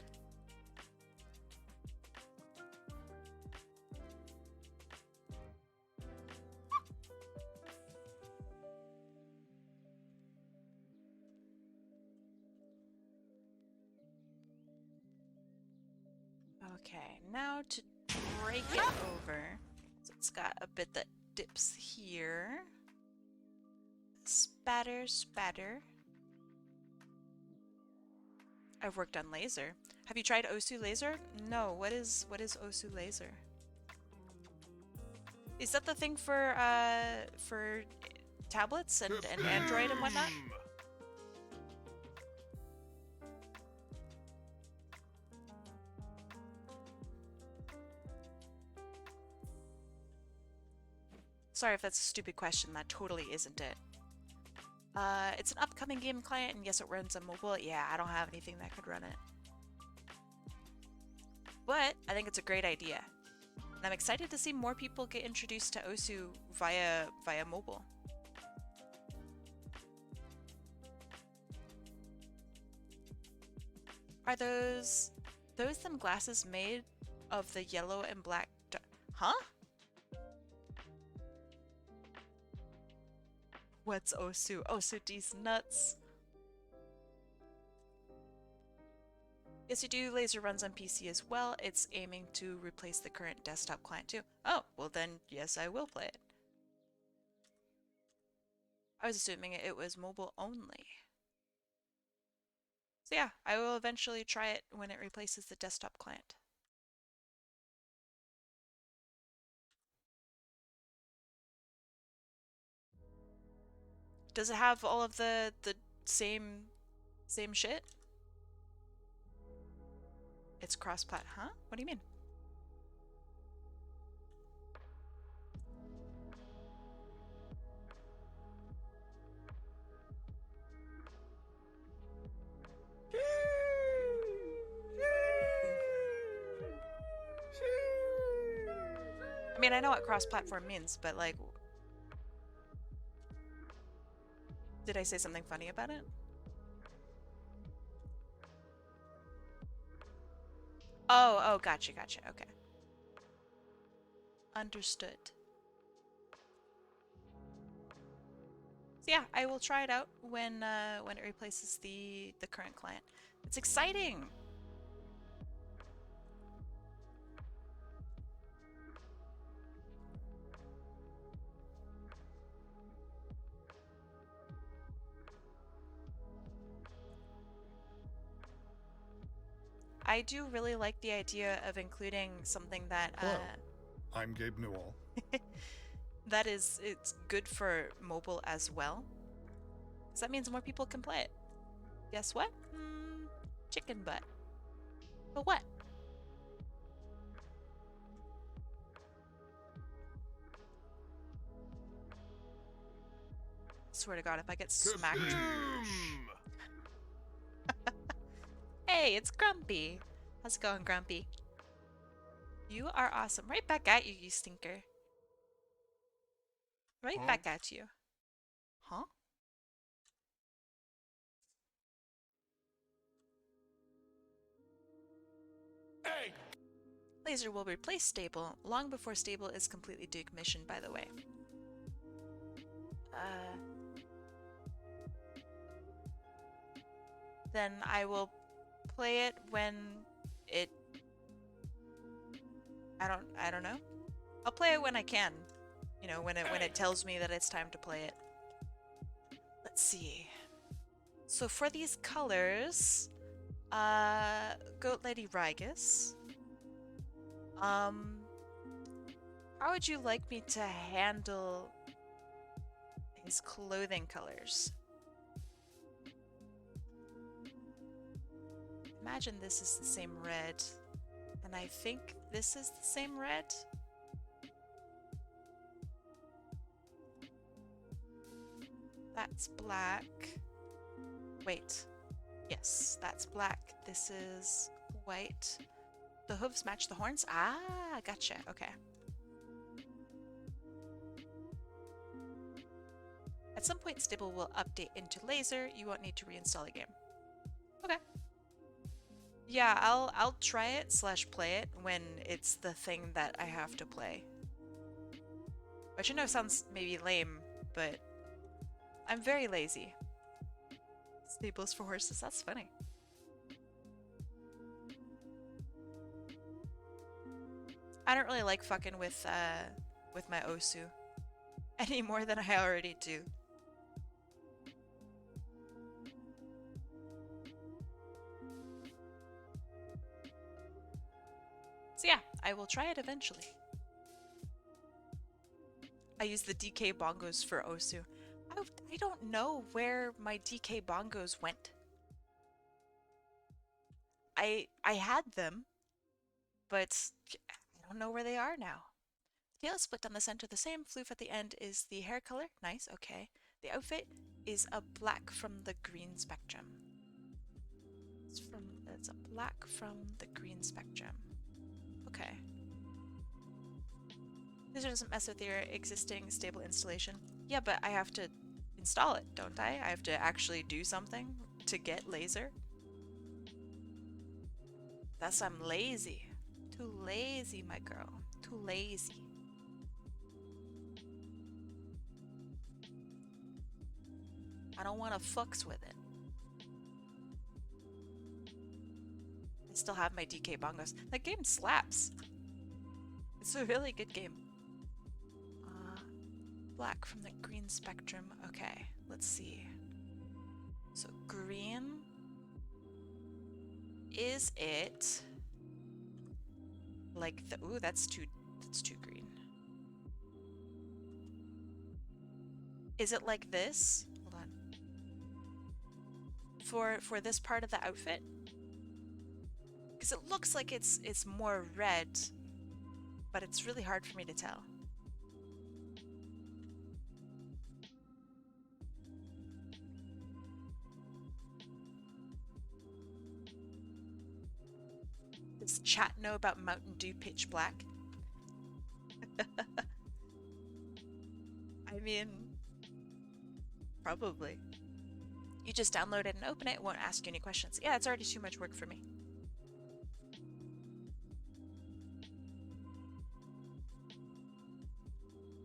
Okay, now to break it over. So it's got a bit that dips here. Spatter, spatter. I've worked on laser. Have you tried Osu laser? No. What is Osu laser? Is that the thing for tablets and Android and whatnot? Sorry if that's a stupid question. That totally isn't it. It's an upcoming game client, and yes, it runs on mobile. Yeah, I don't have anything that could run it. But I think it's a great idea. And I'm excited to see more people get introduced to Osu via mobile. Are those them glasses made of the yellow and black huh? What's Osu? Osu D's nuts. Yes, you do. Laser runs on PC as well. It's aiming to replace the current desktop client too. Oh, well then, yes, I will play it. I was assuming it was mobile only. So yeah, I will eventually try it when it replaces the desktop client. Does it have all of the same shit? It's cross-plat, huh? What do you mean? I mean, I know what cross-platform means, but like, did I say something funny about it? Oh, gotcha, okay. Understood. So yeah, I will try it out when it replaces the current client. It's exciting! I do really like the idea of including something that Hello, I'm Gabe Newell. that it's good for mobile as well. Because that means more people can play it. Guess what? Chicken butt. But what? Swear to God, if I get smacked. Hey, it's Grumpy. How's it going, Grumpy? You are awesome. Right back at you, you stinker. Right back at you. Huh? Hey! Laser will replace Stable long before Stable is completely decommissioned, by the way. Then I will play it when it... I don't know. I'll play it when I can. You know, when it tells me that it's time to play it. Let's see. So for these colors, goatladyryghas. How would you like me to handle his clothing colors? Imagine this is the same red, and I think this is the same red. That's black. Wait. Yes, that's black. This is white. The hooves match the horns? Ah, gotcha. Okay. At some point, Stibble will update into laser. You won't need to reinstall the game. Okay. Yeah, I'll try it / play it when it's the thing that I have to play. Which I know sounds maybe lame, but I'm very lazy. Stables for horses, that's funny. I don't really like fucking with my Osu any more than I already do. So yeah, I will try it eventually. I use the DK bongos for Osu. I don't know where my DK bongos went. I had them, but I don't know where they are now. Tail is split down the center the same. Floof at the end is the hair color. Nice, okay. The outfit is a black from the green spectrum. It's a black from the green spectrum. Okay. This doesn't mess with your existing stable installation. Yeah, but I have to install it, don't I? I have to actually do something to get laser. That's I'm lazy. Too lazy, my girl. Too lazy. I don't want to fucks with it. I still have my DK bongos. That game slaps. It's a really good game. Black from the green spectrum. Okay, let's see. So green. Is it like the... Ooh, that's too green. Is it like this? Hold for this part of the outfit? Because it looks like it's more red, but it's really hard for me to tell. Does chat know about Mountain Dew Pitch Black? I mean, probably. You just download it and open it, it won't ask you any questions. Yeah, it's already too much work for me.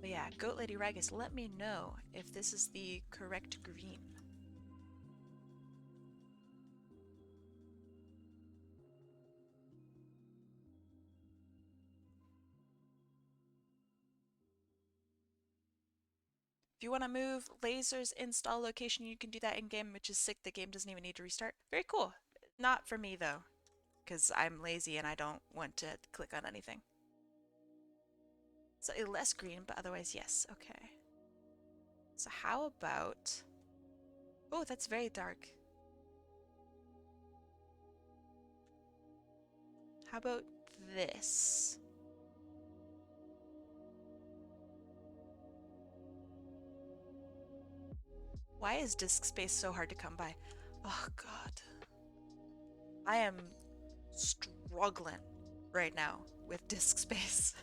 But yeah, goatladyryghas, let me know if this is the correct green. If you want to move lasers install location, you can do that in game, which is sick. The game doesn't even need to restart. Very cool. Not for me though, because I'm lazy and I don't want to click on anything. So less green, but otherwise yes. Okay. So how about... Oh, that's very dark. How about this? Why is disk space so hard to come by? Oh god. I am struggling right now with disk space.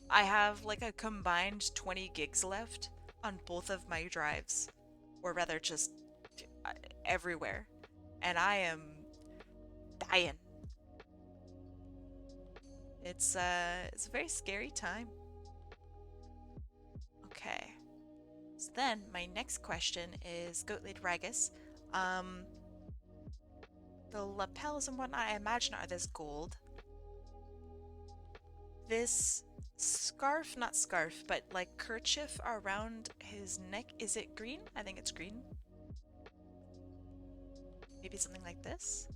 I have like a combined 20 gigs left on both of my drives, or rather just everywhere, and I am dying. It's a very scary time. Okay. So then my next question is goatladyryghas. The lapels and whatnot, I imagine, are this gold. This scarf, not scarf, but like kerchief around his neck, is it green? I think it's green. Maybe something like this?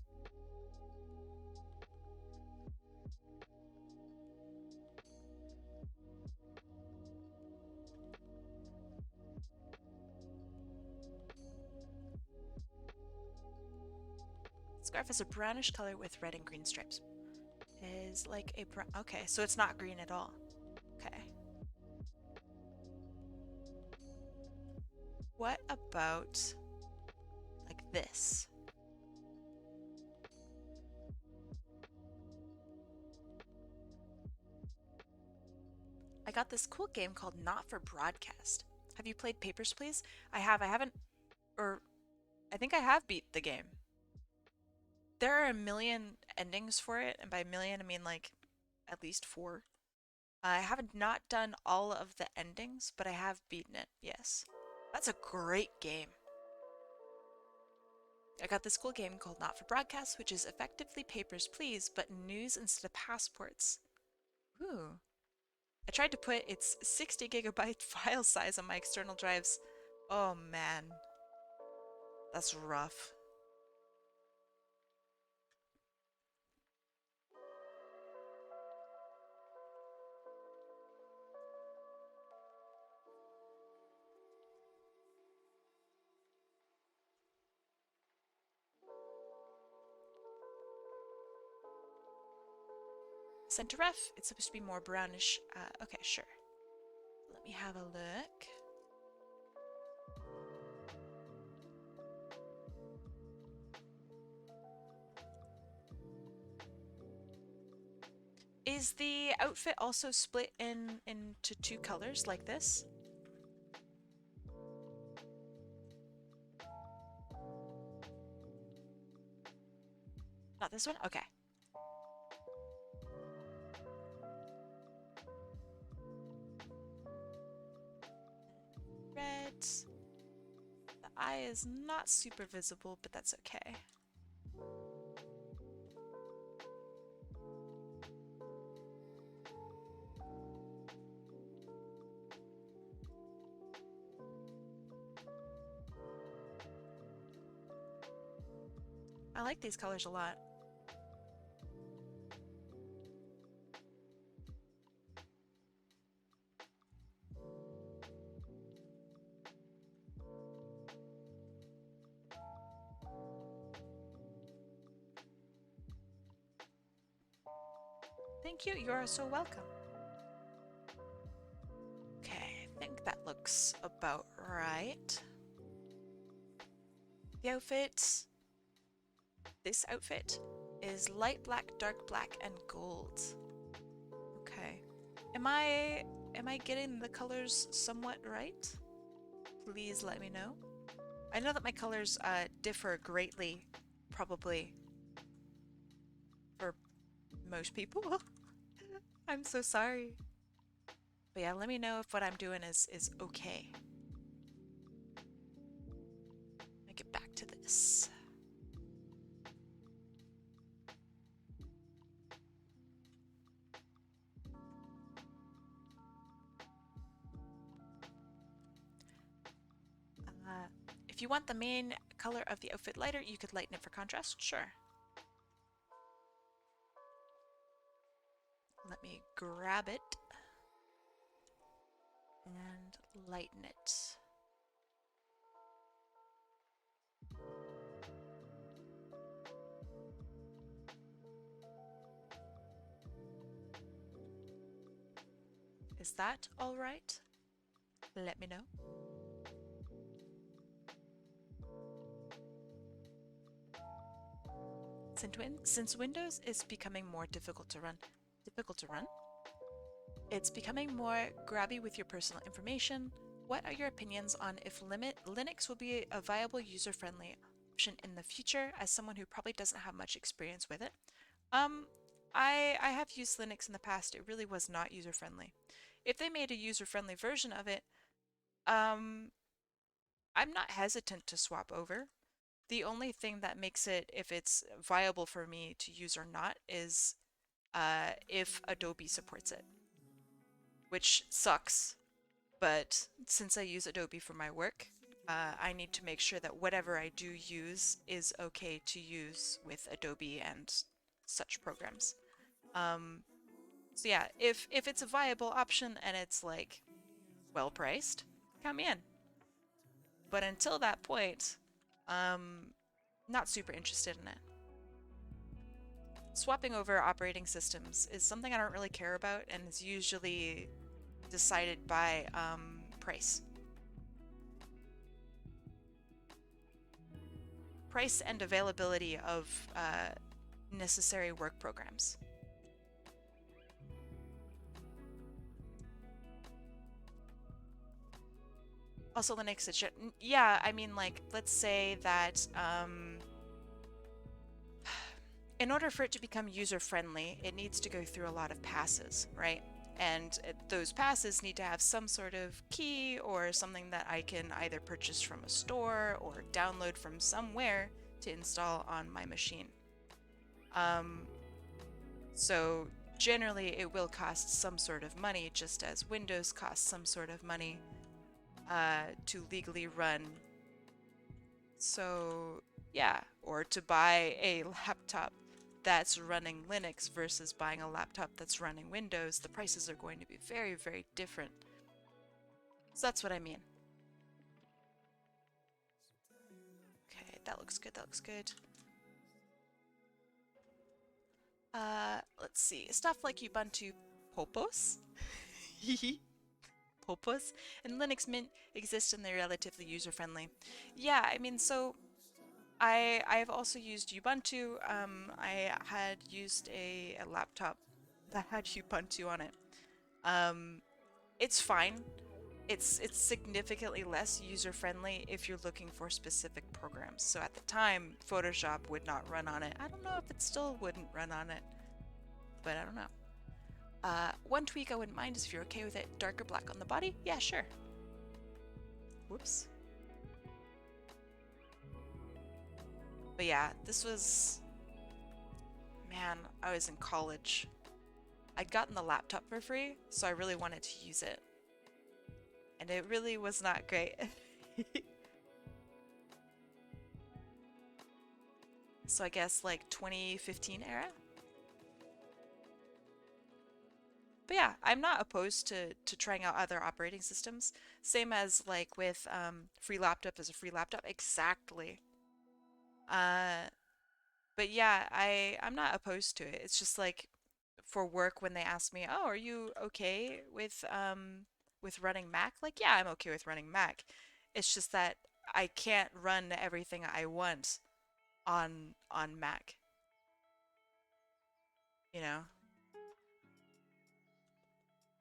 Scarf is a brownish color with red and green stripes. Is like a brown... Okay, so it's not green at all. Okay. What about like this? I got this cool game called Not for Broadcast. Have you played Papers, Please? I have. I haven't... Or... I think I have beat the game. There are a million endings for it, and by million I mean like at least 4. I haven't not done all of the endings, but I have beaten it, yes. That's a great game. I got this cool game called Not for Broadcast, which is effectively Papers, Please, but news instead of passports. Ooh. I tried to put its 60 gigabyte file size on my external drives. Oh man. That's rough. Sent to ref. It's supposed to be more brownish. Okay, sure. Let me have a look. Is the outfit also split into 2 colors like this? Not this one? Okay. Red. The eye is not super visible, but that's okay. I like these colors a lot. Thank you. You are so welcome. Okay, I think that looks about right. The outfit, this outfit is light black, dark black, and gold. Okay. Am I getting the colors somewhat right? Please let me know. I know that my colors differ greatly, probably, for most people. I'm so sorry. But yeah, let me know if what I'm doing is okay. Let me get back to this. If you want the main color of the outfit lighter, you could lighten it for contrast. Sure. Let me grab it and lighten it. Is that all right? Let me know. Since Windows is becoming more difficult to run, it's becoming more grabby with your personal information. What are your opinions on if Linux will be a viable user-friendly option in the future as someone who probably doesn't have much experience with it? I have used Linux in the past. It really was not user-friendly. If they made a user-friendly version of it, I'm not hesitant to swap over. The only thing that makes it, if it's viable for me to use or not, is if Adobe supports it, which sucks. But since I use Adobe for my work, I need to make sure that whatever I do use is okay to use with Adobe and such programs. So yeah, if it's a viable option and it's like well priced, count me in. But until that point, not super interested in it. Swapping over operating systems is something I don't really care about and is usually decided by price. Price and availability of necessary work programs. Also Linux, yeah, I mean, like, let's say that in order for it to become user-friendly, it needs to go through a lot of passes, right? And those passes need to have some sort of key or something that I can either purchase from a store or download from somewhere to install on my machine. So generally it will cost some sort of money, just as Windows costs some sort of money to legally run. So yeah, or to buy a laptop that's running Linux versus buying a laptop that's running Windows, the prices are going to be very, very different. So that's what I mean. Okay, that looks good, that looks good. Let's see, stuff like Ubuntu Popos, Popos, and Linux Mint exist and they're relatively user-friendly. Yeah, I mean, so I've also used Ubuntu. I had used a laptop that had Ubuntu on it. It's fine. It's significantly less user-friendly if you're looking for specific programs. So at the time, Photoshop would not run on it. I don't know if it still wouldn't run on it, but I don't know. One tweak I wouldn't mind is if you're okay with it, darker black on the body. Yeah, sure. Whoops. But yeah, this was, man, I was in college. I'd gotten the laptop for free, so I really wanted to use it. And it really was not great. So I guess like 2015 era? But yeah, I'm not opposed to trying out other operating systems. Same as like with free laptop as a free laptop. Exactly. But yeah, I'm not opposed to it. It's just like for work when they ask me, "Oh, are you okay with running Mac?" Like, yeah, I'm okay with running Mac. It's just that I can't run everything I want on Mac, you know?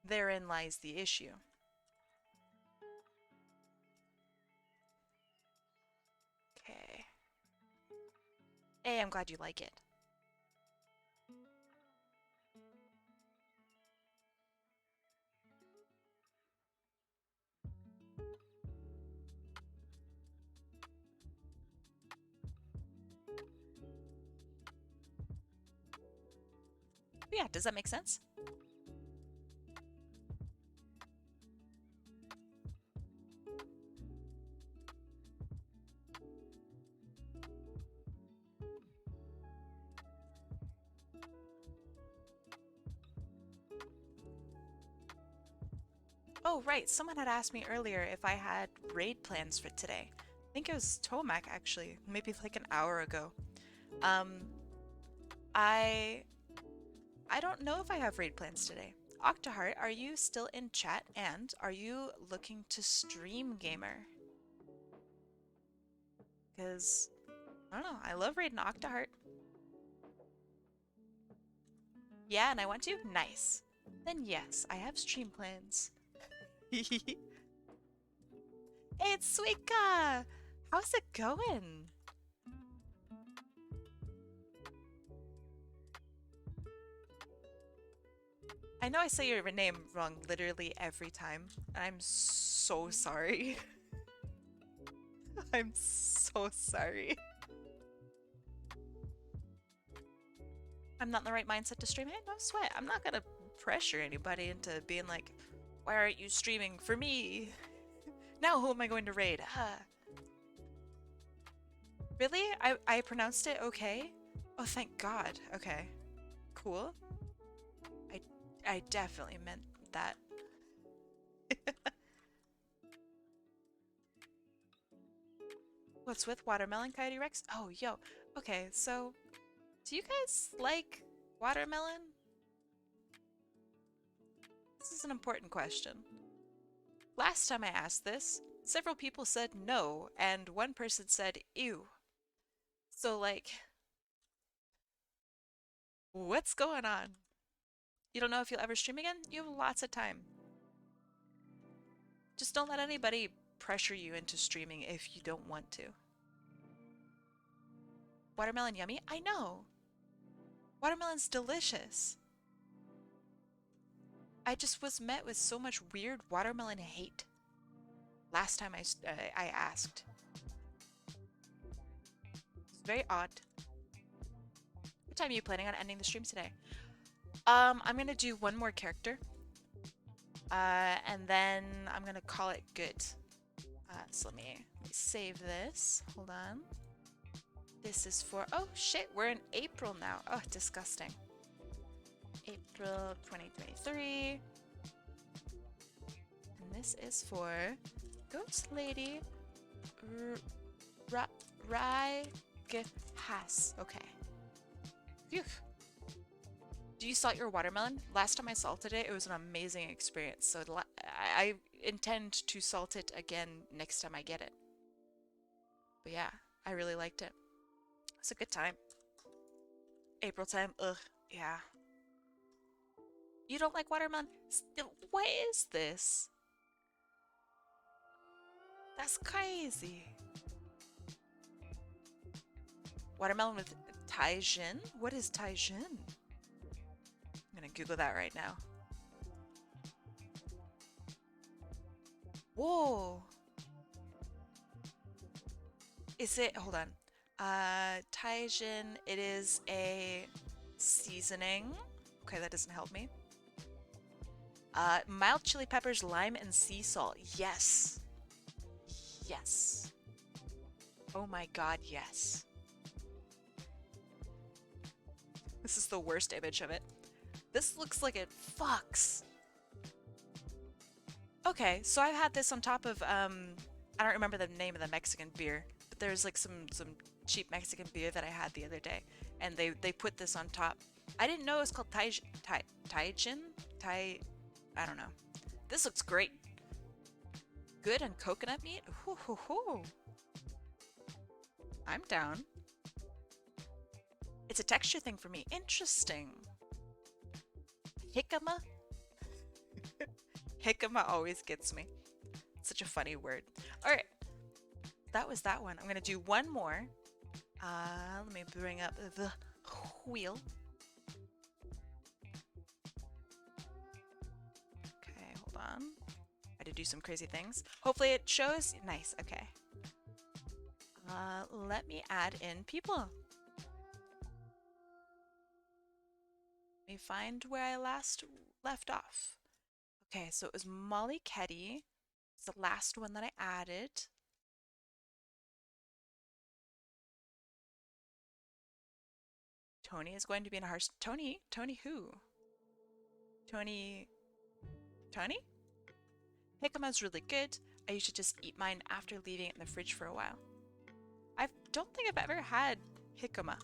Therein lies the issue. Okay. Hey, I'm glad you like it. Yeah, does that make sense? Oh, right. Someone had asked me earlier if I had raid plans for today. I think it was Tomac actually, maybe like an hour ago. Um, I I don't know if I have raid plans today. Octoheart, are you still in chat and are you looking to stream gamer? Because I don't know, I love raiding Octoheart. Yeah, and I want to? Nice. Then yes, I have stream plans. Hey, it's Suika! How's it going? I know I say your name wrong literally every time, and I'm so sorry. I'm so sorry. I'm not in the right mindset to stream. Hey, no sweat. I'm not gonna pressure anybody into being like, why aren't you streaming for me? Now who am I going to raid? Really? I pronounced it okay? Oh, thank God. Okay. Cool. I I definitely meant that. What's with watermelon, Coyote Rex? Oh, yo. Okay, so do you guys like watermelon? This is an important question. Last time I asked this, several people said no, and one person said ew. So, like, what's going on? You don't know if you'll ever stream again? You have lots of time. Just don't let anybody pressure you into streaming if you don't want to. Watermelon yummy? I know. Watermelon's delicious. I just was met with so much weird watermelon hate last time I asked. It's very odd. What time are you planning on ending the stream today? I'm gonna do one more character. And then I'm gonna call it good. So let me save this. Hold on. This is for, oh shit, we're in April now. Oh, disgusting. April 2023. And this is for goatladyryghas. Okay. Phew. Do you salt your watermelon? Last time I salted it, it was an amazing experience. So I intend to salt it again next time I get it. But yeah, I really liked it. It's a good time. April time, ugh, yeah. You don't like watermelon? What is this? That's crazy. Watermelon with Taijin? What is Taijin? I'm gonna Google that right now. Whoa. Is it, hold on. Taijin, it is a seasoning. Okay, that doesn't help me. Mild chili peppers, lime, and sea salt. Yes. Yes. Oh my god, yes. This is the worst image of it. This looks like it fucks. Okay, so I've had this on top of, I don't remember the name of the Mexican beer, but there's like some cheap Mexican beer that I had the other day, and they put this on top. I didn't know it was called Taijin? Tai... I don't know. This looks great. Good and coconut meat? Hoo hoo hoo. I'm down. It's a texture thing for me. Interesting. Jicama? Jicama always gets me. It's such a funny word. Alright. That was that one. I'm gonna do one more. Let me bring up the wheel. Okay, hold on. I had to do some crazy things. Hopefully it shows. Nice, okay. Let me add in people. Let me find where I last left off. Okay, so it was Molly Ketty. It's the last one that I added. Tony is going to be in a harsh... Tony? Tony who? Tony... Tony? Jicama's really good. I usually just eat mine after leaving it in the fridge for a while. I don't think I've ever had jicama.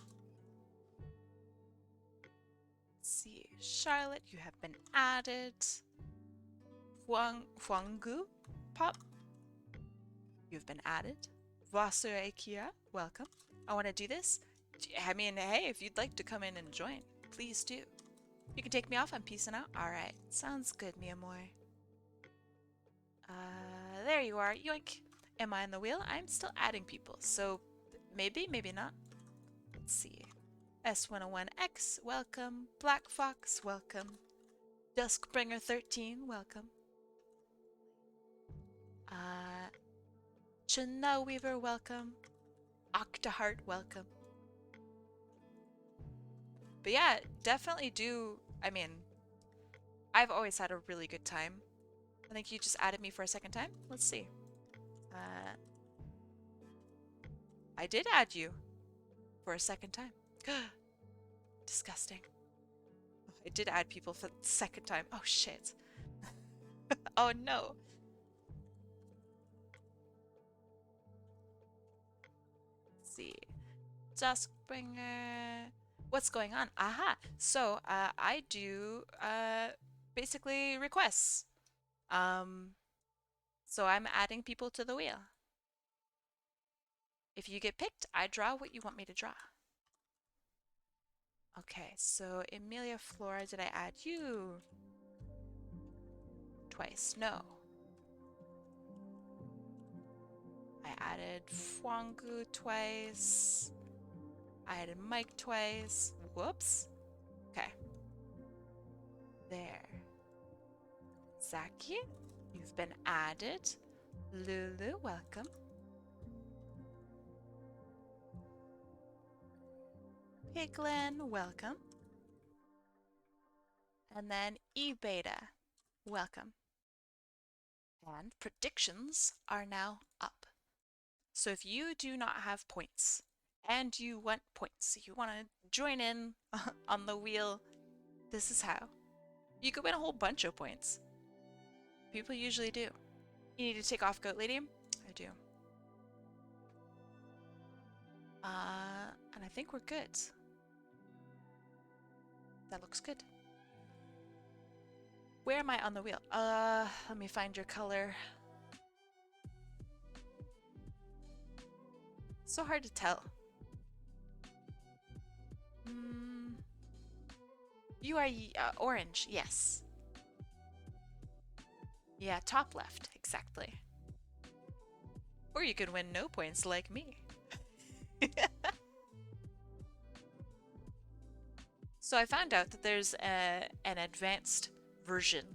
Let's see. Charlotte, you have been added. Huanggu Pop, you've been added. Vasura Ikea, welcome. I want to do this. I mean, hey, if you'd like to come in and join, please do. You can take me off. I'm peacing out. All right. Sounds good, mi amor. There you are. Yoink. Am I on the wheel? I'm still adding people. So maybe, maybe not. Let's see. S101X, welcome. Black Fox, welcome. Duskbringer 13, welcome. Chunna Weaver, welcome. Octaheart, welcome. But yeah, definitely do. I mean, I've always had a really good time. I think you just added me for a second time. Let's see. I did add you for a second time. Disgusting. I did add people for the second time. Oh shit. Oh no. Let's see. Duskbringer. What's going on? Aha. So I do basically requests. So I'm adding people to the wheel. If you get picked, I draw what you want me to draw. Okay, so Emilia Flora, did I add you? Twice, no. I added Fwangu twice. I added Mike twice. Whoops. Okay. There. Zaki, you've been added. Lulu, welcome. Piglin, welcome. And then E-Beta, welcome. And predictions are now up. So if you do not have points and you want points, you want to join in on the wheel, this is how. You could win a whole bunch of points. People usually do. You need to take off Goat Lady? I do. And I think we're good. That looks good. Where am I on the wheel? Let me find your color. So hard to tell. You are orange, yes. Yeah, top left, exactly. Or you could win no points like me. So I found out that there's an advanced version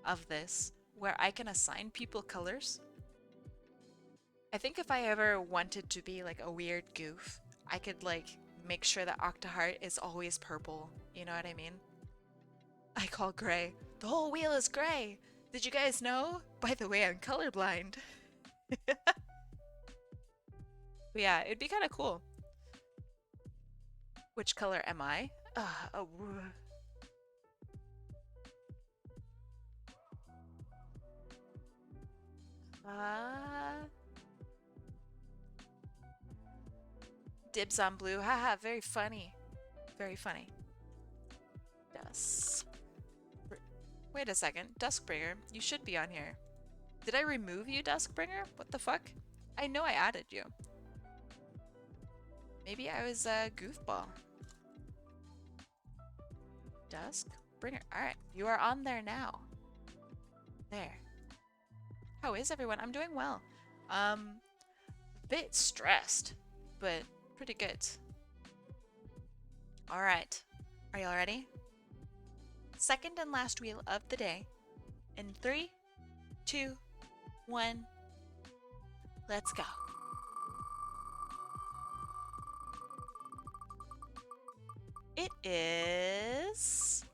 of this where I can assign people colors. I think if I ever wanted to be like a weird goof, I could like make sure that Octaheart is always purple. You know what I mean? I call gray. The whole wheel is gray. Did you guys know? By the way, I'm colorblind. But yeah, it'd be kind of cool. Which color am I? Oh. Dibs on blue. Haha, very funny. Very funny. Wait a second. Duskbringer, you should be on here. Did I remove you, Duskbringer? What the fuck? I know I added you. Maybe I was a goofball. Duskbringer. Alright, you are on there now. There. How is everyone? I'm doing well. Bit stressed, but pretty good. Alright. Are y'all ready? Second and last wheel of the day. In 3, 2, 1. Let's go. It is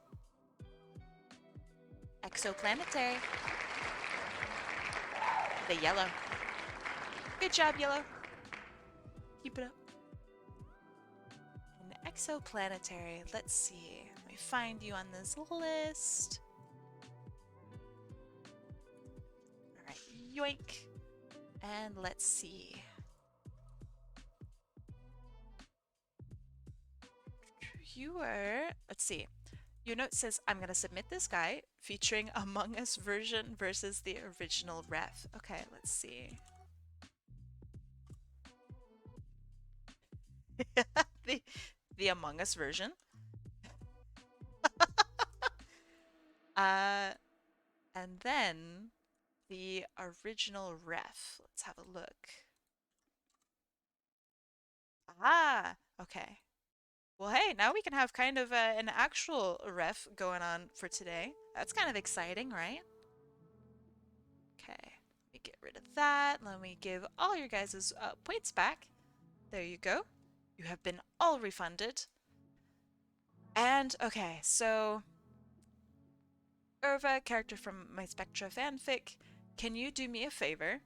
exoplanetary. The yellow. Good job, yellow. Keep it up. An exoplanetary. Let's see. Let me find you on this list. Alright, yoink. And let's see. You are, let's see. Your note says, I'm going to submit this guy featuring Among Us version versus the original ref. Okay, let's see. the Among Us version. And then the original ref. Let's have a look. Ah, okay. Well, hey, now we can have kind of an actual ref going on for today. That's kind of exciting, right? Okay, let me get rid of that. Let me give all your guys' points back. There you go. You have been all refunded. And, okay, so... Urva, character from my Spectra fanfic, can you do me a favor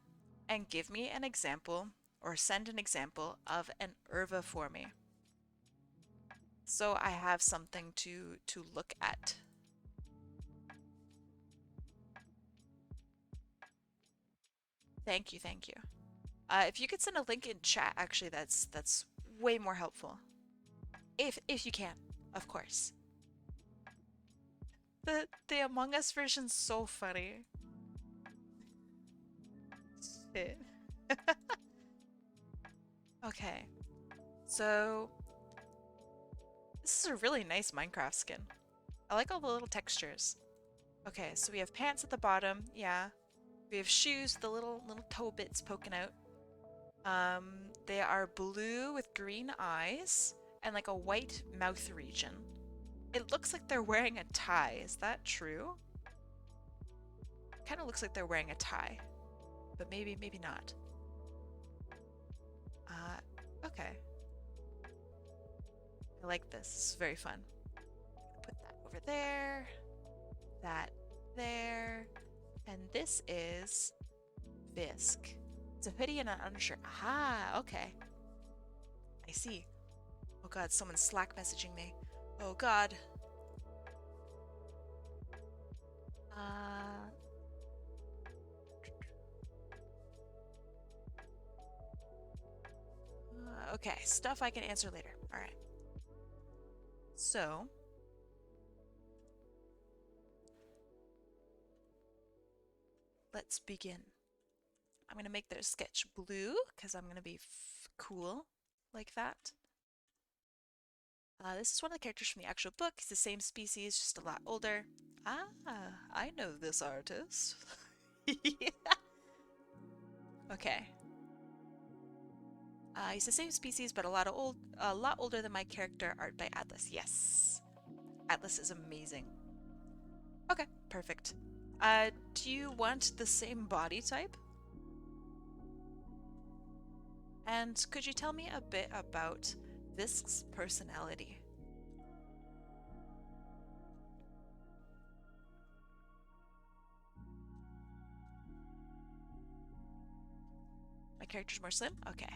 and give me an example, or send an example of an Urva for me? So I have something to look at. Thank you, thank you. If you could send a link in chat, actually, that's way more helpful. If you can, of course. The Among Us version's so funny. Shit. Okay. So this is a really nice Minecraft skin. I like all the little textures. Okay, so we have pants at the bottom, yeah. We have shoes, the little toe bits poking out. They are blue with green eyes and like a white mouth region. It looks like they're wearing a tie. Is that true? Kind of looks like they're wearing a tie, but maybe not. Okay. I like this. This is very fun. Put that over there. That there. And this is Visk. It's a hoodie and an undershirt. Aha, okay. I see. Oh god, someone's Slack messaging me. Oh god. Okay, stuff I can answer later. Alright. So. Let's begin. I'm going to make their sketch blue because I'm going to be cool like that. This is one of the characters from the actual book. He's the same species, just a lot older. Ah, I know this artist. Yeah. Okay. He's the same species, but a lot older than my character. Art by Atlas. Yes, Atlas is amazing. Okay, perfect. Do you want the same body type? And could you tell me a bit about Visk's personality? My character's more slim? Okay.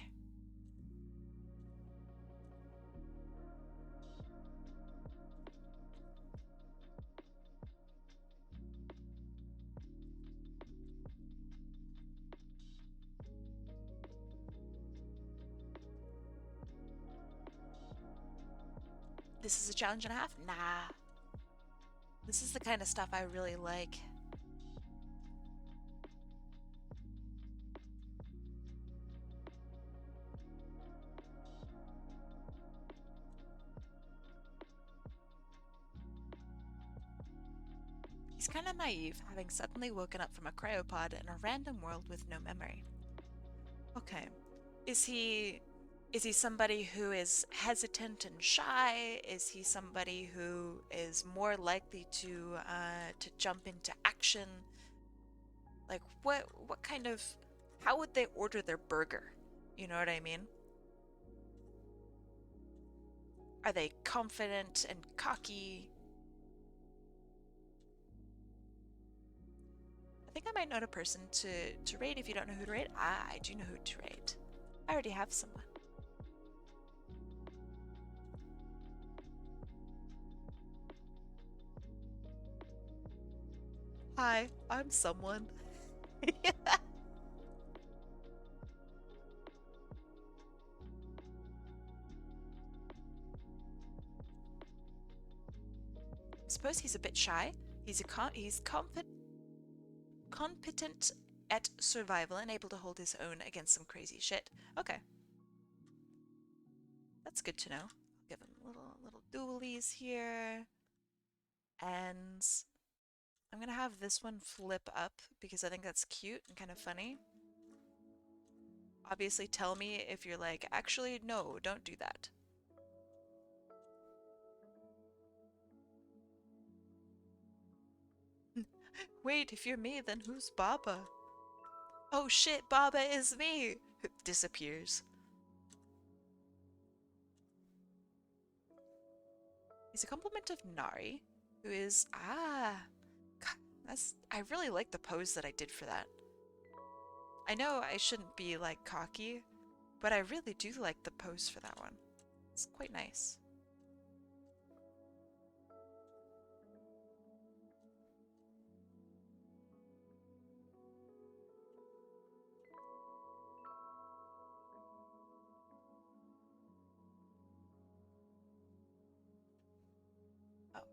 This is a challenge and a half? Nah. This is the kind of stuff I really like. He's kind of naive, having suddenly woken up from a cryopod in a random world with no memory. Okay. Is he somebody who is hesitant and shy? Is he somebody who is more likely to jump into action? Like what kind of, how would they order their burger? You know what I mean? Are they confident and cocky? I think I might know a person to rate if you don't know who to rate. Ah, I do know who to rate. I already have someone. Hi, I'm someone. Suppose he's a bit shy. He's competent at survival and able to hold his own against some crazy shit. Okay. That's good to know. I'll give him little doolies here. And I'm gonna have this one flip up because I think that's cute and kind of funny. Obviously tell me if you're like, actually, no, don't do that. Wait, if you're me, then who's Baba? Oh shit, Baba is me! Disappears. He's a complement of Nari, who is... Ah! God, I really like the pose that I did for that. I know I shouldn't be, like, cocky, but I really do like the pose for that one. It's quite nice.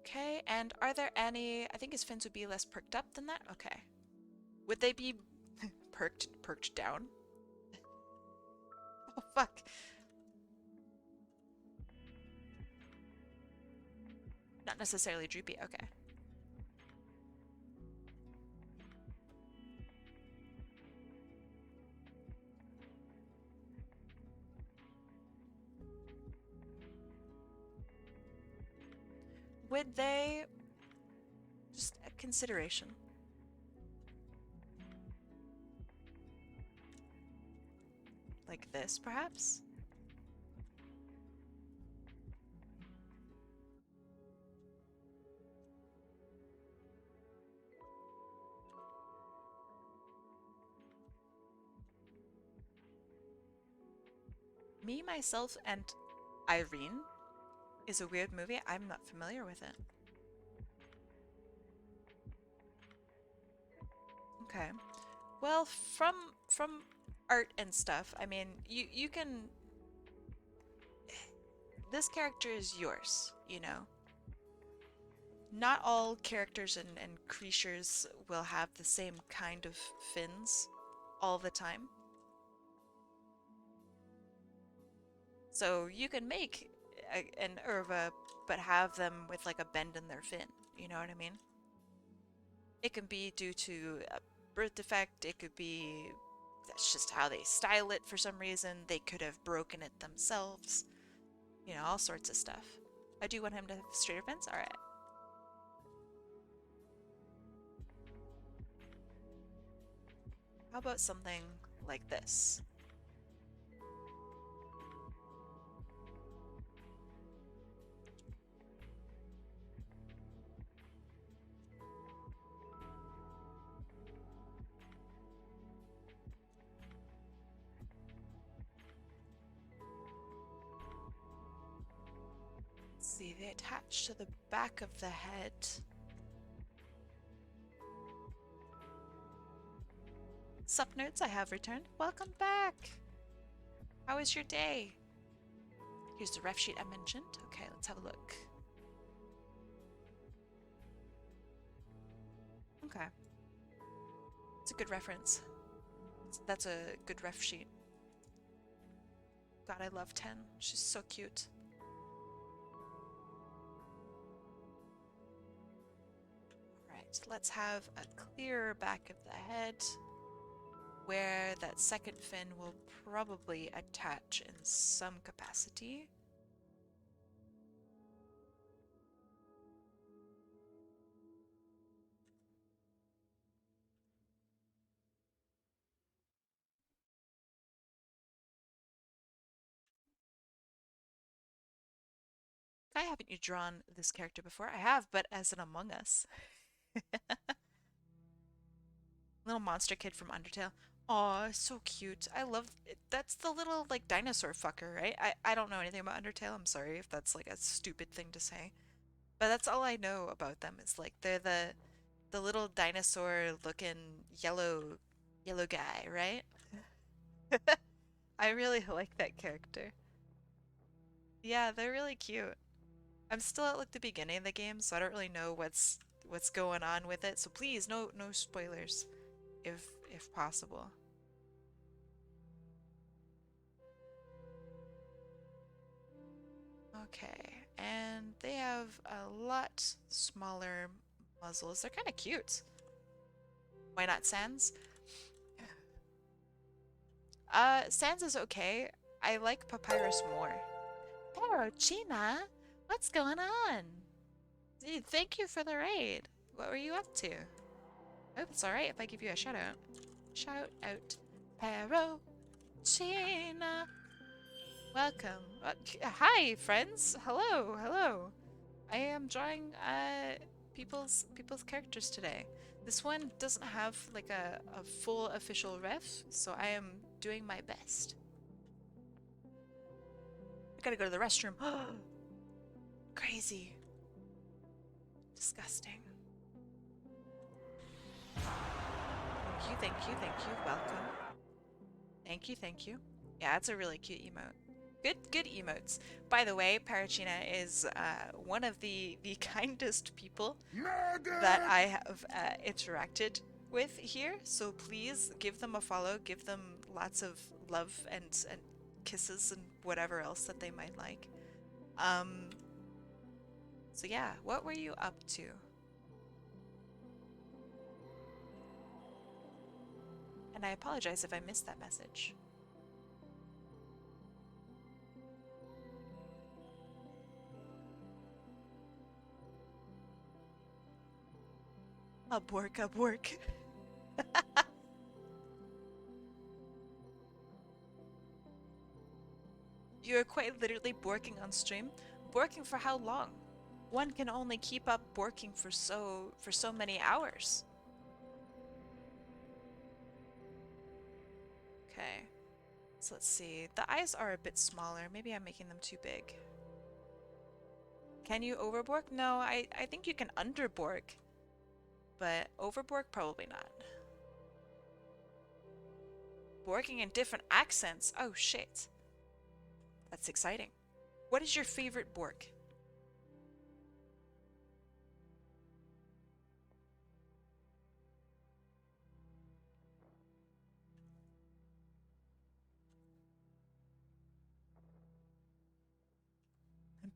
Okay, and are there any... I think his fins would be less perked up than that? Okay. Would they be perked down? Oh, fuck. Not necessarily droopy, okay. Would they... Just a consideration. Like this, perhaps? Me, Myself, and Irene is a weird movie. I'm not familiar with it. Okay. Well, from art and stuff, I mean, you can... This character is yours, you know? Not all characters and creatures will have the same kind of fins all the time. So you can make an Urva, but have them with like a bend in their fin. You know what I mean? It can be due to a birth defect. It could be that's just how they style it for some reason. They could have broken it themselves. You know, all sorts of stuff. I do want him to have straighter fins. All right. How about something like this? See, they attach to the back of the head. Sup nerds, I have returned. Welcome back! How was your day? Here's the ref sheet I mentioned. Okay, let's have a look. Okay. It's a good reference. That's a good ref sheet. God, I love 10. She's so cute. Alright, let's have a clearer back of the head where that second fin will probably attach in some capacity. Why haven't you drawn this character before? I have, but as an Among Us. Little monster kid from Undertale. Aw, so cute. I love it. That's the little, like, dinosaur fucker, right? I don't know anything about Undertale. I'm sorry if that's, like, a stupid thing to say. But that's all I know about them is, like, they're the little dinosaur-looking yellow guy, right? I really like that character. Yeah, they're really cute. I'm still at, like, the beginning of the game, so I don't really know what's going on with it. So please, no spoilers if possible. Okay, and they have a lot smaller muzzles. They're kind of cute. Why not Sans? Sans is okay. I like Papyrus more. China, what's going on? Dude, thank you for the raid. What were you up to? I hope it's alright if I give you a shout out. Shout out. China. Welcome. Hi, friends. Hello. I am drawing people's characters today. This one doesn't have like a full official ref, so I am doing my best. I gotta go to the restroom. Crazy. Disgusting. Thank you. Welcome. Thank you. Yeah, it's a really cute emote. Good emotes. By the way, Parachina is one of the kindest people that I have interacted with here. So please give them a follow. Give them lots of love and kisses and whatever else that they might like. So yeah, what were you up to? And I apologize if I missed that message. A bork. You are quite literally borking on stream. Borking for how long? One can only keep up borking for so many hours. Okay. So let's see. The eyes are a bit smaller. Maybe I'm making them too big. Can you overbork? No, I think you can underbork. But overbork, probably not. Borking in different accents? Oh shit. That's exciting. What is your favorite bork?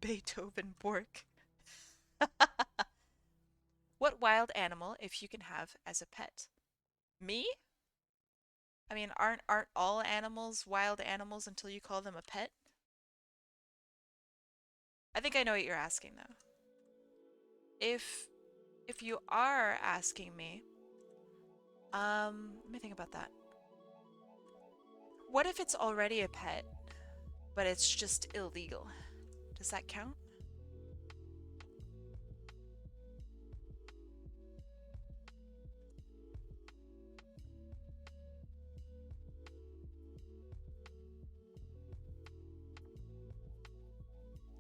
Beethoven bork. What wild animal, if you can have as a pet? Me? I mean, aren't all animals wild animals until you call them a pet? I think I know what you're asking though. If you are asking me, let me think about that. What if it's already a pet, but it's just illegal? Does that count?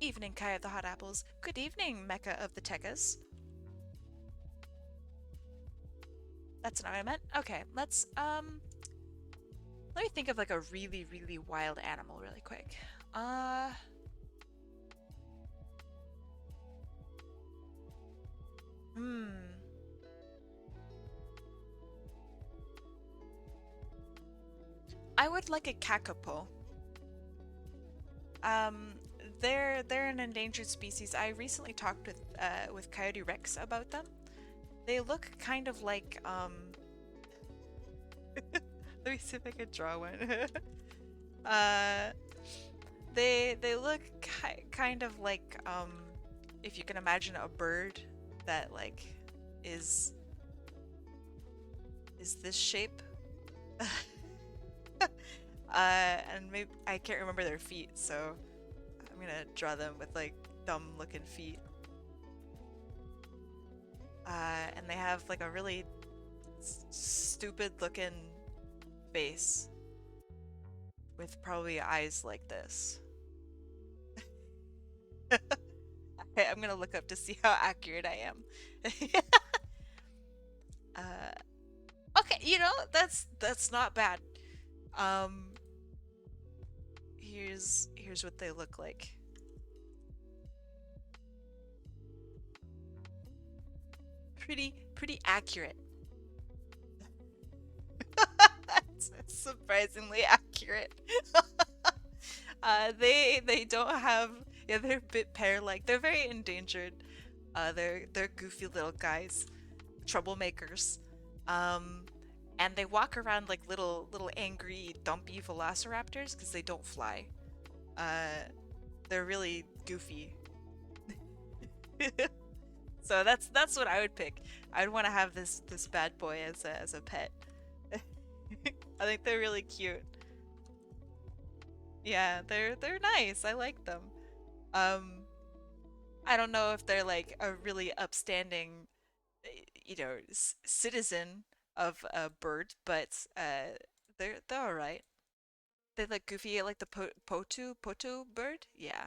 Evening, Kai of the Hot Apples. Good evening, Mecca of the Tekas. That's not what I meant. Okay, let's let me think of like a really wild animal really quick. would like a kakapo. Um, they're an endangered species. I recently talked with Coyote Rex about them. They look kind of like let me see if I can draw one. uh, they look kind of like if you can imagine a bird that like is this shape. And maybe I can't remember their feet, so I'm gonna draw them with like dumb looking feet. And they have like a really stupid looking face with probably eyes like this. Okay, I'm gonna look up to see how accurate I am. Okay, you know, that's not bad. Um, here's what they look like. Pretty accurate. That's surprisingly accurate. They don't have, yeah, they're a bit pear-like. They're very endangered. They're goofy little guys, troublemakers. And they walk around like little angry dumpy velociraptors because they don't fly. They're really goofy. So that's what I would pick. I'd want to have this bad boy as a pet. I think they're really cute. Yeah, they're nice. I like them. Um, I don't know if they're like a really upstanding, you know, citizen of a bird, but they're all right. They look goofy, like the potu bird. Yeah,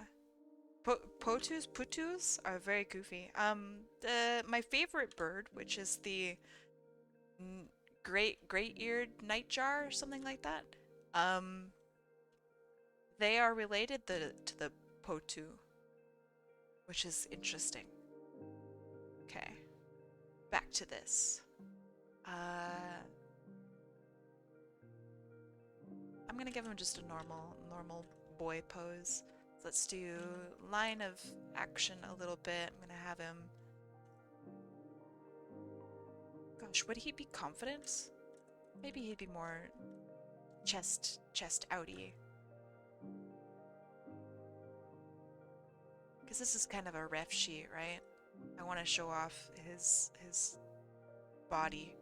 putus are very goofy. The my favorite bird, which is the great-eared nightjar or something like that. Um, they are related to the potu, which is interesting. Okay, back to this. I'm gonna give him just a normal boy pose. Let's do line of action a little bit. I'm gonna have him. Gosh, would he be confident? Maybe he'd be more chest outy. Because this is kind of a ref sheet, right? I want to show off his body.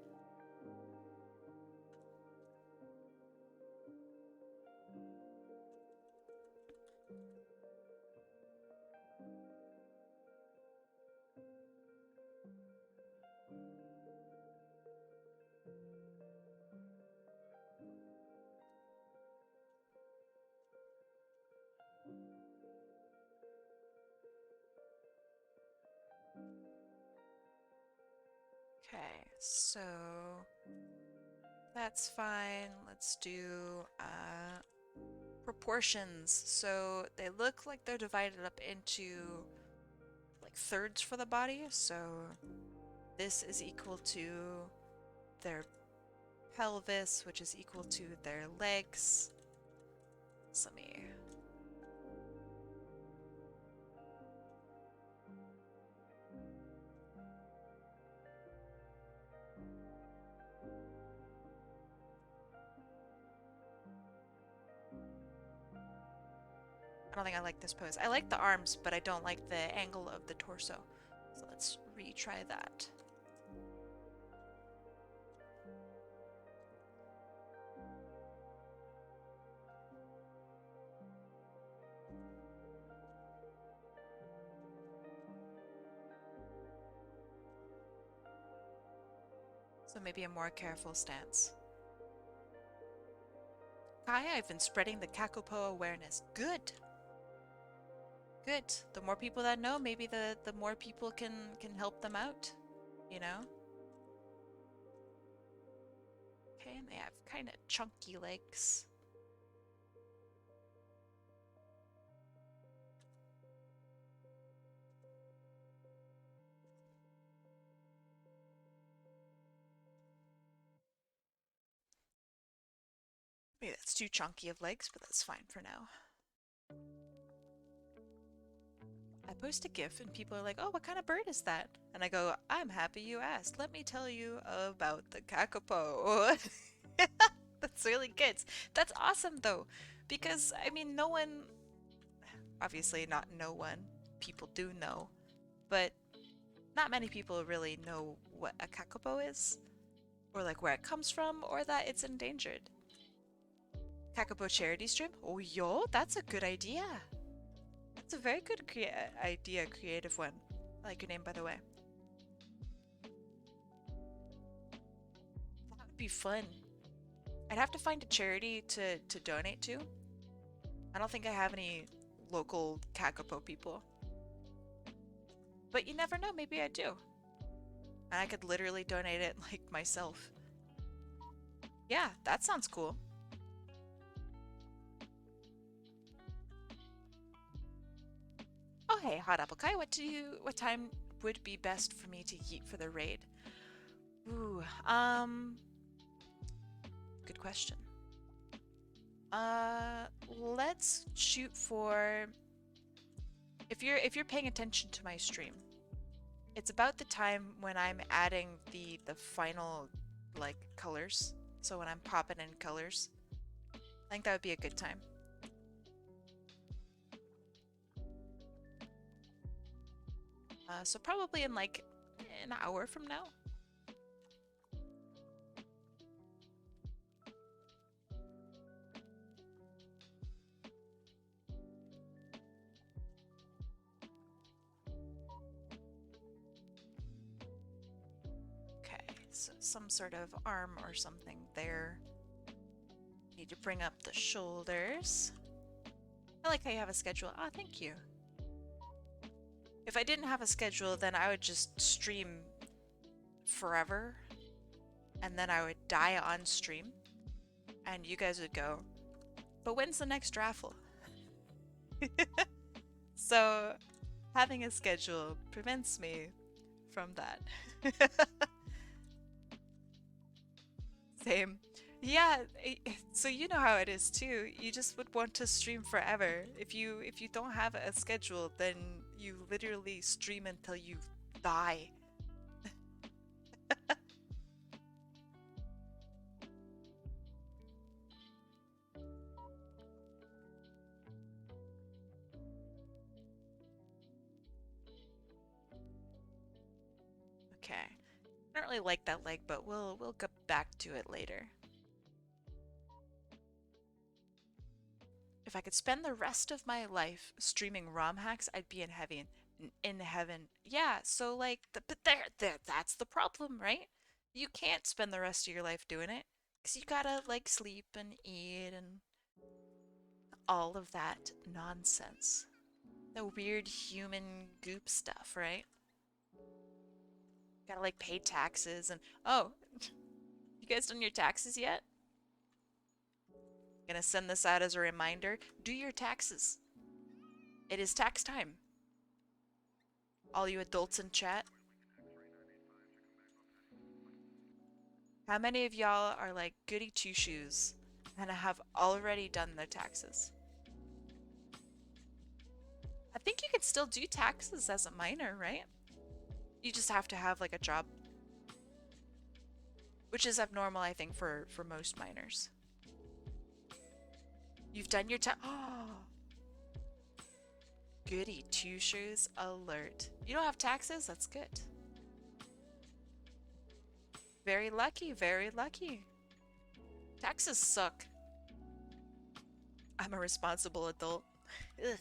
Okay, so that's fine. Let's do proportions. So they look like they're divided up into like thirds for the body. So this is equal to their pelvis, which is equal to their legs. So let me. I don't think I like this pose. I like the arms, but I don't like the angle of the torso. So let's retry that. So maybe a more careful stance. Kai, I've been spreading the Kakupo awareness. Good. Good. The more people that know, maybe the more people can help them out, you know? Okay, and they have kind of chunky legs. Maybe that's too chunky of legs, but that's fine for now. I post a GIF and people are like, oh, what kind of bird is that? And I go, I'm happy you asked. Let me tell you about the kakapo. That's really good. That's awesome though, because I mean, no one, obviously not no one, people do know, but not many people really know what a kakapo is, or like where it comes from, or that it's endangered. Kakapo charity stream? Oh, yo, that's a good idea. That's a very good idea, creative one. I like your name, by the way. That would be fun. I'd have to find a charity to donate to. I don't think I have any local kakapo people. But you never know, maybe I do. And I could literally donate it, like, myself. Yeah, that sounds cool. Oh hey, HotAppleKai, what time would be best for me to yeet for the raid? Ooh, good question. Let's shoot for, if you're paying attention to my stream, it's about the time when I'm adding the final like colors. So when I'm popping in colors, I think that would be a good time. So probably in like an hour from now. Okay, so some sort of arm or something there. Need to bring up the shoulders. I like how you have a schedule. Ah, thank you. If I didn't have a schedule, then I would just stream forever, and then I would die on stream, and you guys would go, but when's the next raffle? So having a schedule prevents me from that. Same. Yeah, so you know how it is too. You just would want to stream forever. If you don't have a schedule, then you literally stream until you die. Okay. I don't really like that leg, but we'll get back to it later. If I could spend the rest of my life streaming ROM hacks, I'd be in heaven. In heaven. Yeah, so like, but that's the problem, right? You can't spend the rest of your life doing it, because you gotta like sleep and eat and all of that nonsense. The weird human goop stuff, right? Gotta like pay taxes and oh, you guys done your taxes yet? Gonna send this out as a reminder. Do your taxes. It is tax time. All you adults in chat. How many of y'all are like goody two-shoes and have already done their taxes? I think you can still do taxes as a minor, right? You just have to have like a job. Which is abnormal, I think, for most minors. You've done your oh, goody two-shoes alert. You don't have taxes? That's good. Very lucky, very lucky. Taxes suck. I'm a responsible adult. Ugh.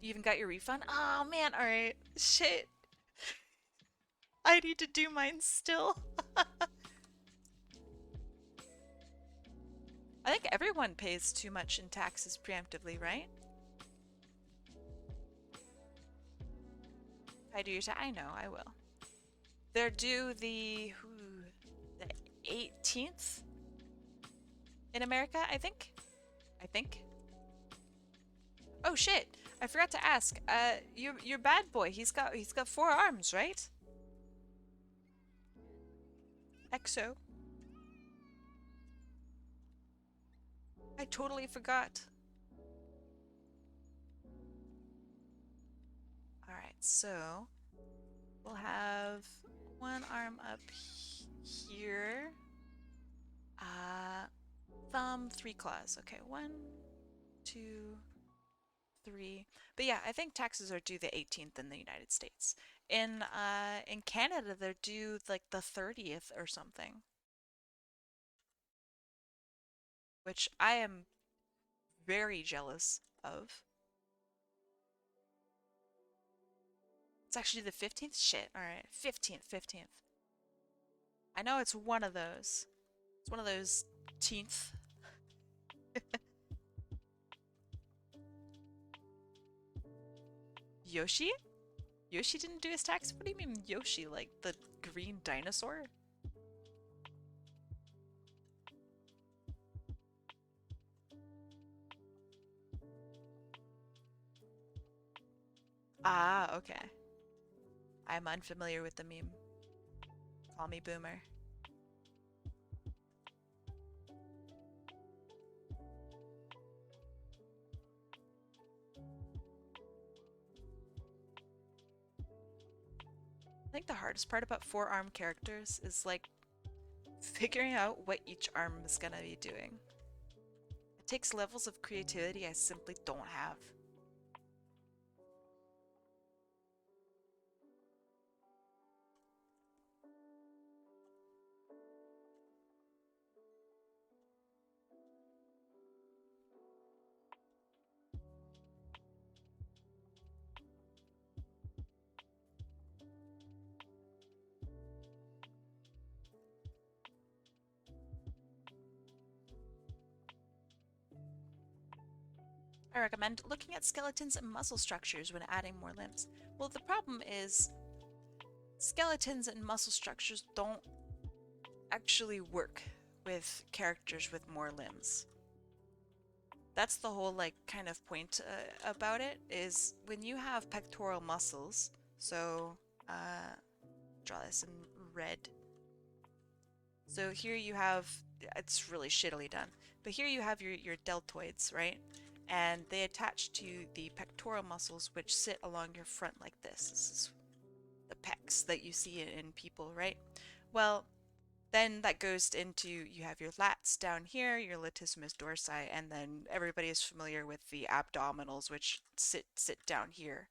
You even got your refund? Oh man, alright. Shit. I need to do mine still. I think everyone pays too much in taxes preemptively, right? I do your I know, I will. They're due the 18th in America, I think. Oh shit! I forgot to ask. Your bad boy. He's got 4 arms, right? Exo. I totally forgot. Alright, so we'll have one arm up here. Thumb, three claws. Okay, one, two, three. But yeah, I think taxes are due the 18th in the United States. In Canada, they're due like the 30th or something, which I am very jealous of. It's actually the 15th? Shit. All right. 15th, 15th. I know it's one of those. It's one of those teenth. Yoshi? Yoshi didn't do his tax? What do you mean Yoshi? Like the green dinosaur? Ah, okay. I'm unfamiliar with the meme. Call me boomer. I think the hardest part about four-arm characters is like figuring out what each arm is gonna be doing. It takes levels of creativity I simply don't have. I recommend looking at skeletons and muscle structures when adding more limbs. Well, the problem is skeletons and muscle structures don't actually work with characters with more limbs. That's the whole like kind of point about it is when you have pectoral muscles, so draw this in red. So here you have, it's really shittily done, but here you have your deltoids, right? And they attach to the pectoral muscles which sit along your front like this. This is the pecs that you see in people, right? Well, then that goes into, you have your lats down here, your latissimus dorsi, and then everybody is familiar with the abdominals, which sit down here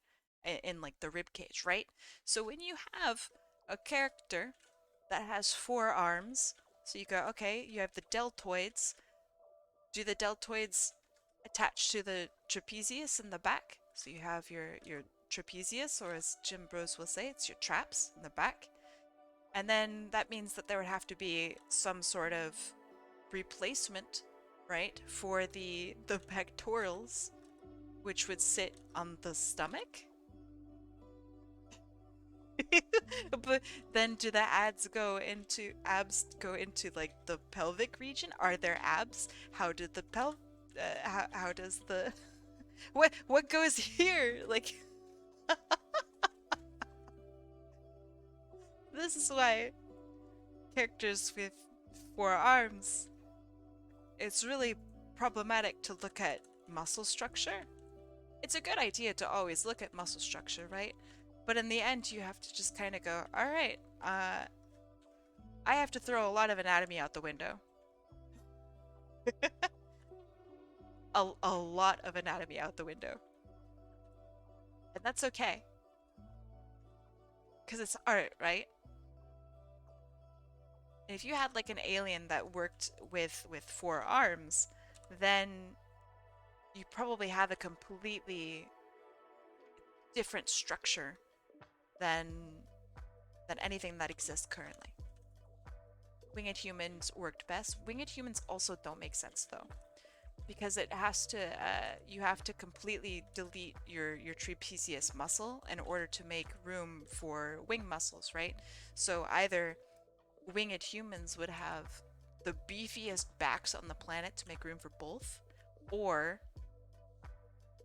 in like the rib cage, right? So when you have a character that has four arms, so you go, okay, you have the deltoids. Do the deltoids attach to the trapezius in the back? So you have your trapezius, or as Jim Bros will say, it's your traps in the back. And then that means that there would have to be some sort of replacement, right, for the pectorals, which would sit on the stomach. But then do the abs go into like the pelvic region? Are there abs? How did the how does the what goes here? Like this is why characters with four arms, it's really problematic to look at muscle structure. It's a good idea to always look at muscle structure, right? But in the end, you have to just kind of go, all right, I have to throw a lot of anatomy out the window. A lot of anatomy out the window. And that's okay. Because it's art, right? And if you had like an alien that worked with four arms, then you probably have a completely different structure than anything that exists currently. Winged humans worked best. Winged humans also don't make sense though, because it has to you have to completely delete your trapezius muscle in order to make room for wing muscles, right? So either winged humans would have the beefiest backs on the planet to make room for both, or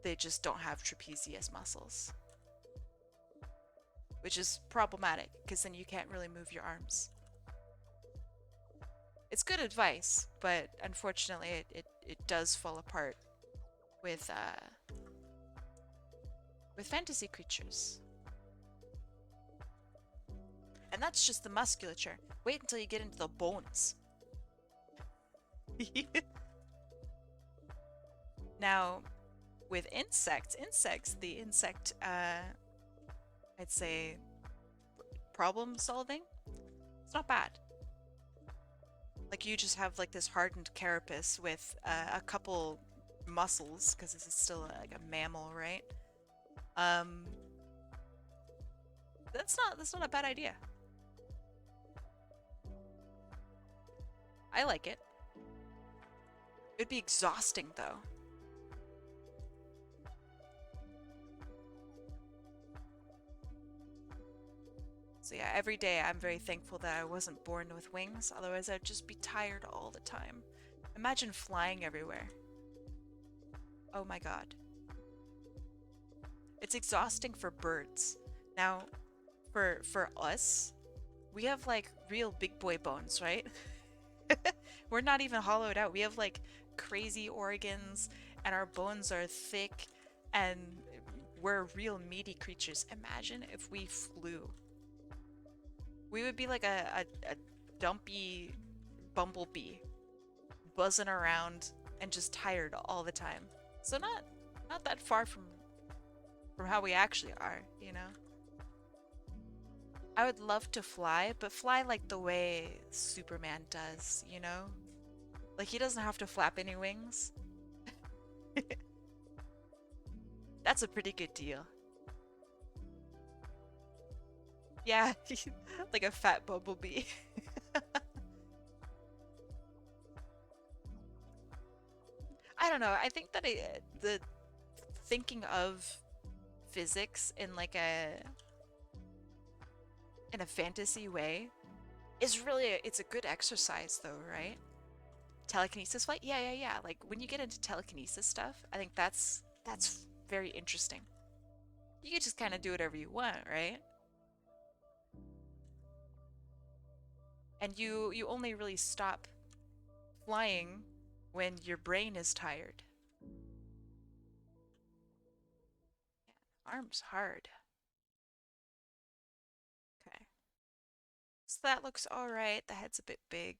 they just don't have trapezius muscles, which is problematic because then you can't really move your arms. It's good advice, but unfortunately it it does fall apart with fantasy creatures. And that's just the musculature. Wait until you get into the bones. Now, with insects, the insect, I'd say, problem solving, it's not bad. Like you just have like this hardened carapace with a couple muscles, because this is still like a mammal, right? That's not a bad idea. I like it. It'd be exhausting though. So yeah, every day I'm very thankful that I wasn't born with wings, otherwise I'd just be tired all the time. Imagine flying everywhere. Oh my god. It's exhausting for birds. Now, for us, we have like real big boy bones, right? We're not even hollowed out. We have like crazy organs and our bones are thick and we're real meaty creatures. Imagine if we flew. We would be like a dumpy bumblebee buzzing around and just tired all the time. So not that far from how we actually are, you know? I would love to fly, but fly like the way Superman does, you know? Like he doesn't have to flap any wings. That's a pretty good deal. Yeah, like a fat bumblebee. I don't know. I think that the thinking of physics in like in a fantasy way is really it's a good exercise though, right? Telekinesis flight? Yeah. Like when you get into telekinesis stuff, I think that's very interesting. You can just kind of do whatever you want, right? And you only really stop flying when your brain is tired. Yeah, arm's hard. Okay. So that looks alright. The head's a bit big.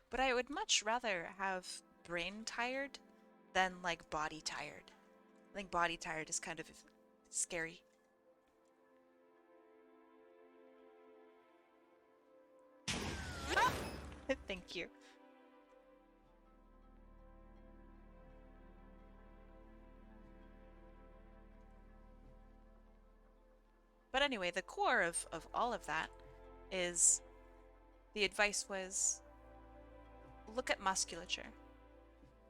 But I would much rather have brain tired than like body tired. I think body tired is kind of scary. Thank you. But anyway, the core of all of that is the advice was look at musculature.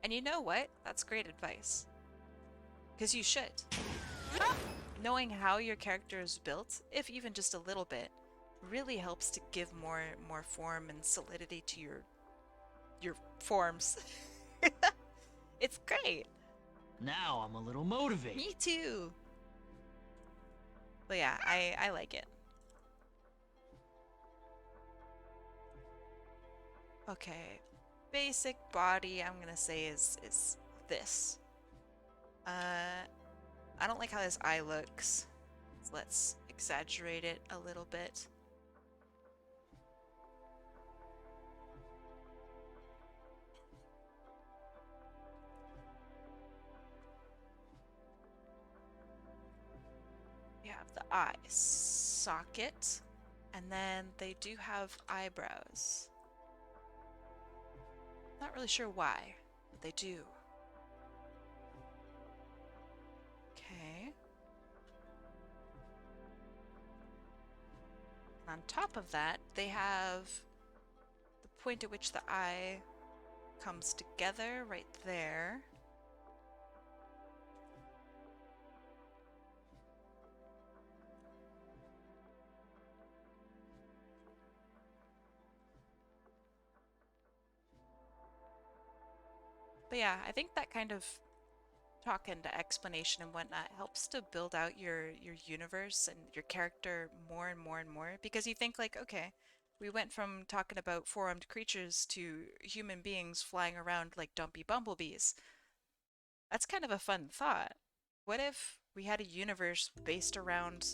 And you know what? That's great advice. Because you should. Knowing how your character is built, if even just a little bit, really helps to give more form and solidity to your forms. It's great. Now I'm a little motivated. Me too. But yeah, I like it. Okay. Basic body, I'm gonna say is this. I don't like how this eye looks. So let's exaggerate it a little bit. You have the eye socket, and then they do have eyebrows. Not really sure why, but they do. Okay. On top of that, they have the point at which the eye comes together right there. But yeah, I think that kind of talk and explanation and whatnot helps to build out your universe and your character more and more and more, because you think like, okay, We went from talking about four-armed creatures to human beings flying around like dumpy bumblebees. That's kind of a fun thought. What if we had a universe based around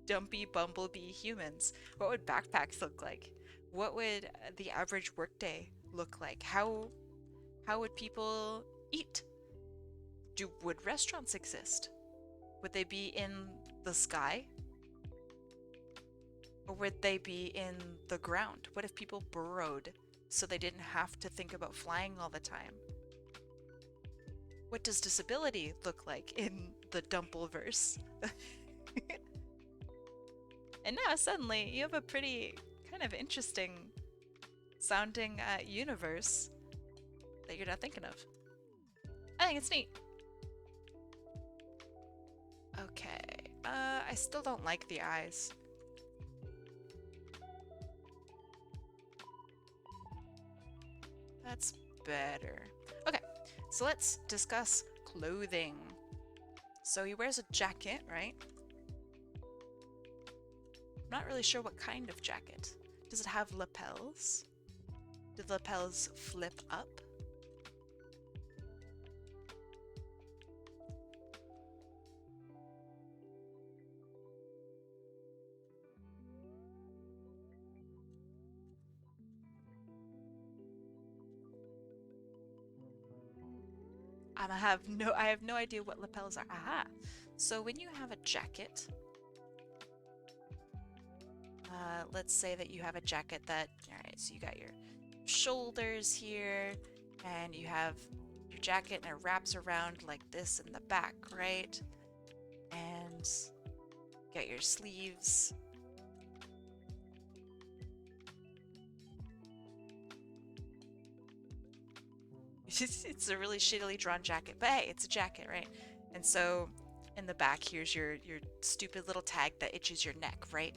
dumpy bumblebee humans? What would backpacks look like? What would the average workday look like? How would people eat? Would restaurants exist? Would they be in the sky? Or would they be in the ground? What if people burrowed so they didn't have to think about flying all the time? What does disability look like in the Dumpleverse? And now suddenly you have a pretty kind of interesting sounding universe that you're not thinking of. I think it's neat. Okay, I still don't like the eyes. That's better. Okay, so let's discuss clothing. So he wears a jacket, right? I'm not really sure what kind of jacket. Does it have lapels? Do the lapels flip up? I have no idea what lapels are. Aha! So when you have a jacket, let's say that you have a jacket that, alright, so you got your shoulders here, and you have your jacket and it wraps around like this in the back, right? And you got your sleeves. It's a really shittily drawn jacket, but hey, it's a jacket, right? And so in the back, here's your stupid little tag that itches your neck, right?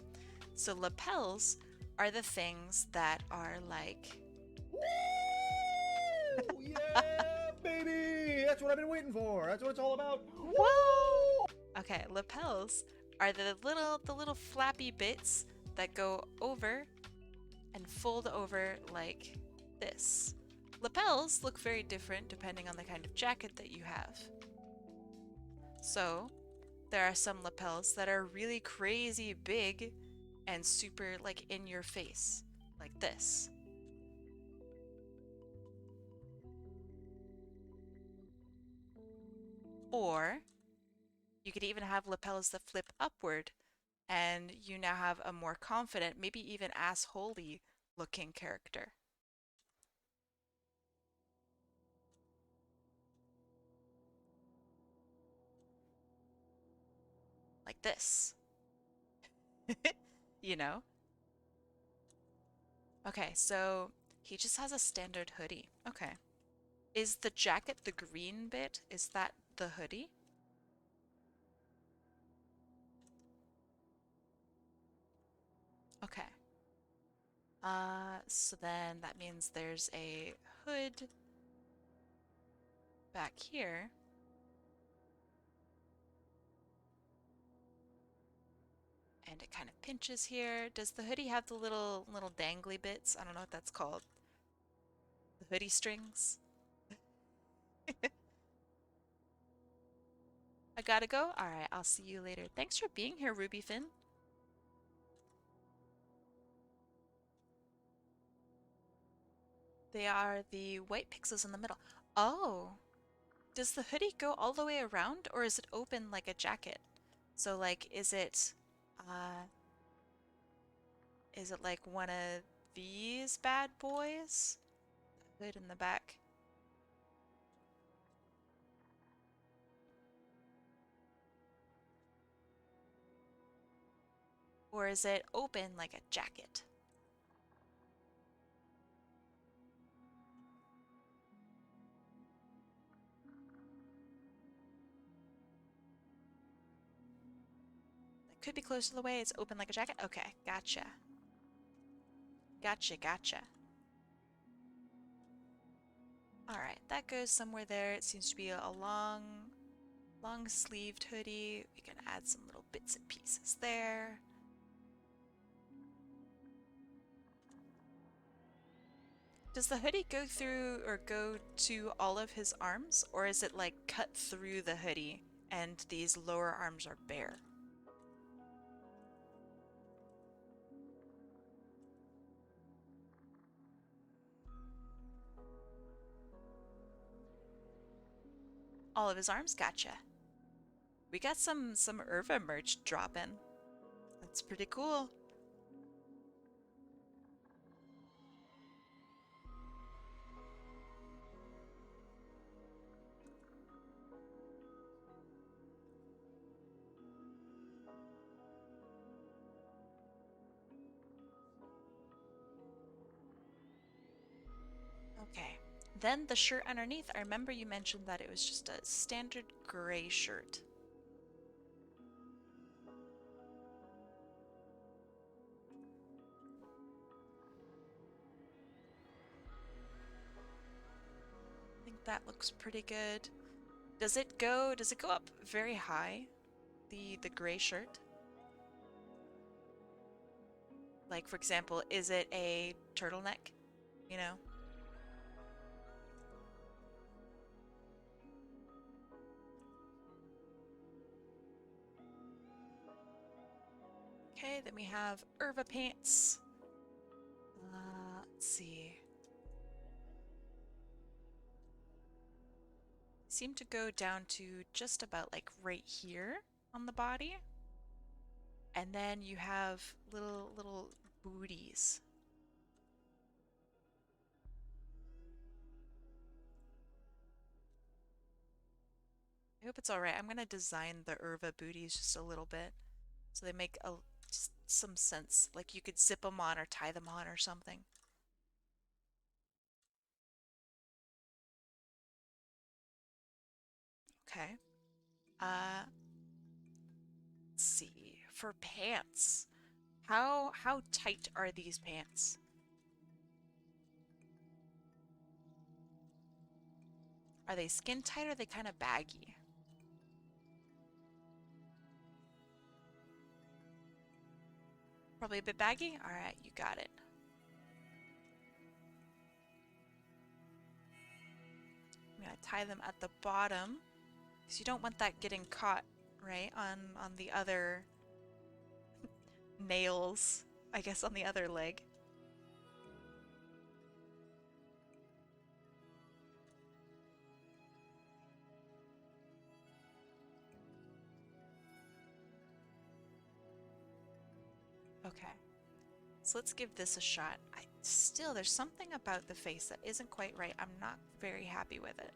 So lapels are the things that are like... Woo! Yeah, baby! That's what I've been waiting for. That's what it's all about. Whoa! Okay, lapels are the little flappy bits that go over and fold over like this. Lapels look very different depending on the kind of jacket that you have. So, there are some lapels that are really crazy big and super like in your face, like this. Or, you could even have lapels that flip upward and you now have a more confident, maybe even assholey looking character. Like this. You know? Okay, so he just has a standard hoodie. Okay. Is the jacket the green bit? Is that the hoodie? Okay. So then that means there's a hood back here. And it kind of pinches here. Does the hoodie have the little dangly bits? I don't know what that's called. The hoodie strings? I gotta go? Alright, I'll see you later. Thanks for being here, Rubyfin. They are the white pixels in the middle. Oh! Does the hoodie go all the way around, or is it open like a jacket? So, like, is it like one of these bad boys? The hood in the back. Or is it open like a jacket? It could be close to the way it's open like a jacket. Okay, gotcha. Gotcha. Alright, that goes somewhere there. It seems to be a long sleeved hoodie. We can add some little bits and pieces there. Does the hoodie go through or go to all of his arms, or is it like cut through the hoodie and these lower arms are bare? All of his arms, gotcha. We got some Irva merch dropping. That's pretty cool. Okay. Then the shirt underneath, I remember you mentioned that it was just a standard gray shirt. I think that looks pretty good. Does it go up very high? The gray shirt? Like, for example, is it a turtleneck? You know? Okay, then we have Irva pants. Let's see. Seem to go down to just about like right here on the body. And then you have little booties. I hope it's alright. I'm gonna design the Irva booties just a little bit so they make just some sense. Like you could zip them on or tie them on or something. Okay. Let's see. For pants, how tight are these pants? Are they skin tight or are they kind of baggy? Probably a bit baggy? Alright, you got it. I'm gonna tie them at the bottom because you don't want that getting caught, right, on the other nails, I guess on the other leg. Okay, so let's give this a shot. There's something about the face that isn't quite right. I'm not very happy with it.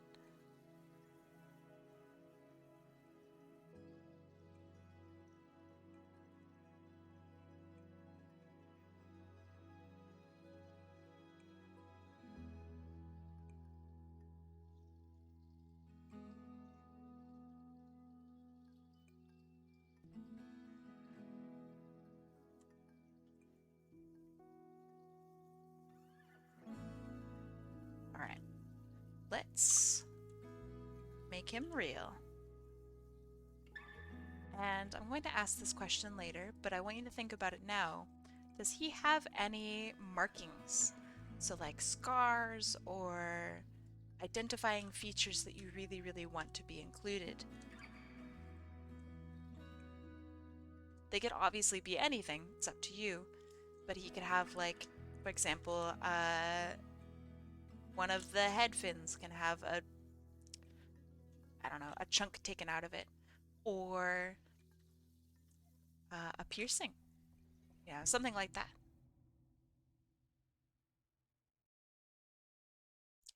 Alright, let's make him real. And I'm going to ask this question later, but I want you to think about it now. Does he have any markings? So like scars or identifying features that you really, really want to be included. They could obviously be anything, it's up to you, but he could have like, for example, one of the head fins can have I don't know, a chunk taken out of it, or a piercing, yeah, something like that.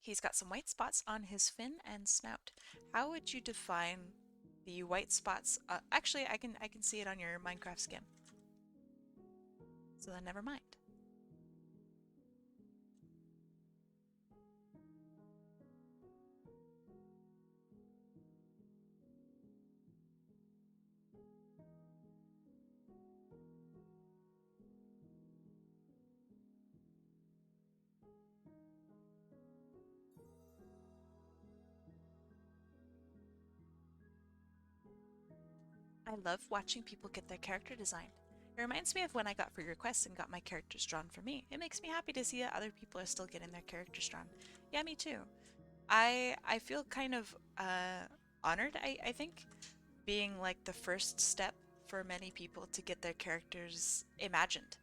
He's got some white spots on his fin and snout. How would you define the white spots? Actually, I can see it on your Minecraft skin. So then never mind. I love watching people get their character designed. It reminds me of when I got free requests and got my characters drawn for me. It makes me happy to see that other people are still getting their characters drawn. Yeah, me too. I feel kind of honored, I think, being like the first step for many people to get their characters imagined.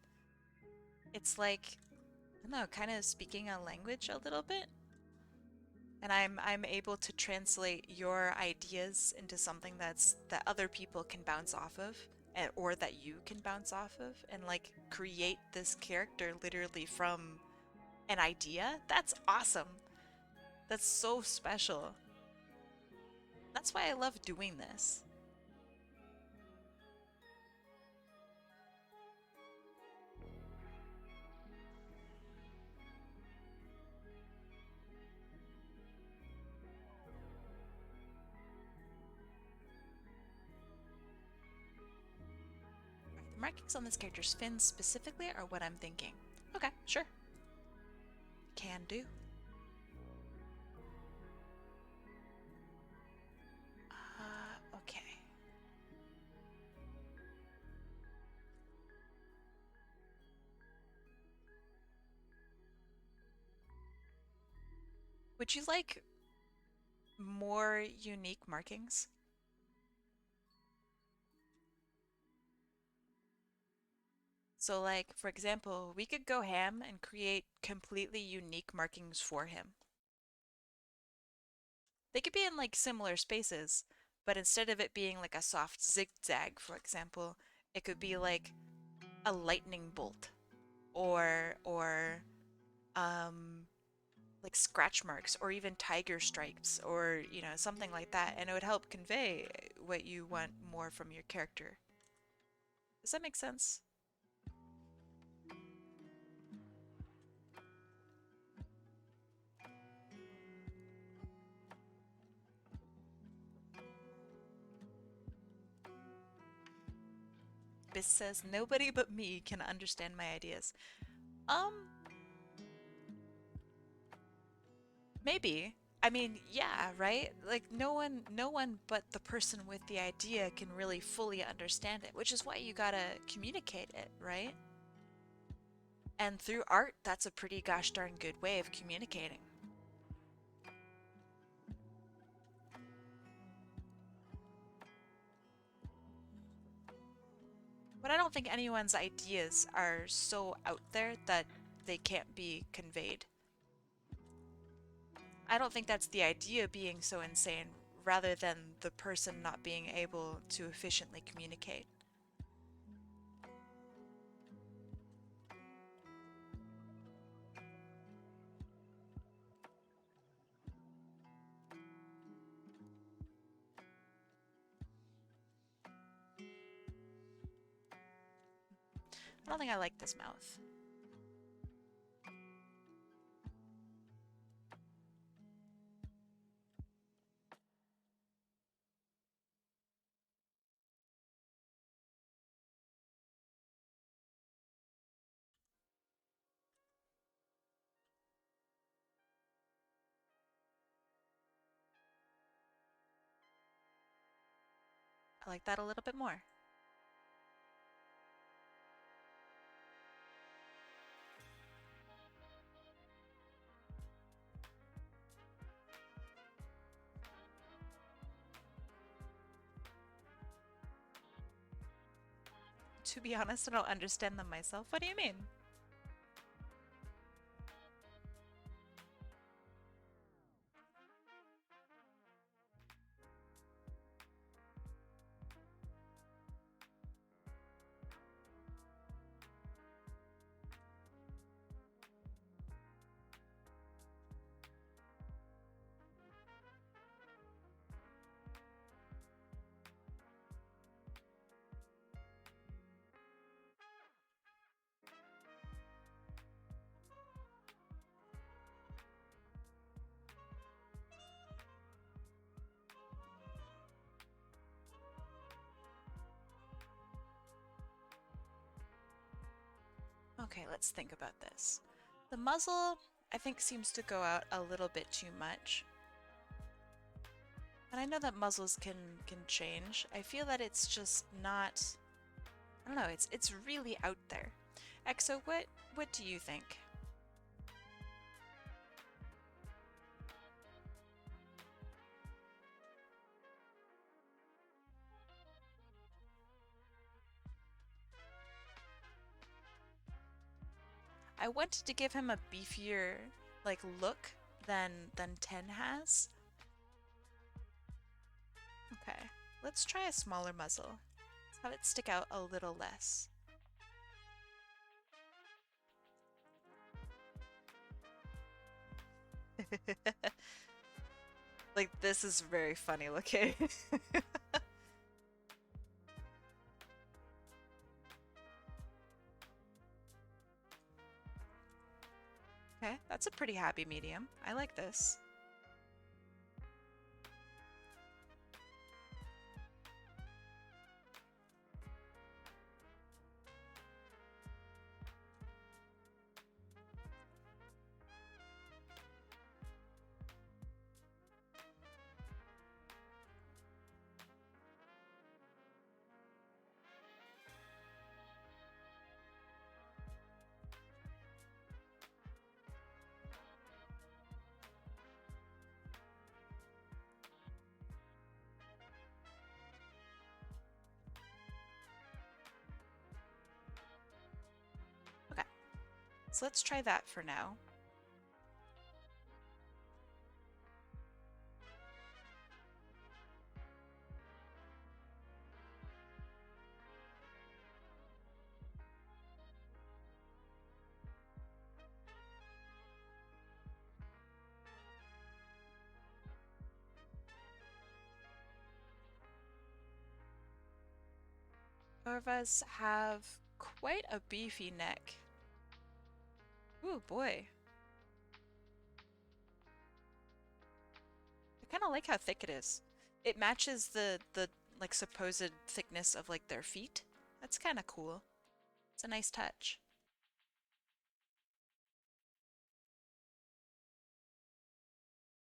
It's like, I don't know, kind of speaking a language a little bit. And I'm able to translate your ideas into something that other people can bounce off of, or that you can bounce off of, and like create this character literally from an idea. That's awesome. That's so special. That's why I love doing this. The markings on this character's fins specifically are what I'm thinking. Okay, sure. Can do. Okay. Would you like more unique markings? So like, for example, we could go ham and create completely unique markings for him. They could be in like similar spaces, but instead of it being like a soft zigzag, for example, it could be like a lightning bolt or um like scratch marks or even tiger stripes or something like that, and it would help convey what you want more from your character. Does that make sense? Biss says nobody but me can understand my ideas. Um, maybe. I mean, yeah, right? Like no one but the person with the idea can really fully understand it, which is why you gotta communicate it, right? And through art, that's a pretty gosh darn good way of communicating. But I don't think anyone's ideas are so out there that they can't be conveyed. I don't think that's the idea being so insane, rather than the person not being able to efficiently communicate. I don't think I like this mouth. I like that a little bit more. To be honest, I don't understand them myself. What do you mean? Okay, let's think about this. The muzzle, I think, seems to go out a little bit too much. And I know that muzzles can change. I feel that it's just not I don't know, it's really out there. Exo, what do you think? I wanted to give him a beefier like look than 10 has. Okay, let's try a smaller muzzle. Let's have it stick out a little less. Like, this is very funny looking. Okay, that's a pretty happy medium. I like this. Okay, so let's try that for now. Orvas have quite a beefy neck. Ooh, boy. I kind of like how thick it is. It matches the like supposed thickness of like their feet. That's kind of cool. It's a nice touch.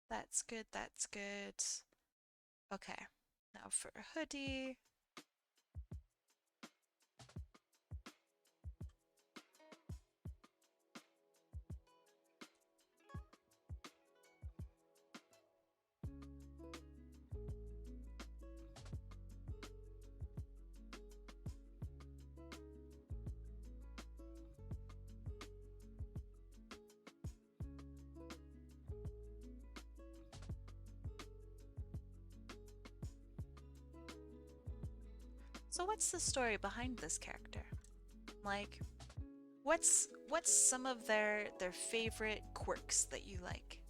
That's good, that's good. Okay, now for a hoodie. So what's the story behind this character? Like, what's some of their favorite quirks that you like?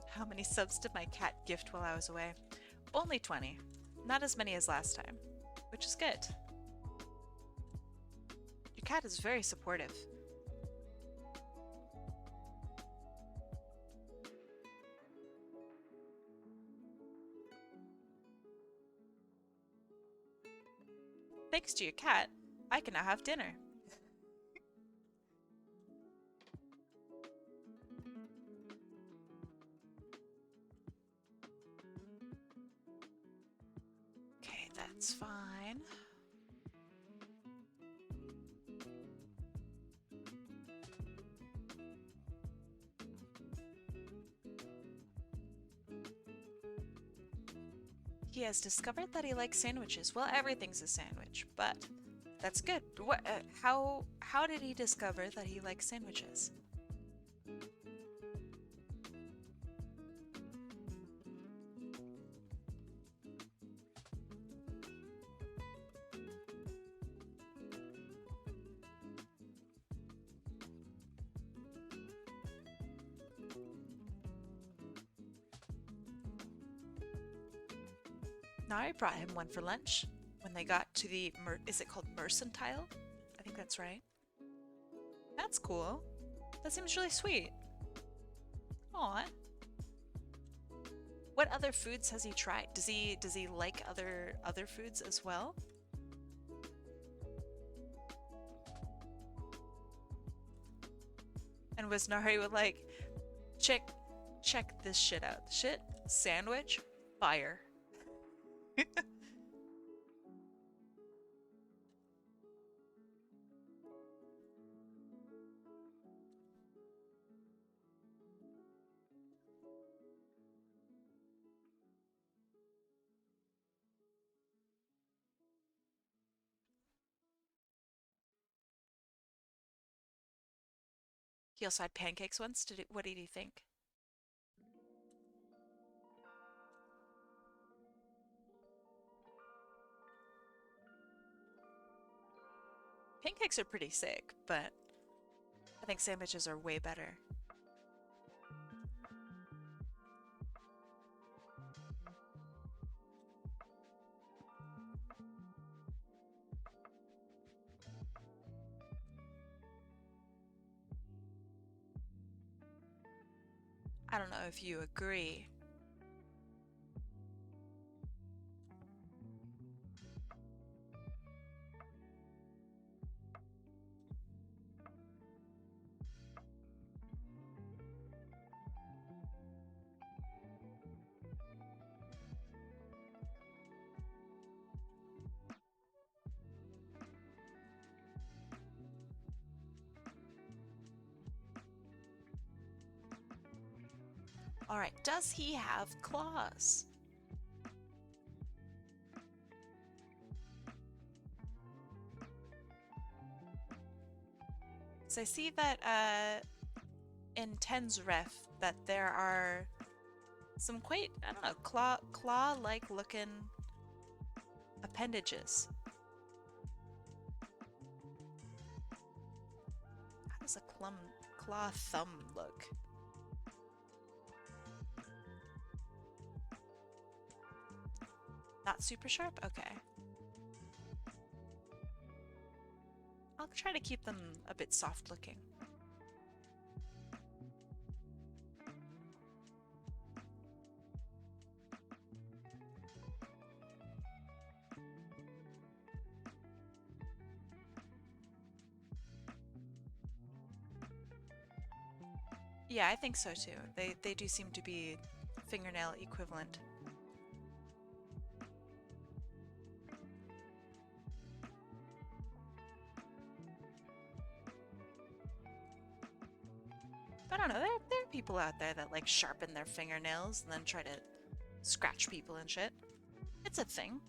How many subs did my cat gift while I was away? Only 20. Not as many as last time, which is good. Your cat is very supportive. Thanks to your cat, I can now have dinner. Okay, that's fine. He has discovered that he likes sandwiches. Well, everything's a sandwich, but that's good. What? How did he discover that he likes sandwiches? Nari brought him one for lunch when they got to the is it called Mercantile? I think that's right. That's cool. That seems really sweet. Aw. What other foods has he tried? Does he like other foods as well? And was Nari would like, check this shit out. Shit, sandwich, fire. He also had pancakes once. What did he think? Pancakes are pretty sick, but I think sandwiches are way better. I don't know if you agree. Alright, does he have claws? So I see that in 10's ref that there are some quite, I don't know, claw-like looking appendages. How does a claw thumb look? Not super sharp? Okay. I'll try to keep them a bit soft looking. Yeah, I think so too. They do seem to be fingernail equivalent. I don't know, there are people out there that like sharpen their fingernails and then try to scratch people and shit. It's a thing.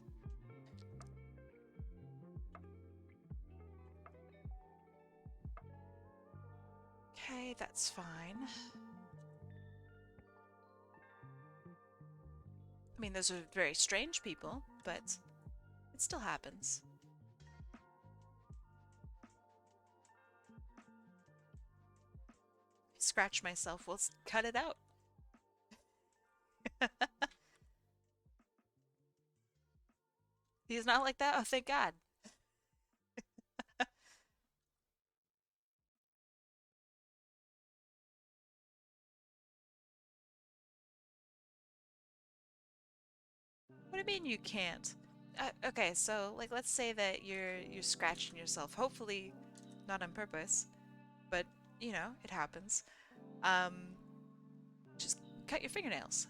Okay, that's fine. I mean, those are very strange people, but it still happens. Scratch myself, we'll cut it out. He's not like that? Oh, thank God. What do you mean you can't? Okay, so like let's say that you're scratching yourself, hopefully not on purpose, but you know, it happens. Um, just cut your fingernails.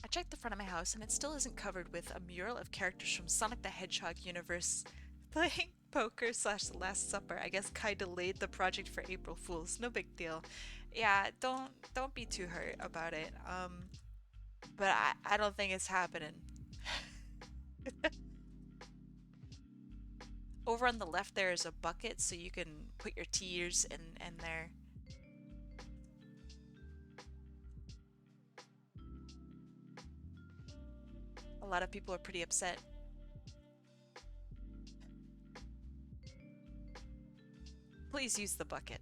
I checked the front of my house and it still isn't covered with a mural of characters from Sonic the Hedgehog universe playing poker slash the Last Supper. I guess Kai delayed the project for April Fools. No big deal. Yeah, don't be too hurt about it. But I don't think it's happening. Over on the left there is a bucket so you can put your tears in there. A lot of people are pretty upset. Please use the bucket.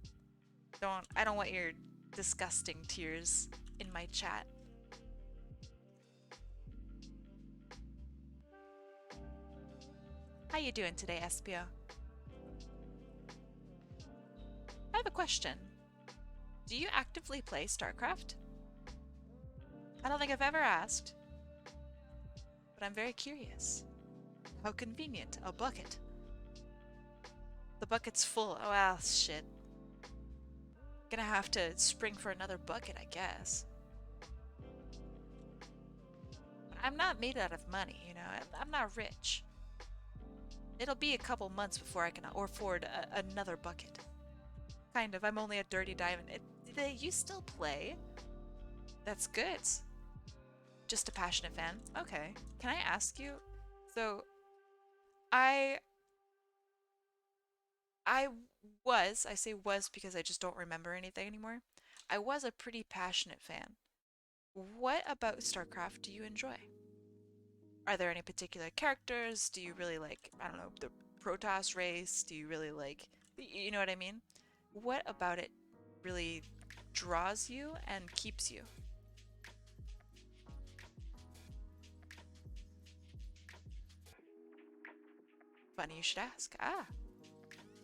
I don't want your disgusting tears in my chat. How you doing today, Espio? I have a question. Do you actively play StarCraft? I don't think I've ever asked, but I'm very curious. How convenient, a bucket. The bucket's full. Oh, well, shit. Gonna have to spring for another bucket, I guess. I'm not made out of money, you know? I'm not rich. It'll be a couple months before I can afford another bucket. Kind of. I'm only a dirty diamond. You still play? That's good. Just a passionate fan. Okay. Can I ask you? So, I I I say was because I just don't remember anything anymore. I was a pretty passionate fan. What about StarCraft do you enjoy? Are there any particular characters? Do you really like, I don't know, the Protoss race? Do you really like, you know what I mean? What about it really draws you and keeps you? Funny you should ask. Ah,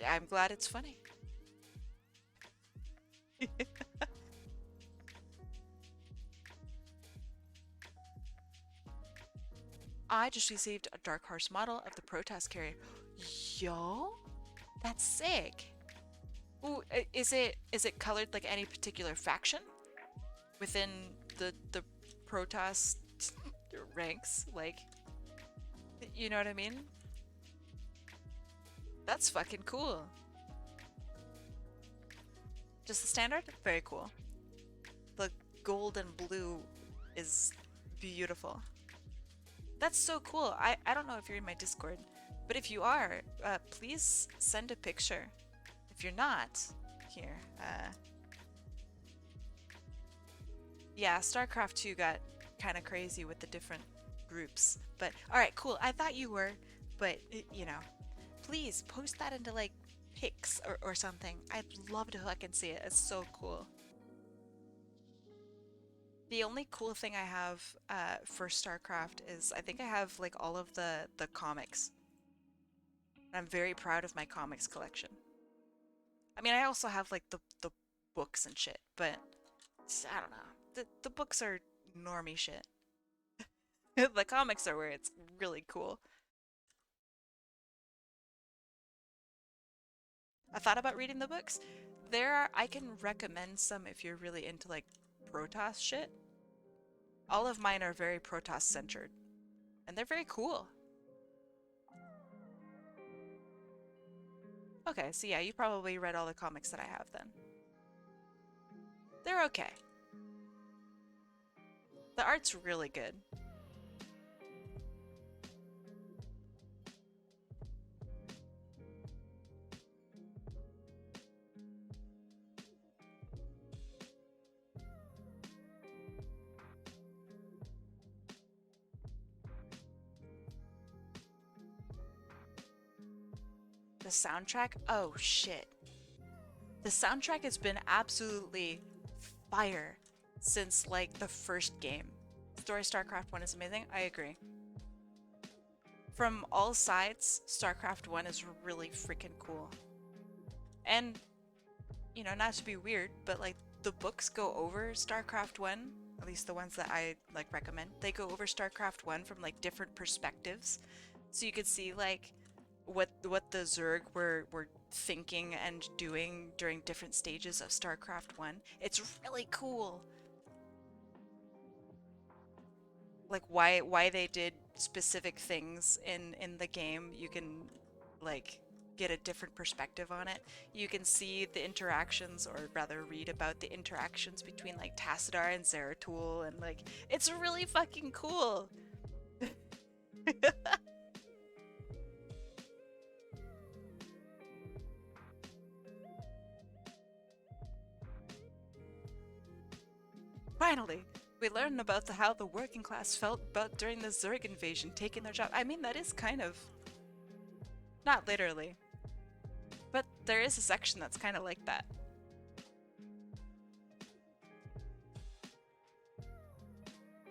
I'm glad it's funny. I just received a Dark Horse model of the Protoss carrier. Yo, that's sick. Ooh, is it colored like any particular faction within the Protoss ranks? Like, you know what I mean? That's fucking cool. Just the standard? Very cool. The gold and blue is beautiful. That's so cool. I don't know if you're in my Discord, but if you are, please send a picture. If you're not, here. Yeah, StarCraft 2 got kind of crazy with the different groups. But, alright, cool. I thought you were, but, you know. Please, post that into, like, pics or something. I'd love to fucking see it. It's so cool. The only cool thing I have for StarCraft is I think I have like all of the comics. I'm very proud of my comics collection. I mean, I also have like the books and shit, but I don't know. The books are normie shit. The comics are where it's really cool. I thought about reading the books. I can recommend some if you're really into like Protoss shit. All of mine are very Protoss centered. And they're very cool. Okay, so yeah, you probably read all the comics that I have then. They're okay. The art's really good. The soundtrack? Oh shit. The soundtrack has been absolutely fire since like the first game. Story StarCraft 1 is amazing. I agree. From all sides, StarCraft 1 is really freaking cool. And, you know, not to be weird, but like the books go over StarCraft 1, at least the ones that I like recommend. They go over StarCraft 1 from like different perspectives. So you could see like what the Zerg were thinking and doing during different stages of StarCraft 1. It's really cool. Like why they did specific things in the game. You can like get a different perspective on it. You can see the interactions, or rather read about the interactions between like Tassadar and Zeratul, and like it's really fucking cool. Finally, we learned about how the working class felt about during the Zerg invasion taking their job. I mean, that is kind of... not literally. But there is a section that's kind of like that.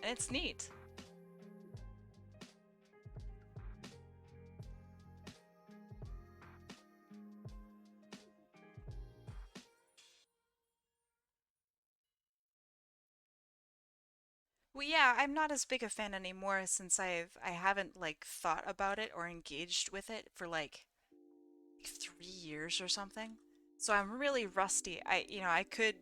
And it's neat. Well, yeah, I'm not as big a fan anymore since I haven't like thought about it or engaged with it for like 3 years or something. So I'm really rusty. I could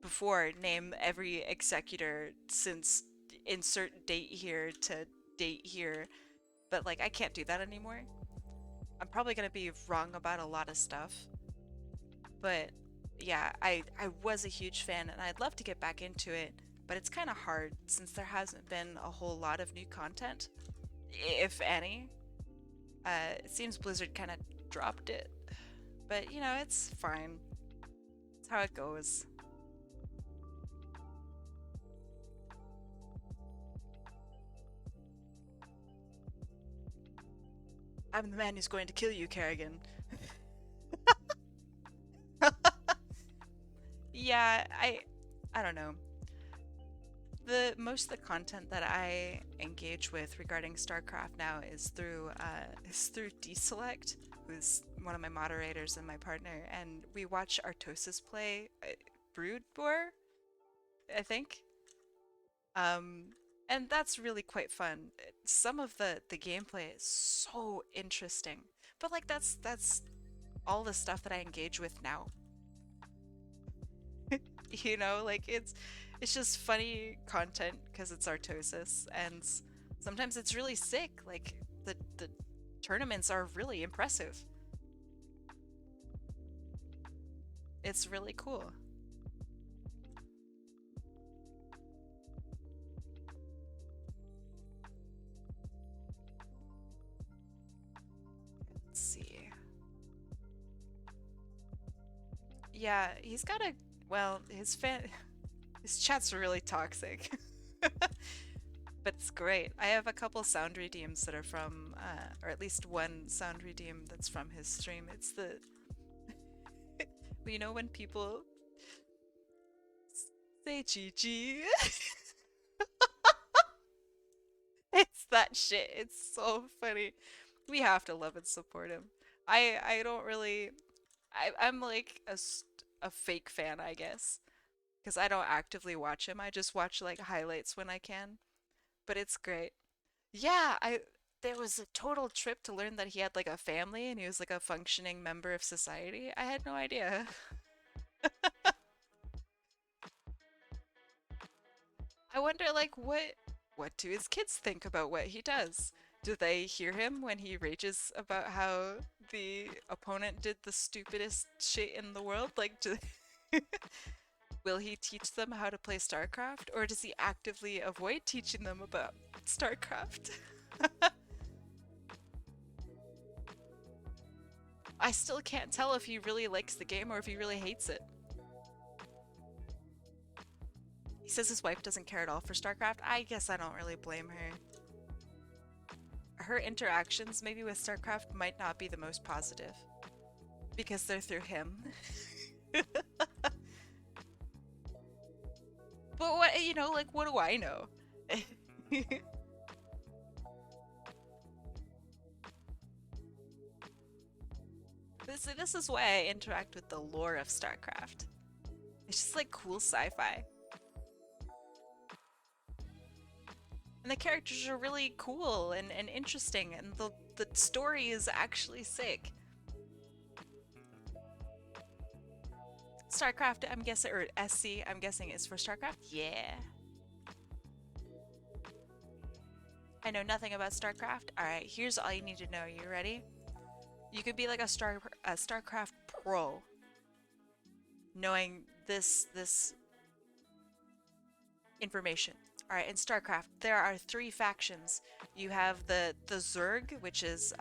before name every executor since insert date here to date here, but like I can't do that anymore. I'm probably gonna be wrong about a lot of stuff, but yeah, I was a huge fan and I'd love to get back into it, but it's kind of hard since there hasn't been a whole lot of new content, if any. It seems Blizzard kind of dropped it, but you know, it's fine. It's how it goes. I'm the man who's going to kill you, Kerrigan. Yeah, I don't know. The most of the content that I engage with regarding StarCraft now is through Deselect, who's one of my moderators and my partner, and we watch Artosis play Brood Boar, I think. And that's really quite fun. Some of the gameplay is so interesting, but like that's all the stuff that I engage with now. You know, like it's just funny content because it's Artosis, and sometimes it's really sick. Like the tournaments are really impressive. It's really cool. Let's see. Yeah, he's got a well, his chat's really toxic. But it's great. I have a couple sound redeems that are from, or at least one sound redeem that's from his stream. It's the, you know, when people say GG, it's that shit. It's so funny. We have to love and support him. I don't really, I'm like a fake fan, I guess, because I don't actively watch him. I just watch like highlights when I can. But it's great. Yeah, I there was a total trip to learn that he had like a family and he was like a functioning member of society. I had no idea. I wonder like what do his kids think about what he does? Do they hear him when he rages about how the opponent did the stupidest shit in the world? Like will he teach them how to play StarCraft or does he actively avoid teaching them about StarCraft? I still can't tell if he really likes the game or if he really hates it. He says his wife doesn't care at all for StarCraft. I guess I don't really blame her. Her interactions maybe with StarCraft might not be the most positive because they're through him. But what, you know, like what do I know? This is why I interact with the lore of StarCraft. It's just like cool sci-fi. And the characters are really cool and interesting, and the story is actually sick. StarCraft, I'm guessing, or SC, I'm guessing is for StarCraft? Yeah. I know nothing about StarCraft. Alright, here's all you need to know. You ready? You could be like a StarCraft pro, knowing this information. Alright, in StarCraft, there are 3 factions. You have the Zerg, which is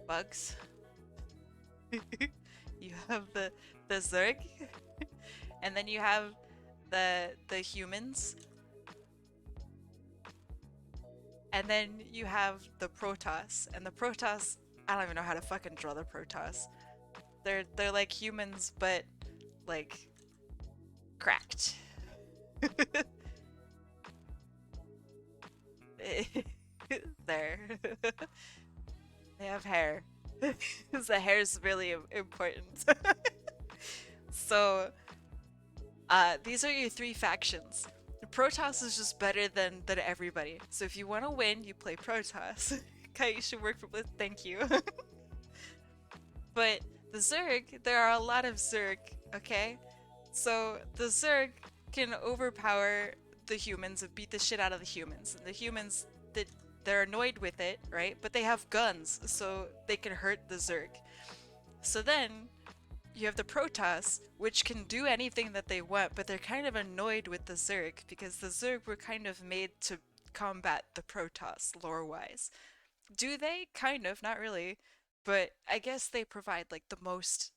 bugs. You have the Zerg, and then you have the humans, and then you have the Protoss. And the Protoss, I don't even know how to fucking draw the Protoss. They're like humans, but like cracked. There. They have hair. Because the hair is really important. So, these are your 3 factions. Protoss is just better than everybody. So if you want to win, you play Protoss. Kai, you should work for Blitz. Thank you. But the Zerg, there are a lot of Zerg, okay? So the Zerg can overpower the humans and beat the shit out of the humans. And the humans, they're annoyed with it, right? But they have guns, so they can hurt the Zerg. So then you have the Protoss, which can do anything that they want, but they're kind of annoyed with the Zerg because the Zerg were kind of made to combat the Protoss lore-wise. Do they? Kind of, not really. But I guess they provide like the most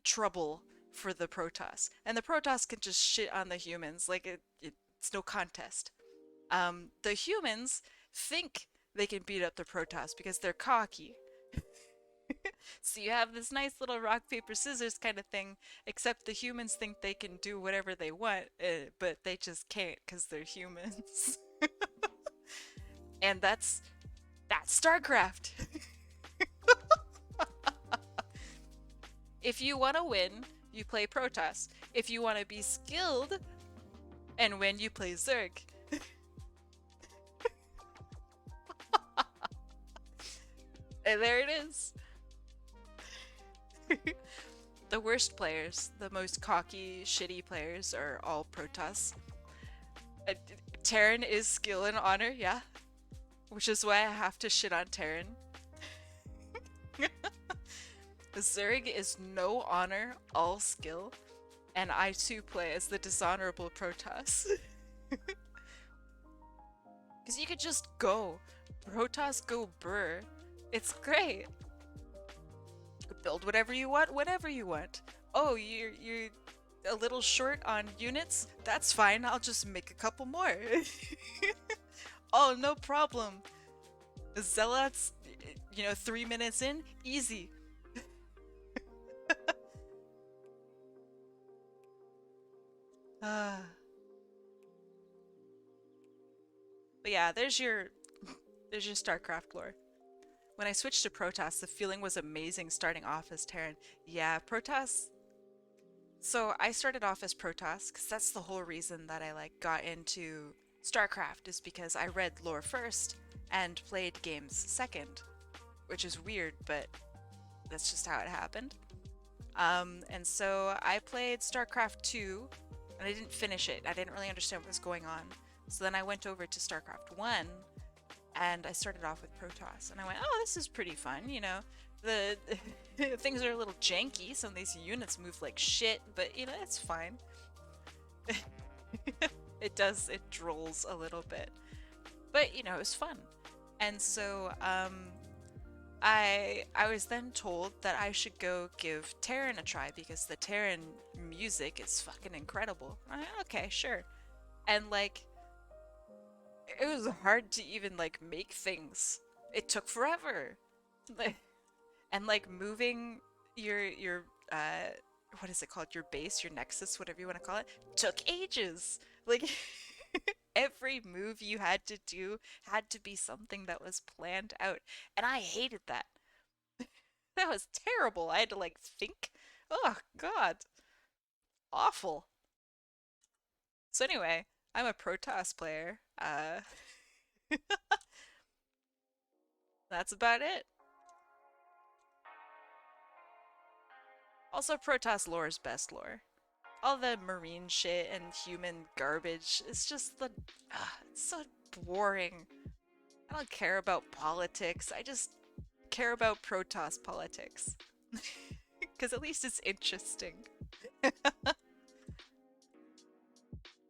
trouble for the Protoss. And the Protoss can just shit on the humans, like it's no contest. The humans think they can beat up the Protoss because they're cocky. So you have this nice little rock, paper, scissors kind of thing, except the humans think they can do whatever they want, but they just can't because they're humans. And that's StarCraft. If you want to win, you play Protoss. If you want to be skilled and win, you play Zerg. And there it is. The worst players, the most cocky, shitty players are all Protoss. Terran is skill and honor, yeah. Which is why I have to shit on Terran. Zerg is no honor, all skill, and I too play as the dishonorable Protoss. Because you could just go. Protoss go burr. It's great. Build whatever you want, whenever you want. Oh, you're a little short on units? That's fine, I'll just make a couple more. Oh, no problem. Zealots, 3 minutes in, easy. But yeah, there's your StarCraft lore. When I switched to Protoss, the feeling was amazing starting off as Terran. Yeah, Protoss. So I started off as Protoss because that's the whole reason that I got into StarCraft, is because I read lore first and played games second, which is weird, but that's just how it happened. And so I played StarCraft 2, and I didn't finish it. I didn't really understand what was going on. So then I went over to StarCraft 1, and I started off with Protoss, and I went, oh, this is pretty fun, the things are a little janky, some of these units move like shit, but it's fine. It drolls a little bit, but it was fun. And so I was then told that I should go give Terran a try because the Terran music is fucking incredible. Okay, sure. And it was hard to even make things. It took forever. And moving your what is it called? Your base, your nexus, whatever you want to call it, took ages. Every move you had to do had to be something that was planned out. And I hated that. That was terrible. I had to think. Oh god. Awful. So anyway, I'm a Protoss player. That's about it. Also, Protoss lore is best lore. All the marine shit and human garbage, it's just it's so boring. I don't care about politics, I just care about Protoss politics. Because at least it's interesting.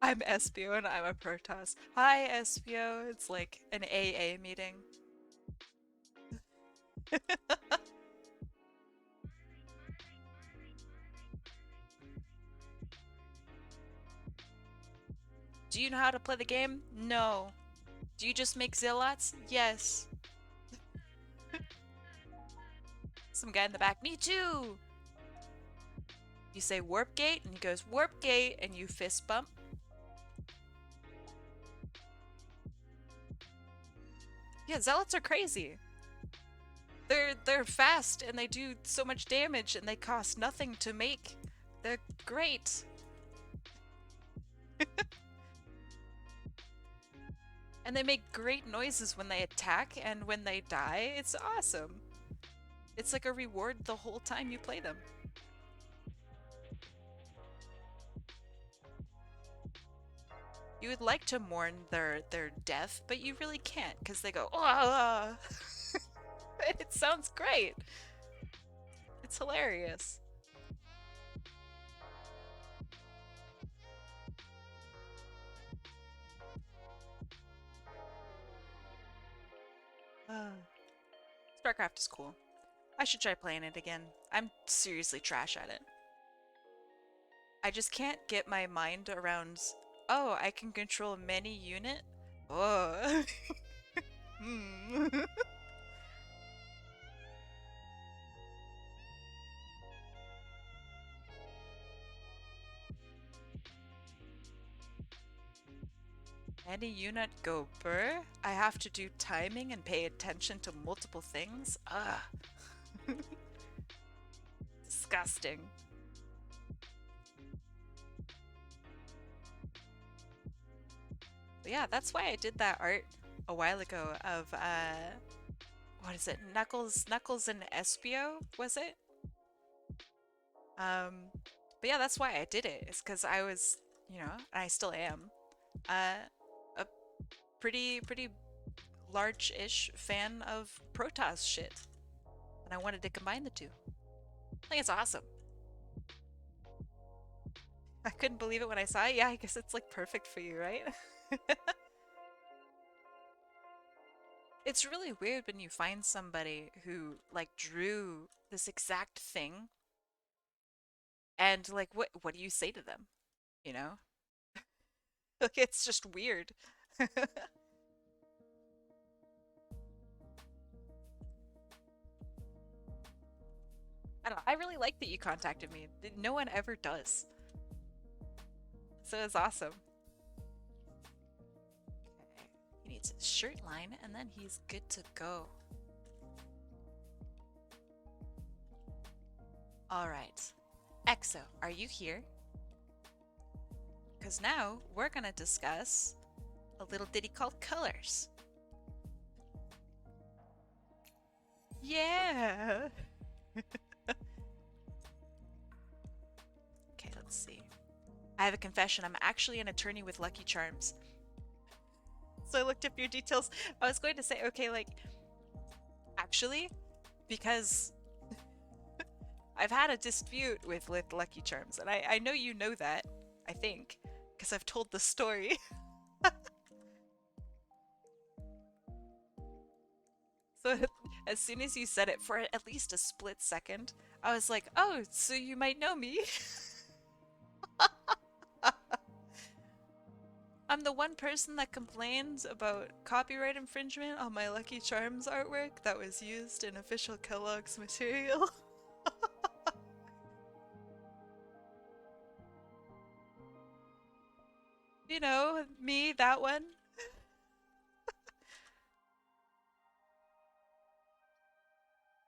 I'm Espio and I'm a Protoss. Hi Espio, it's like an AA meeting. Do you know how to play the game? No. Do you just make Zealots? Yes. Some guy in the back, me too! You say warp gate, and he goes warp gate, and you fist bump. Yeah, Zealots are crazy. They're fast, and they do so much damage, and they cost nothing to make. They're great. And they make great noises when they attack, and when they die, it's awesome. It's like a reward the whole time you play them. You would like to mourn their death, but you really can't because they go, oh, and it sounds great. It's hilarious. StarCraft is cool. I should try playing it again. I'm seriously trash at it. I just can't get my mind around, oh, I can control many unit? Oh. Hmm. Any unit go burr? I have to do timing and pay attention to multiple things? Ugh. Disgusting. But yeah, that's why I did that art a while ago of what is it? Knuckles and Espio, was it? But yeah, that's why I did it. It's because I was, you know, and I still am, a pretty large-ish fan of Protoss shit, and I wanted to combine the two. I think it's awesome. I couldn't believe it when I saw it. Yeah, I guess it's like perfect for you, right? It's really weird when you find somebody who like drew this exact thing and like what do you say to them? You know? Like it's just weird. I don't know. I really like that you contacted me. No one ever does. So it's awesome. Okay. He needs his shirt line and then he's good to go. Alright. Exo, are you here? Because now we're gonna discuss a little ditty called Colors. Yeah! Okay, let's see. I have a confession. I'm actually an attorney with Lucky Charms. So I looked up your details. I was going to say, okay, like, actually, because I've had a dispute with Lucky Charms, and I know you know that, I think, because I've told the story. So as soon as you said it, for at least a split second, I was like, oh, so you might know me. I'm the one person that complains about copyright infringement on my Lucky Charms artwork that was used in official Kellogg's material. You know, me, that one.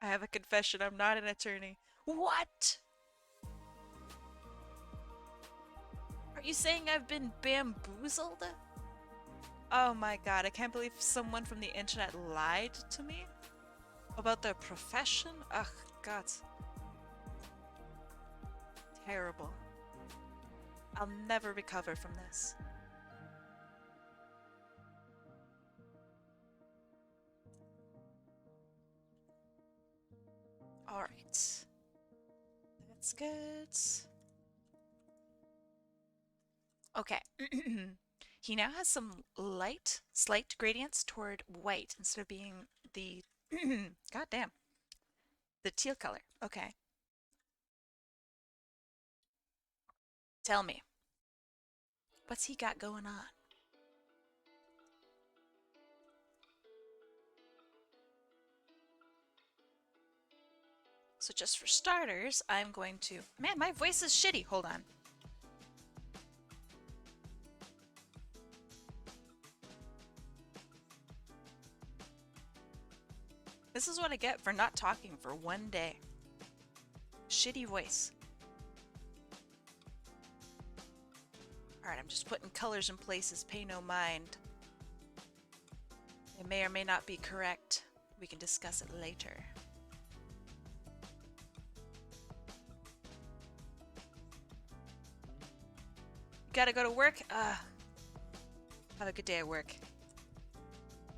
I have a confession, I'm not an attorney. What? Are you saying I've been bamboozled? Oh my god, I can't believe someone from the internet lied to me about their profession? Ugh, god. Terrible. I'll never recover from this. Alright. That's good. Okay. He now has some slight gradients toward white instead of being the god damn. The teal color. Okay. Tell me. What's he got going on? So just for starters, I'm going to... Man, my voice is shitty. Hold on. This is what I get for not talking for one day. Shitty voice. Alright, I'm just putting colors in places. Pay no mind. It may or may not be correct. We can discuss it later. Gotta go to work? Have a good day at work.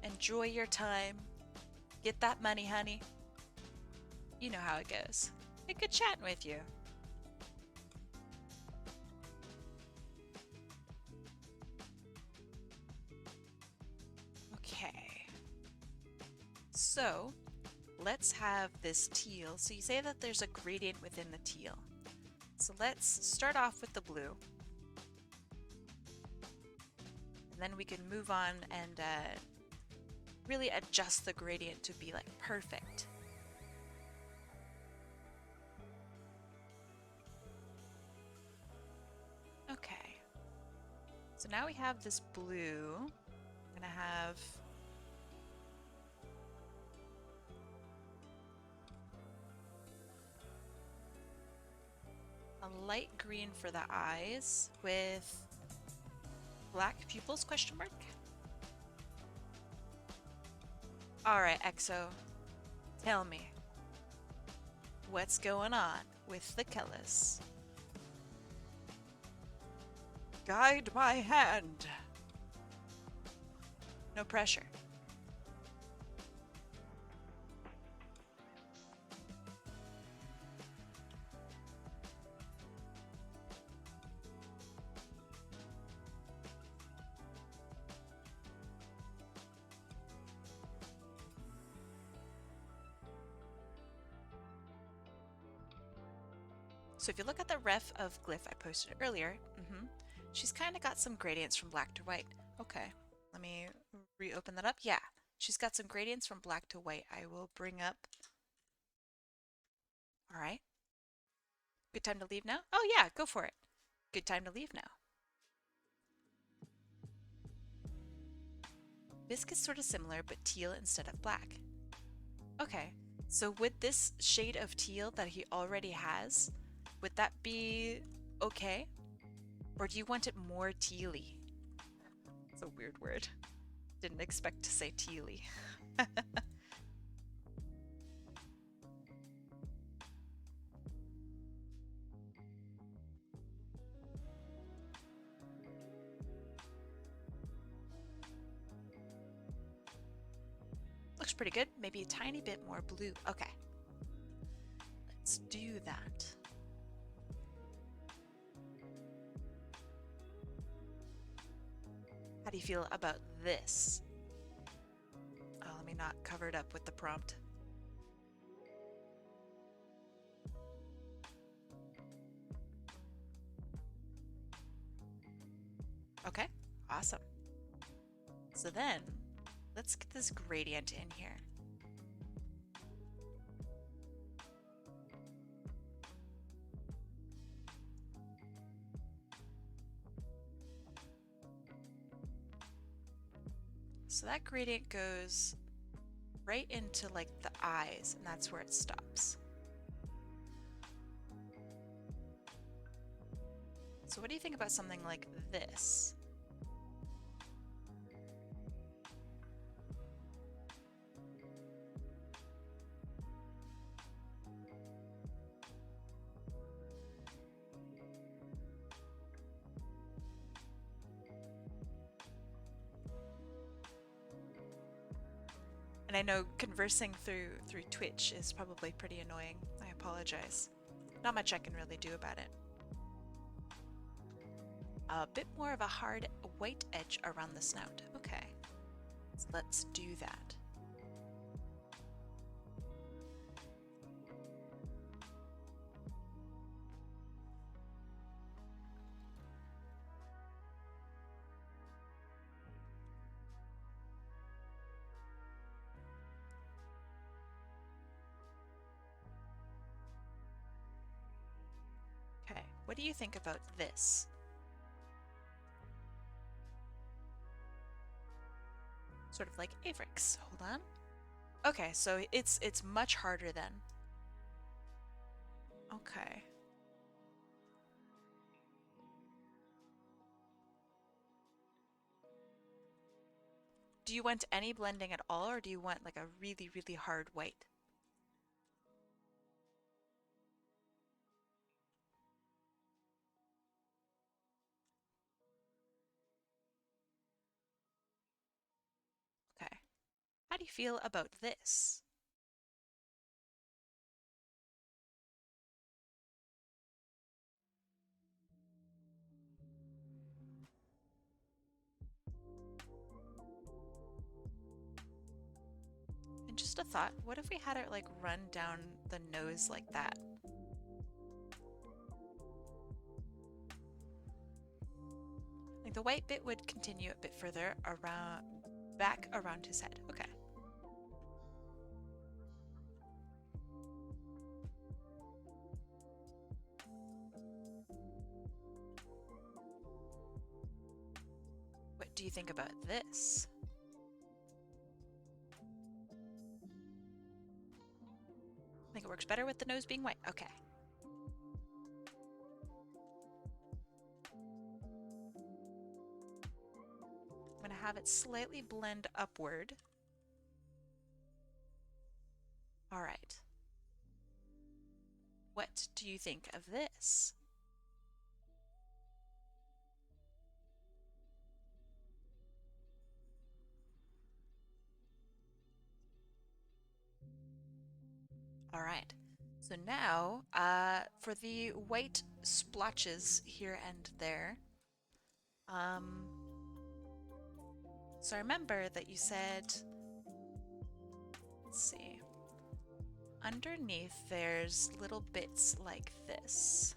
Enjoy your time. Get that money, honey. You know how it goes. Hey, good chatting with you. Okay. So, let's have this teal. So you say that there's a gradient within the teal. So let's start off with the blue. And then we can move on and really adjust the gradient to be like perfect. Okay. So now we have this blue. I'm gonna have a light green for the eyes with black pupils, question mark? Alright, EXO, tell me, what's going on with the colors? Guide my hand! No pressure. So if you look at the ref of glyph I posted earlier, she's kind of got some gradients from black to white. Okay, let me reopen that up. Yeah, she's got some gradients from black to white. I will bring up. All right. Good time to leave now? Oh yeah, go for it. Good time to leave now. Bisque is sort of similar, but teal instead of black. Okay, so would this shade of teal that he already has, would that be okay? Or do you want it more tealy? It's a weird word. Didn't expect to say tealy. Looks pretty good. Maybe a tiny bit more blue. Okay. Let's do that. How do you feel about this? Oh, let me not cover it up with the prompt. Okay, awesome. So then, let's get this gradient in here. So that gradient goes right into like the eyes, and that's where it stops. So what do you think about something like this? And I know conversing through Twitch is probably pretty annoying. I apologize. Not much I can really do about it. A bit more of a hard white edge around the snout. Okay, so let's do that. Okay, what do you think about this? Sort of like Avrix. Hold on. Okay, so it's much harder then. Okay. Do you want any blending at all, or do you want like a really, really hard white? How do you feel about this? And just a thought, what if we had it like run down the nose like that? Like the white bit would continue a bit further around, back around his head. Okay. What do you think about this? I think it works better with the nose being white. Okay. I'm going to have it slightly blend upward. All right. What do you think of this? All right. So now, for the white splotches here and there, so remember that you said, let's see, underneath there's little bits like this.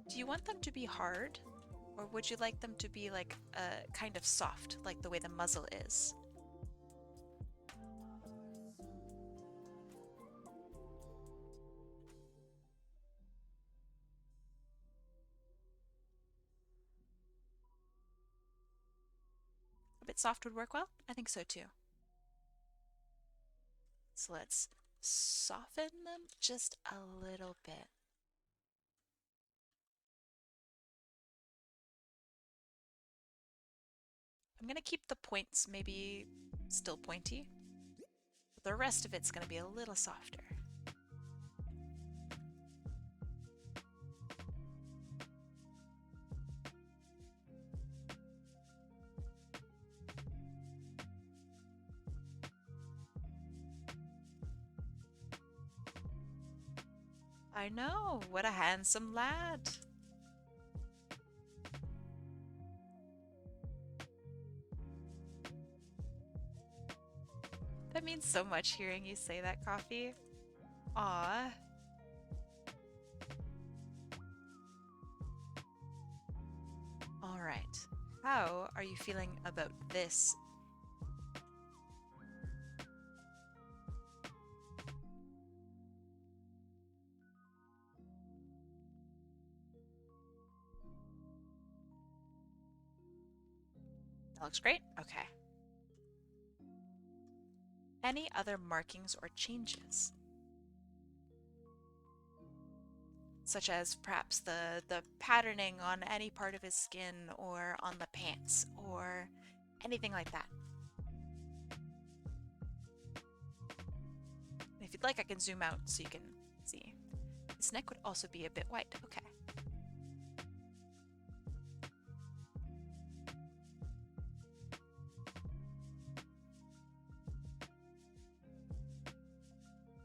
Do you want them to be hard, or would you like them to be like kind of soft, like the way the muzzle is? A bit soft would work well? I think so too. So let's soften them just a little bit. I'm gonna keep the points maybe still pointy, but the rest of it's gonna be a little softer. I know, what a handsome lad. That means so much hearing you say that, Coffee. Aw. All right. How are you feeling about this? That looks great. Okay. Any other markings or changes? Such as perhaps the patterning on any part of his skin or on the pants or anything like that. If you'd like, I can zoom out so you can see. His neck would also be a bit white. Okay.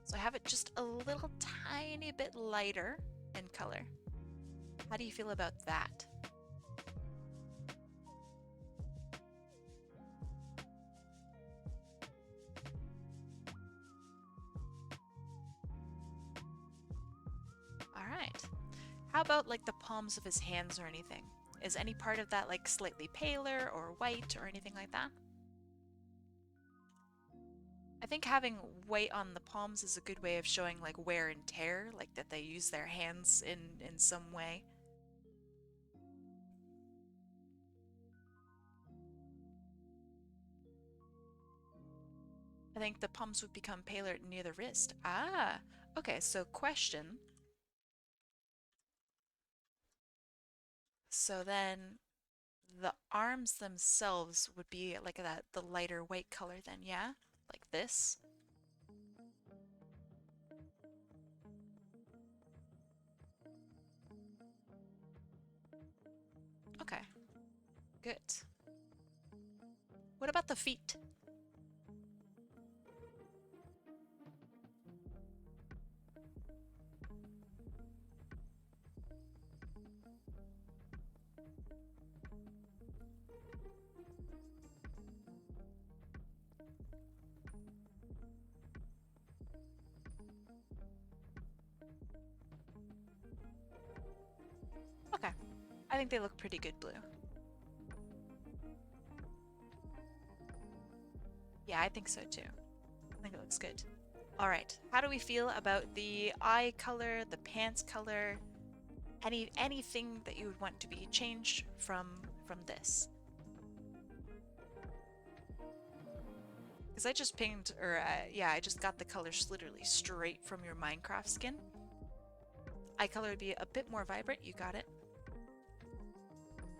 So I have it just a little tiny bit lighter in color. How do you feel about that? All right. How about like the palms of his hands or anything? Is any part of that like slightly paler or white or anything like that? I think having white on the palms is a good way of showing like wear and tear, like that they use their hands in some way. I think the palms would become paler near the wrist. Ah, okay, so question. So then the arms themselves would be like that, the lighter white color then, yeah? Like this. Good. What about the feet? Okay. I think they look pretty good blue. Yeah, I think so too. I think it looks good. All right. How do we feel about the eye color, the pants color, anything that you would want to be changed from this? Because I just pinged, or yeah, I just got the colors literally straight from your Minecraft skin. Eye color would be a bit more vibrant. You got it.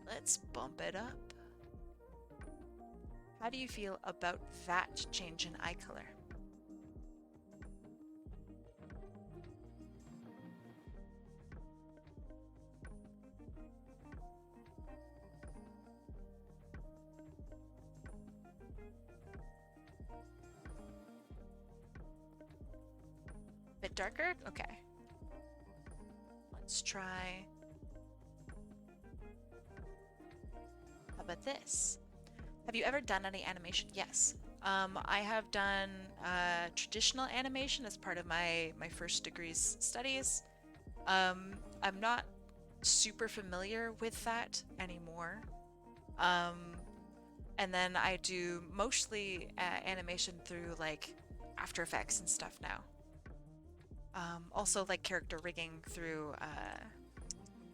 Let's bump it up. How do you feel about that change in eye color? Bit darker? Okay. Let's try. How about this? Have you ever done any animation? Yes. I have done traditional animation as part of my first degree's studies. I'm not super familiar with that anymore. And then I do mostly animation through like After Effects and stuff now. Also like character rigging through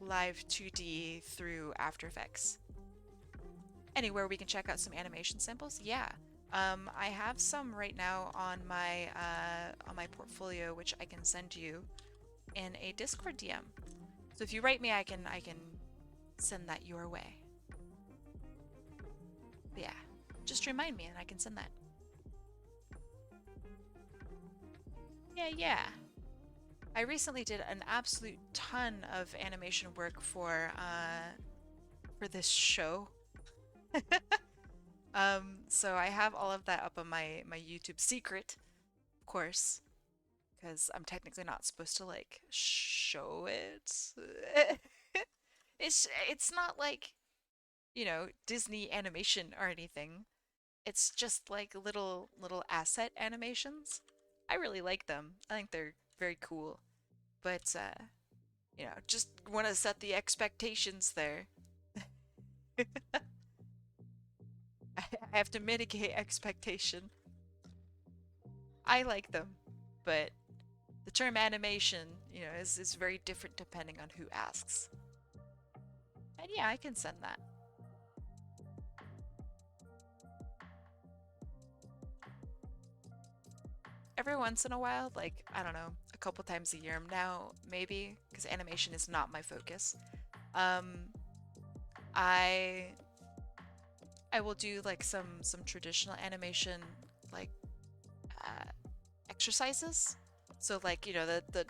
live 2D through After Effects. Anywhere we can check out some animation samples? Yeah. I have some right now on my portfolio, which I can send you in a Discord DM. So if you write me, I can send that your way. But yeah, just remind me and I can send that. Yeah. I recently did an absolute ton of animation work for this show. So I have all of that up on my YouTube secret, of course, because I'm technically not supposed to like show it. It's not like, you know, Disney animation or anything. It's just like little asset animations. I really like them. I think they're very cool. But you know, just want to set the expectations there. I have to mitigate expectation. I like them, but the term animation, you know, is very different depending on who asks. And yeah, I can send that. Every once in a while, like, I don't know, a couple times a year now, maybe, because animation is not my focus. I will do like some traditional animation, like exercises. So like, you know, the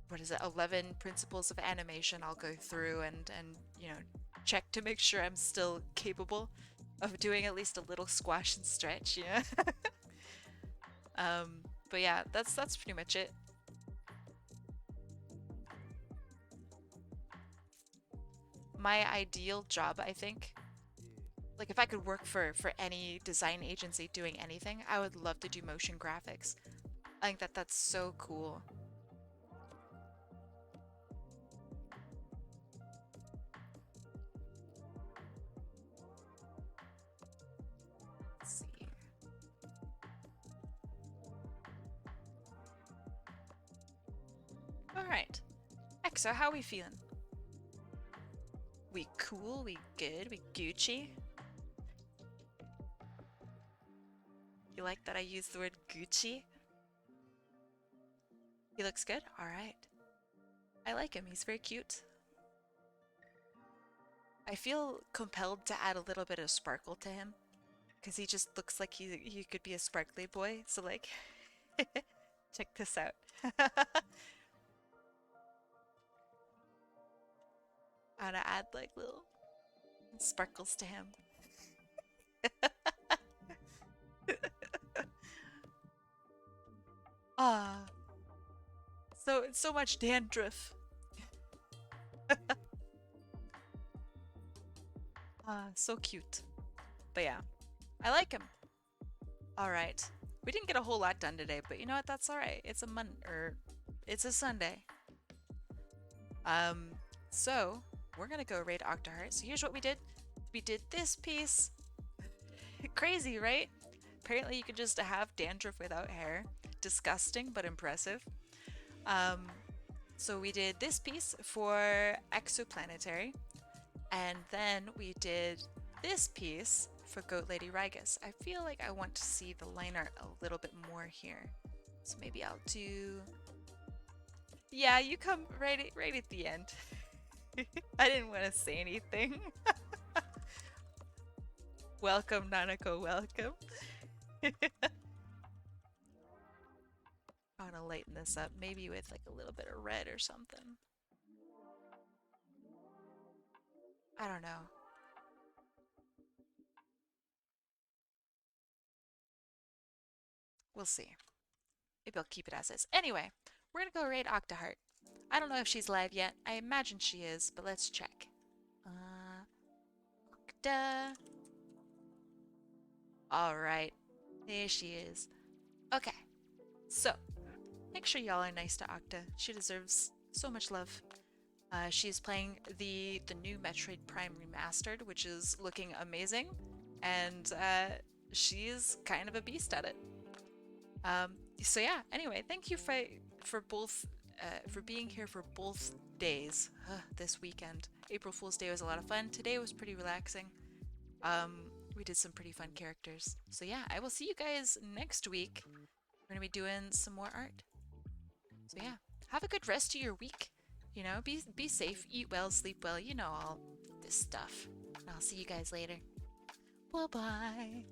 what is it, 11 principles of animation. I'll go through and you know, check to make sure I'm still capable of doing at least a little squash and stretch, you know. But yeah, that's pretty much it. My ideal job, I think, like if I could work for any design agency doing anything, I would love to do motion graphics. I think that's so cool. Let's see. All right. Exo, how we feeling? We cool? We good? We Gucci? You like that I use the word Gucci? He looks good? Alright. I like him. He's very cute. I feel compelled to add a little bit of sparkle to him, because he just looks like he could be a sparkly boy. So like, check this out. I'm gonna add like little sparkles to him. Ah, so much dandruff. Ah, so cute. But yeah, I like him. All right. We didn't get a whole lot done today, but you know what? That's all right. It's it's a Sunday. So we're gonna go raid Octaheart. So here's what we did. We did this piece. Crazy, right? Apparently you could just have dandruff without hair. Disgusting, but impressive. So we did this piece for Exoplanetary, and then we did this piece for goatladyryghas. I feel like I want to see the line art a little bit more here. So maybe I'll do... Yeah, you come right at the end. I didn't want to say anything. Welcome, Nanako, welcome. I want to lighten this up, maybe with like a little bit of red or something. I don't know. We'll see. Maybe I'll keep it as is. Anyway, we're gonna go raid Octaheart. I don't know if she's live yet. I imagine she is, but let's check. Octa. Alright. There she is. Okay. So, make sure y'all are nice to Octa. She deserves so much love. She's playing the new Metroid Prime Remastered, which is looking amazing. And she's kind of a beast at it. So yeah, anyway, thank you for both for being here for both days this weekend. April Fool's Day was a lot of fun. Today was pretty relaxing. We did some pretty fun characters. So yeah, I will see you guys next week. We're gonna be doing some more art. So yeah, have a good rest of your week. You know, be safe, eat well, sleep well. You know all this stuff. And I'll see you guys later. Bye bye.